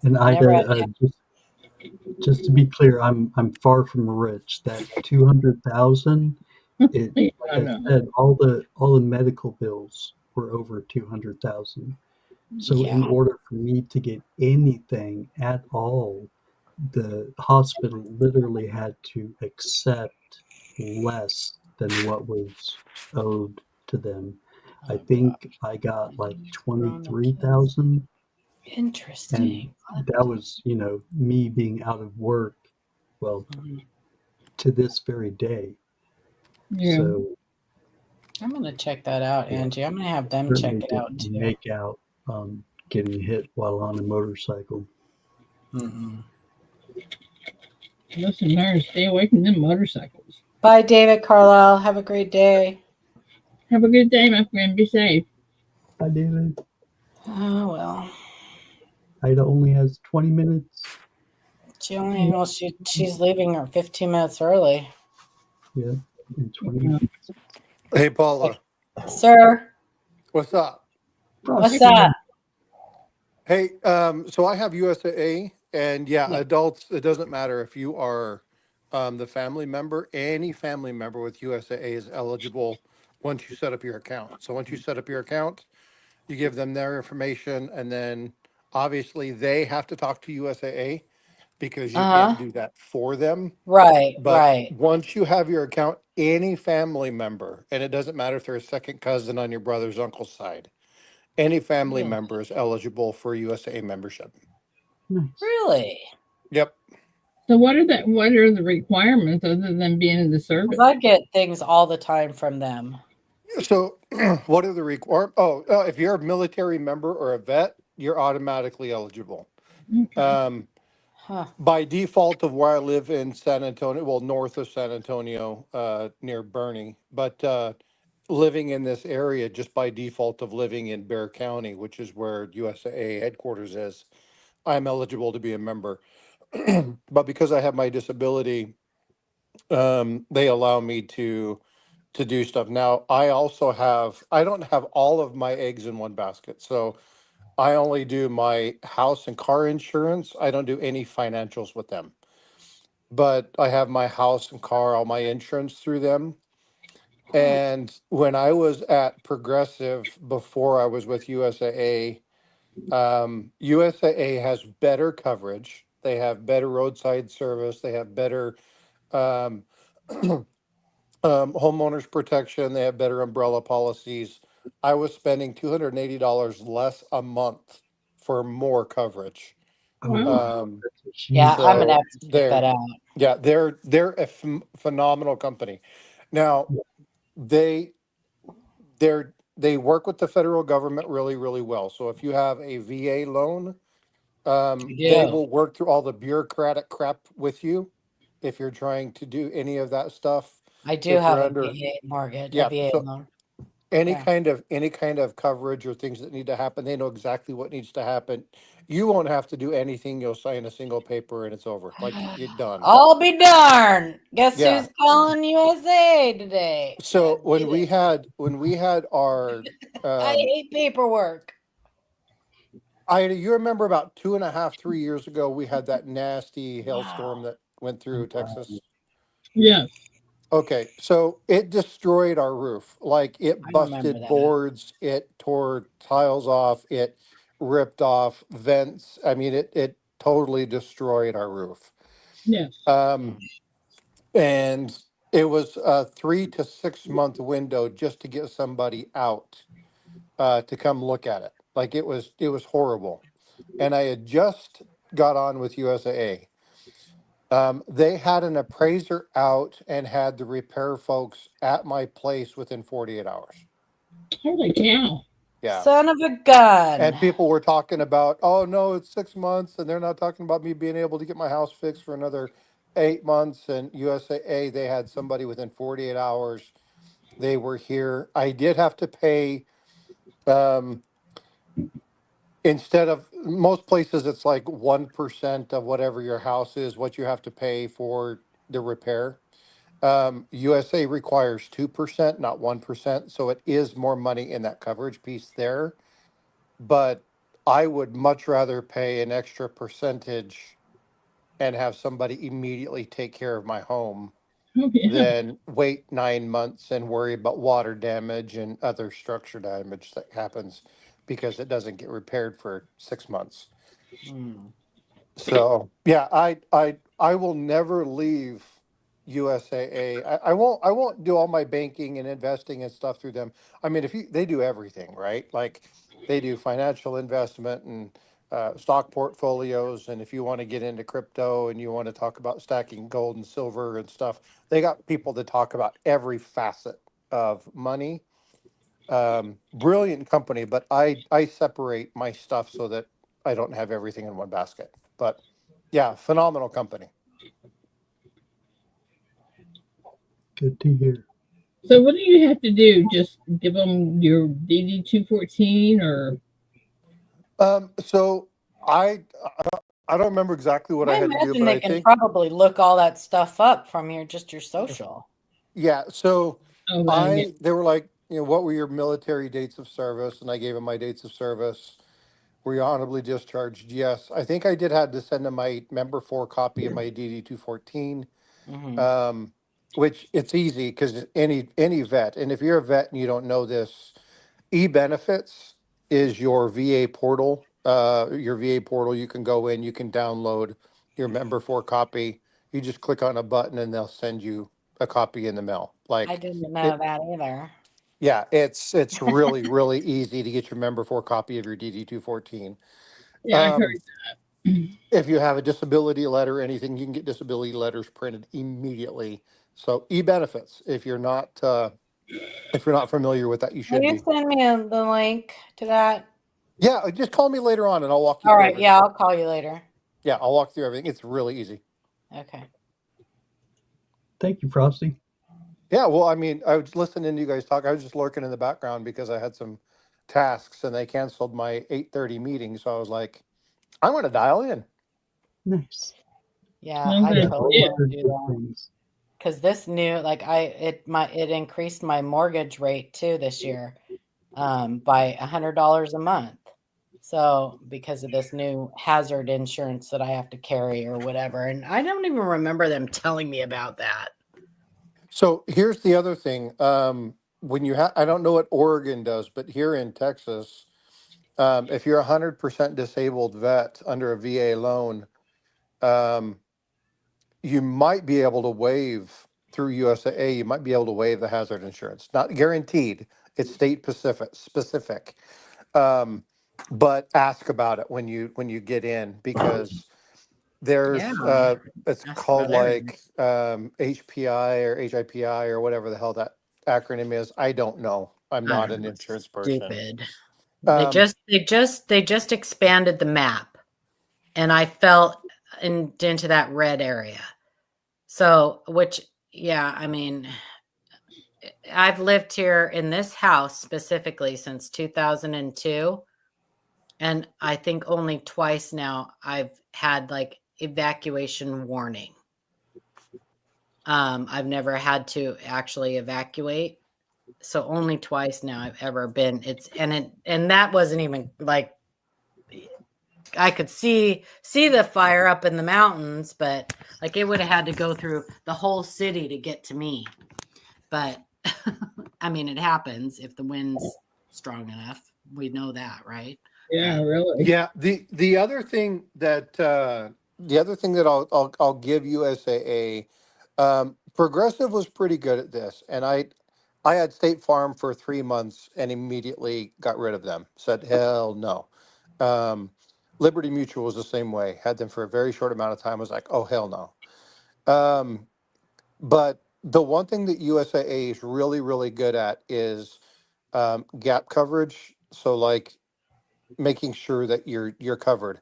Speaker 4: And Ida, just to be clear, I'm far from rich. That 200,000, like I said, all the medical bills were over 200,000. So in order for me to get anything at all, the hospital literally had to accept less than what was owed to them. I think I got like 23,000.
Speaker 6: Interesting.
Speaker 4: And that was, me being out of work, well, to this very day.
Speaker 1: Yeah.
Speaker 4: So
Speaker 6: I'm going to check that out, Angie. I'm going to have them check it out too.
Speaker 4: Make out getting hit while on a motorcycle.
Speaker 1: Listen, Mary, stay away from them motorcycles.
Speaker 6: Bye, David Carlisle. Have a great day.
Speaker 1: Have a good day, my friend. Be safe.
Speaker 4: Bye, David.
Speaker 6: Oh, well.
Speaker 4: Ida only has 20 minutes.
Speaker 6: She's leaving her 15 minutes early.
Speaker 4: Yeah, in 20 minutes.
Speaker 5: Hey, Paula.
Speaker 6: Sir.
Speaker 5: What's up?
Speaker 6: What's up?
Speaker 5: Hey, so I have USAA, and adults, it doesn't matter if you are the family member. Any family member with USAA is eligible once you set up your account. So once you set up your account, you give them their information, and then obviously they have to talk to USAA because you can't do that for them.
Speaker 6: Right,
Speaker 5: but once you have your account, any family member, and it doesn't matter if they're a second cousin on your brother's uncle's side, any family member is eligible for USAA membership.
Speaker 6: Really?
Speaker 5: Yep.
Speaker 1: So what are the requirements other than being in the service?
Speaker 6: I get things all the time from them.
Speaker 5: So what are the requirements? If you're a military member or a vet, you're automatically eligible.
Speaker 1: Okay.
Speaker 5: By default of where I live in San Antonio, well, north of San Antonio, near Bernie, but
Speaker 7: living in this area just by default of living in Bear County, which is where USAA headquarters is, I'm eligible to be a member. But because I have my disability, they allow me to do stuff. Now, I don't have all of my eggs in one basket. So I only do my house and car insurance. I don't do any financials with them. But I have my house and car, all my insurance through them. And when I was at Progressive before I was with USAA, USAA has better coverage. They have better roadside service. They have better um, homeowners protection. They have better umbrella policies. I was spending $280 less a month for more coverage.
Speaker 4: Oh,
Speaker 1: Wow.
Speaker 4: wow.
Speaker 7: Um,
Speaker 4: That's a huge.
Speaker 6: Yeah, I'm gonna
Speaker 7: so
Speaker 6: have to check that
Speaker 7: they're,
Speaker 6: out.
Speaker 7: yeah, they're a phenomenal company. Now they they work with the federal government really, really well. So if you have a VA loan, they
Speaker 6: do.
Speaker 7: will work through all the bureaucratic crap with you if you're trying to do any of that stuff.
Speaker 6: I do
Speaker 7: If
Speaker 6: have
Speaker 7: you're
Speaker 6: a
Speaker 7: under,
Speaker 6: VA mortgage, a
Speaker 7: yeah,
Speaker 6: VA
Speaker 7: so
Speaker 6: loan.
Speaker 7: any
Speaker 6: Yeah.
Speaker 7: kind of coverage or things that need to happen, they know exactly what needs to happen. You won't have to do anything. You'll sign a single paper and it's over. Like you're done.
Speaker 6: I'll be darned. Guess
Speaker 7: Yeah.
Speaker 6: who's calling USA today?
Speaker 7: So
Speaker 6: Get it.
Speaker 7: when we had our
Speaker 6: I hate paperwork.
Speaker 7: you remember about 2.5, 3 years ago, we had that nasty hailstorm
Speaker 6: Wow.
Speaker 7: that went through Texas.
Speaker 1: Yes.
Speaker 7: Okay, so it destroyed our roof. Like it
Speaker 6: I remember
Speaker 7: busted
Speaker 6: that.
Speaker 7: boards, it tore tiles off, it ripped off vents. I mean, it totally destroyed our roof.
Speaker 1: Yes.
Speaker 7: And it was a 3 to 6 month window just to get somebody out to come look at it. Like it was horrible. And I had just got on with USAA. They had an appraiser out and had the repair folks at my place within 48 hours.
Speaker 1: Holy cow.
Speaker 7: Yeah.
Speaker 6: Son of a gun.
Speaker 7: And people were talking about, oh no, it's 6 months. And they're not talking about me being able to get my house fixed for another 8 months. And USAA, they had somebody within 48 hours. They were here. I did have to pay, um, instead of most places, it's like 1% of whatever your house is, what you have to pay for the repair. USA requires 2%, not 1%. So it is more money in that coverage piece there. But I would much rather pay an extra percentage and have somebody immediately take care of my home
Speaker 1: Oh, yeah.
Speaker 7: than wait 9 months and worry about water damage and other structure damage that happens because it doesn't get repaired for 6 months. So yeah, I will never leave USAA. I won't do all my banking and investing and stuff through them. I mean, they do everything, right? Like they do financial investment and stock portfolios. And if you want to get into crypto and you want to talk about stacking gold and silver and stuff, they got people to talk about every facet of money. Brilliant company, but I separate my stuff so that I don't have everything in one basket. But yeah, phenomenal company.
Speaker 4: Good to hear.
Speaker 1: So what do you have to do? Just give them your DD 214 or?
Speaker 7: So I I don't remember exactly what I
Speaker 6: I
Speaker 7: had to do,
Speaker 6: imagine
Speaker 7: but
Speaker 6: they
Speaker 7: I
Speaker 6: can
Speaker 7: think
Speaker 6: probably look all that stuff up from just your social.
Speaker 7: yeah. So
Speaker 1: Oh, well, yeah.
Speaker 7: they were like, what were your military dates of service? And I gave them my dates of service. Were you honorably discharged? Yes. I think I did have to send them my member 4 copy of my DD 214. Which it's easy because any vet, and if you're a vet and you don't know this, e-benefits is your VA portal. Your VA portal, you can go in, you can download your member 4 copy. You just click on a button and they'll send you a copy in the mail.
Speaker 6: I
Speaker 7: Like
Speaker 6: didn't know
Speaker 7: it,
Speaker 6: that either.
Speaker 7: yeah, it's really really easy to get your member 4 copy of your DD 214.
Speaker 1: Yeah, I've
Speaker 7: Um,
Speaker 1: heard that.
Speaker 7: if you have a disability letter or anything, you can get disability letters printed immediately. So e-benefits, if you're not familiar with that, you
Speaker 6: Will
Speaker 7: should
Speaker 6: you
Speaker 7: be.
Speaker 6: send me the link to that?
Speaker 7: Yeah, just call me later on and I'll walk you
Speaker 6: All
Speaker 7: through
Speaker 6: right.
Speaker 7: everything.
Speaker 6: Yeah, I'll call you later.
Speaker 7: Yeah, I'll walk through everything. It's really easy.
Speaker 6: Okay.
Speaker 4: Thank you, Frosty.
Speaker 7: Yeah, well, I mean, I was listening to you guys talk. I was just lurking in the background because I had some tasks and they canceled my 8:30 meeting. So I was like, I'm going to dial in.
Speaker 4: Nice.
Speaker 6: Yeah,
Speaker 1: I'm
Speaker 6: I
Speaker 1: gonna
Speaker 6: totally
Speaker 1: do
Speaker 4: Always
Speaker 1: it.
Speaker 6: want
Speaker 4: heard
Speaker 6: to do
Speaker 4: good
Speaker 6: that.
Speaker 4: things.
Speaker 6: Because this new, like it increased my mortgage rate too this year, by $100 a month. So because of this new hazard insurance that I have to carry or whatever, and I don't even remember them telling me about that.
Speaker 7: So here's the other thing. When you have, I don't know what Oregon does, but here in Texas, if you're 100% disabled vet under a VA loan, um, you might be able to waive through USAA. You might be able to waive the hazard insurance. Not guaranteed. It's state specific. Um, but ask about it when you get in because
Speaker 6: Yeah,
Speaker 7: there's it's
Speaker 6: ask
Speaker 7: called
Speaker 6: about everything.
Speaker 7: like HPI or HIPI or whatever the hell that acronym is. I don't know. I'm
Speaker 6: I
Speaker 7: not
Speaker 6: don't
Speaker 7: an
Speaker 6: know. It's
Speaker 7: insurance person.
Speaker 6: stupid.
Speaker 7: Um,
Speaker 6: They just expanded the map, and I fell into that red area. So, which, yeah, I mean, I've lived here in this house specifically since 2002. And I think only twice now I've had like evacuation warning. I've never had to actually evacuate. So only twice now I've ever been. And that wasn't even like I could see the fire up in the mountains, but like it would have had to go through the whole city to get to me. But I mean, it happens if the wind's strong enough. We know that, right?
Speaker 1: Yeah,
Speaker 6: But
Speaker 1: really.
Speaker 7: yeah, the other thing that I'll give USAA, Progressive was pretty good at this, and I had State Farm for 3 months and immediately got rid of them. Said hell no. Um, Liberty Mutual was the same way. Had them for a very short amount of time. Was like, oh hell no. But the one thing that USAA is really good at is gap coverage. So like making sure that you're covered.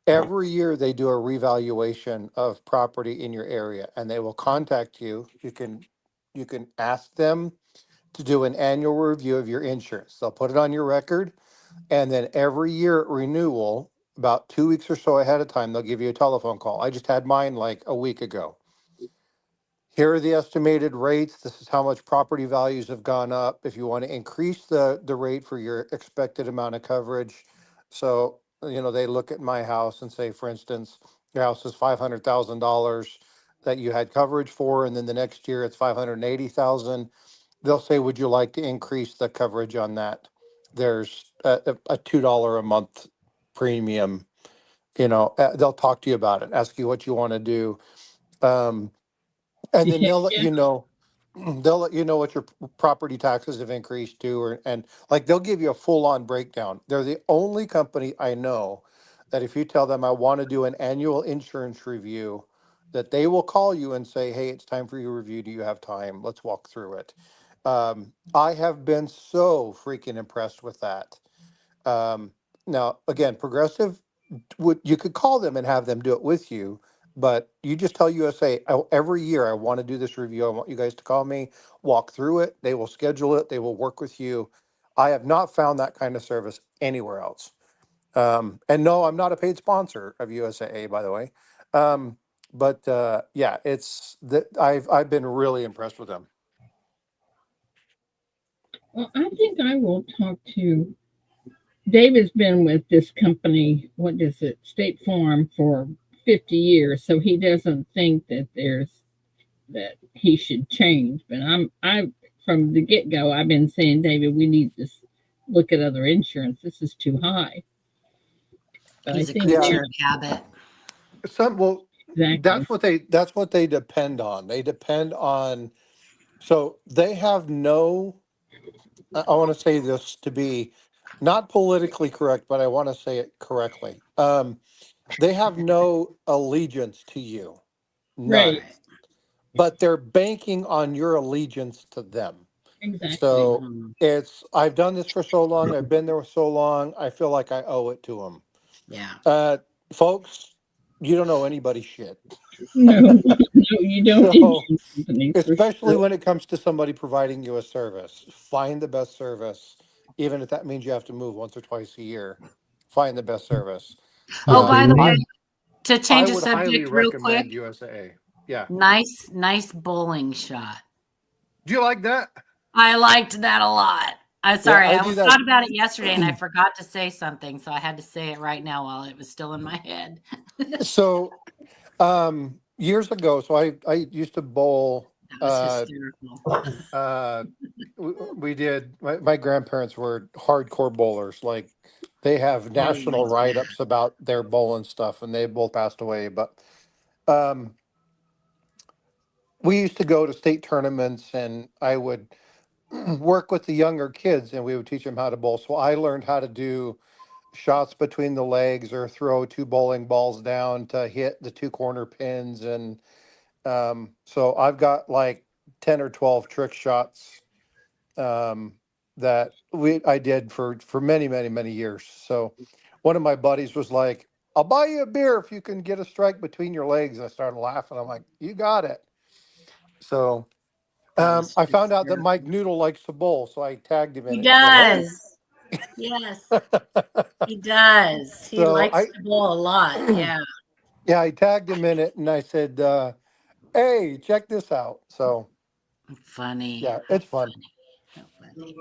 Speaker 7: Every year they do a revaluation of property in your area and they will contact you. You can ask them to do an annual review of your insurance. They'll put it on your record and then every year at renewal, about 2 weeks or so ahead of time, they'll give you a telephone call. I just had mine like a week ago. Here are the estimated rates. This is how much property values have gone up. If you want to increase the rate for your expected amount of coverage. So, they look at my house and say, for instance, your house is $500,000 that you had coverage for, and then the next year it's 580,000. They'll say, would you like to increase the coverage on that? There's a $2 a month premium. They'll talk to you about it, ask you what you want to do. Um, and then
Speaker 1: Yeah,
Speaker 7: they'll let you know they'll let you know what your property taxes have increased to, and like they'll give you a full on breakdown. They're the only company I know that if you tell them I want to do an annual insurance review, that they will call you and say, hey, it's time for your review. Do you have time? Let's walk through it. I have been so freaking impressed with that. um, Now again, Progressive, you could call them and have them do it with you, but you just tell USA, every year I want to do this review. I want you guys to call me, walk through it. They will schedule it. They will work with you. I have not found that kind of service anywhere else. And no, I'm not a paid sponsor of USAA, by the way. But yeah, it's that I've been really impressed with them.
Speaker 1: Well, I think I will talk to David's been with this company, what is it, State Farm for 50 years, so he doesn't think that he should change. But I from the get go, I've been saying, David, we need to look at other insurance. This is too high. But I
Speaker 6: he's a
Speaker 1: think
Speaker 7: Yeah,
Speaker 6: creature of habit.
Speaker 7: well,
Speaker 1: exactly
Speaker 7: that's what they depend on. They depend on, so they have no, I want to say this to be not politically correct, but I want to say it correctly. They have no allegiance to you,
Speaker 1: right,
Speaker 7: none,
Speaker 6: Right.
Speaker 7: but they're banking on your allegiance to them.
Speaker 1: exactly.
Speaker 7: So
Speaker 6: Hmm.
Speaker 7: I've done this for so long, I've been there so long, I feel like I owe it to them.
Speaker 6: Yeah.
Speaker 7: Folks, you don't know anybody's shit.
Speaker 1: No, you don't.
Speaker 7: So,
Speaker 1: Company for
Speaker 7: especially
Speaker 1: sure.
Speaker 7: when it comes to somebody providing you a service, find the best service, even if that means you have to move once or twice a year. Find the best service.
Speaker 6: Oh, by the
Speaker 7: I
Speaker 6: way, to
Speaker 7: I
Speaker 6: change the
Speaker 7: would highly
Speaker 6: subject real quick,
Speaker 7: recommend USAA. Yeah.
Speaker 6: nice bowling shot.
Speaker 7: Do you like that?
Speaker 6: I liked that a lot. I'm
Speaker 7: Yeah,
Speaker 6: sorry,
Speaker 7: I
Speaker 6: I
Speaker 7: do that.
Speaker 6: thought about it yesterday and I forgot to say something, so I had to say it right now while it was still in my head.
Speaker 7: So, years ago, so I used to bowl.
Speaker 6: That was hysterical.
Speaker 7: We did. My grandparents were hardcore bowlers. Like they have
Speaker 6: Oh my
Speaker 7: national
Speaker 6: God.
Speaker 7: write-ups about their bowling stuff, and they both passed away. But um, we used to go to state tournaments, and I would work with the younger kids, and we would teach them how to bowl. So I learned how to do shots between the legs or throw two bowling balls down to hit the two corner pins, and so I've got like 10 or 12 trick shots um, that I did for many years. So one of my buddies was like, "I'll buy you a beer if you can get a strike between your legs." And I started laughing. I'm like, "You got it." So
Speaker 6: That was
Speaker 7: I found out that Mike
Speaker 6: hysterical.
Speaker 7: Noodle likes to bowl, so I tagged him in
Speaker 6: He
Speaker 7: it and said, "Hey."
Speaker 6: does. Yes, he does. He
Speaker 7: So
Speaker 6: likes to bowl a lot. Yeah.
Speaker 7: yeah, I tagged him in it, and I said, "Hey, check this out." So
Speaker 6: Funny.
Speaker 7: yeah,
Speaker 6: How
Speaker 7: it's fun.
Speaker 6: funny.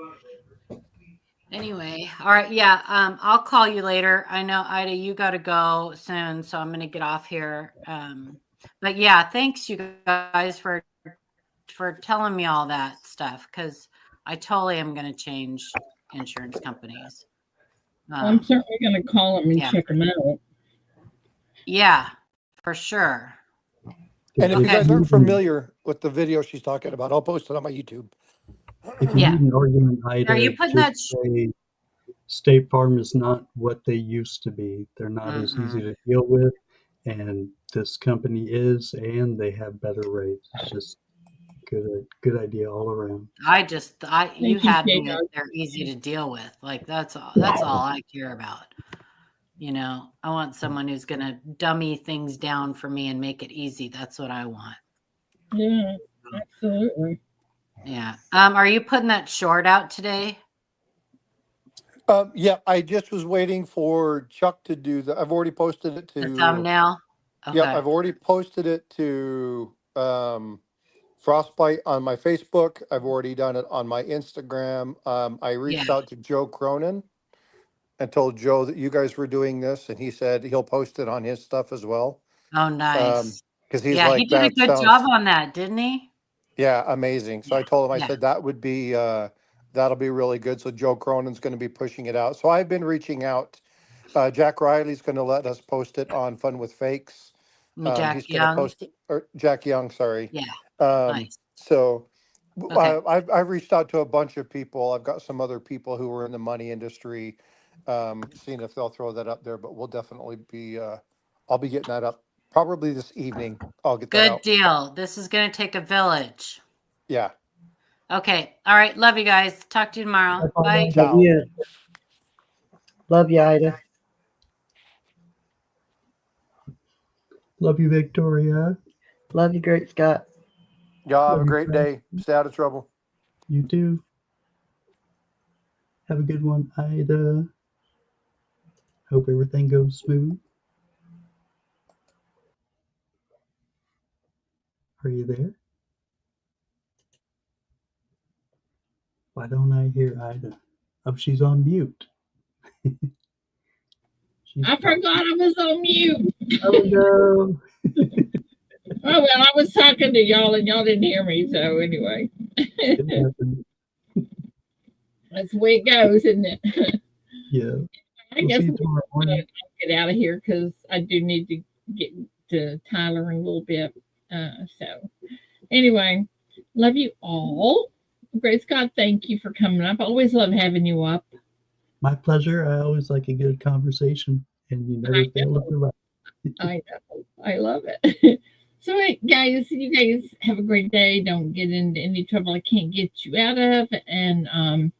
Speaker 6: Anyway, all right. Yeah. I'll call you later. I know, Ida, you got to go soon, so I'm going to get off here. But yeah, thanks you guys for telling me all that stuff, because I totally am going to change insurance companies.
Speaker 1: I'm certainly going to call them and
Speaker 6: Yeah.
Speaker 1: check them out.
Speaker 6: Yeah, for sure.
Speaker 7: And if you
Speaker 6: Okay.
Speaker 7: guys aren't familiar with the video she's talking about, I'll post it on my YouTube.
Speaker 4: If you
Speaker 6: Yeah.
Speaker 4: need an argument,
Speaker 6: Are
Speaker 4: Ida,
Speaker 6: you putting that?
Speaker 4: just say State Farm is not what they used to be. They're not as easy to deal with, and this company is, and they have better rates. It's just good idea all around.
Speaker 6: You had me
Speaker 1: Kate.
Speaker 6: at they're easy to deal with. Like that's all I care about. You know, I want someone who's going to dummy things down for me and make it easy. That's what I want.
Speaker 1: Yeah, absolutely.
Speaker 6: Yeah. Are you putting that short out today?
Speaker 7: Yeah, I just was waiting for Chuck to do that. I've already posted it to
Speaker 6: The thumbnail? Okay.
Speaker 7: Yep, I've already posted it to Frostbite on my Facebook. I've already done it on my Instagram. I reached out to Joe Cronin and told Joe that you guys were doing this, and he said he'll post it on his stuff as well.
Speaker 6: Oh, nice.
Speaker 7: Because he's
Speaker 6: Yeah, he
Speaker 7: like,
Speaker 6: did a
Speaker 7: that
Speaker 6: good
Speaker 7: sounds,
Speaker 6: job on that, didn't he?
Speaker 7: yeah, amazing. So I told him, I
Speaker 6: Yeah.
Speaker 7: said that would be that'll be really good. So Joe Cronin's going to be pushing it out. So I've been reaching out. Jack Riley's going to let us post it on Fun with Fakes.
Speaker 6: Jack
Speaker 7: He's going to
Speaker 6: Young.
Speaker 7: post it, or Jack Young, sorry.
Speaker 6: Yeah. Nice.
Speaker 7: So
Speaker 6: Okay.
Speaker 7: I've reached out to a bunch of people. I've got some other people who are in the money industry, seeing if they'll throw that up there. But we'll definitely be. I'll be getting that up probably this evening. I'll get that
Speaker 6: Good
Speaker 7: out.
Speaker 6: deal. This is going to take a village.
Speaker 7: Yeah.
Speaker 6: Okay. All right. Love you guys. Talk to you tomorrow. Bye.
Speaker 2: Love you. Love you, Ida.
Speaker 4: Love you, Victoria.
Speaker 2: Love you, Great Scott.
Speaker 7: Y'all have
Speaker 4: Love
Speaker 7: a
Speaker 4: you,
Speaker 7: great
Speaker 4: Frank.
Speaker 7: day. Stay out of trouble.
Speaker 4: You too. Have a good one, Ida. Hope everything goes smooth. Are you there? Why don't I hear Ida? Oh, she's on mute.
Speaker 1: I forgot I was on mute.
Speaker 4: Oh no.
Speaker 1: Oh, well, I was talking to y'all and y'all didn't hear me. So anyway, that's the way it goes, isn't it?
Speaker 4: Yeah.
Speaker 1: I guess I'll get out of here because I do need to get to Tyler in a little bit. So anyway, love you all. Great Scott, thank you for coming up. I always love having you up.
Speaker 4: My pleasure. I always like a good conversation, and you never fail to provide.
Speaker 1: I know. I love it. So, guys, you guys have a great day. Don't get into any trouble I can't get you out of. And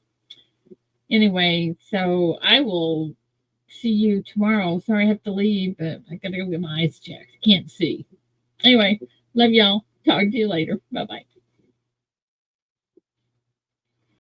Speaker 1: anyway, so I will see you tomorrow. Sorry I have to leave, but I gotta go get my eyes checked. Can't see. Anyway, love y'all. Talk to you later. Bye bye.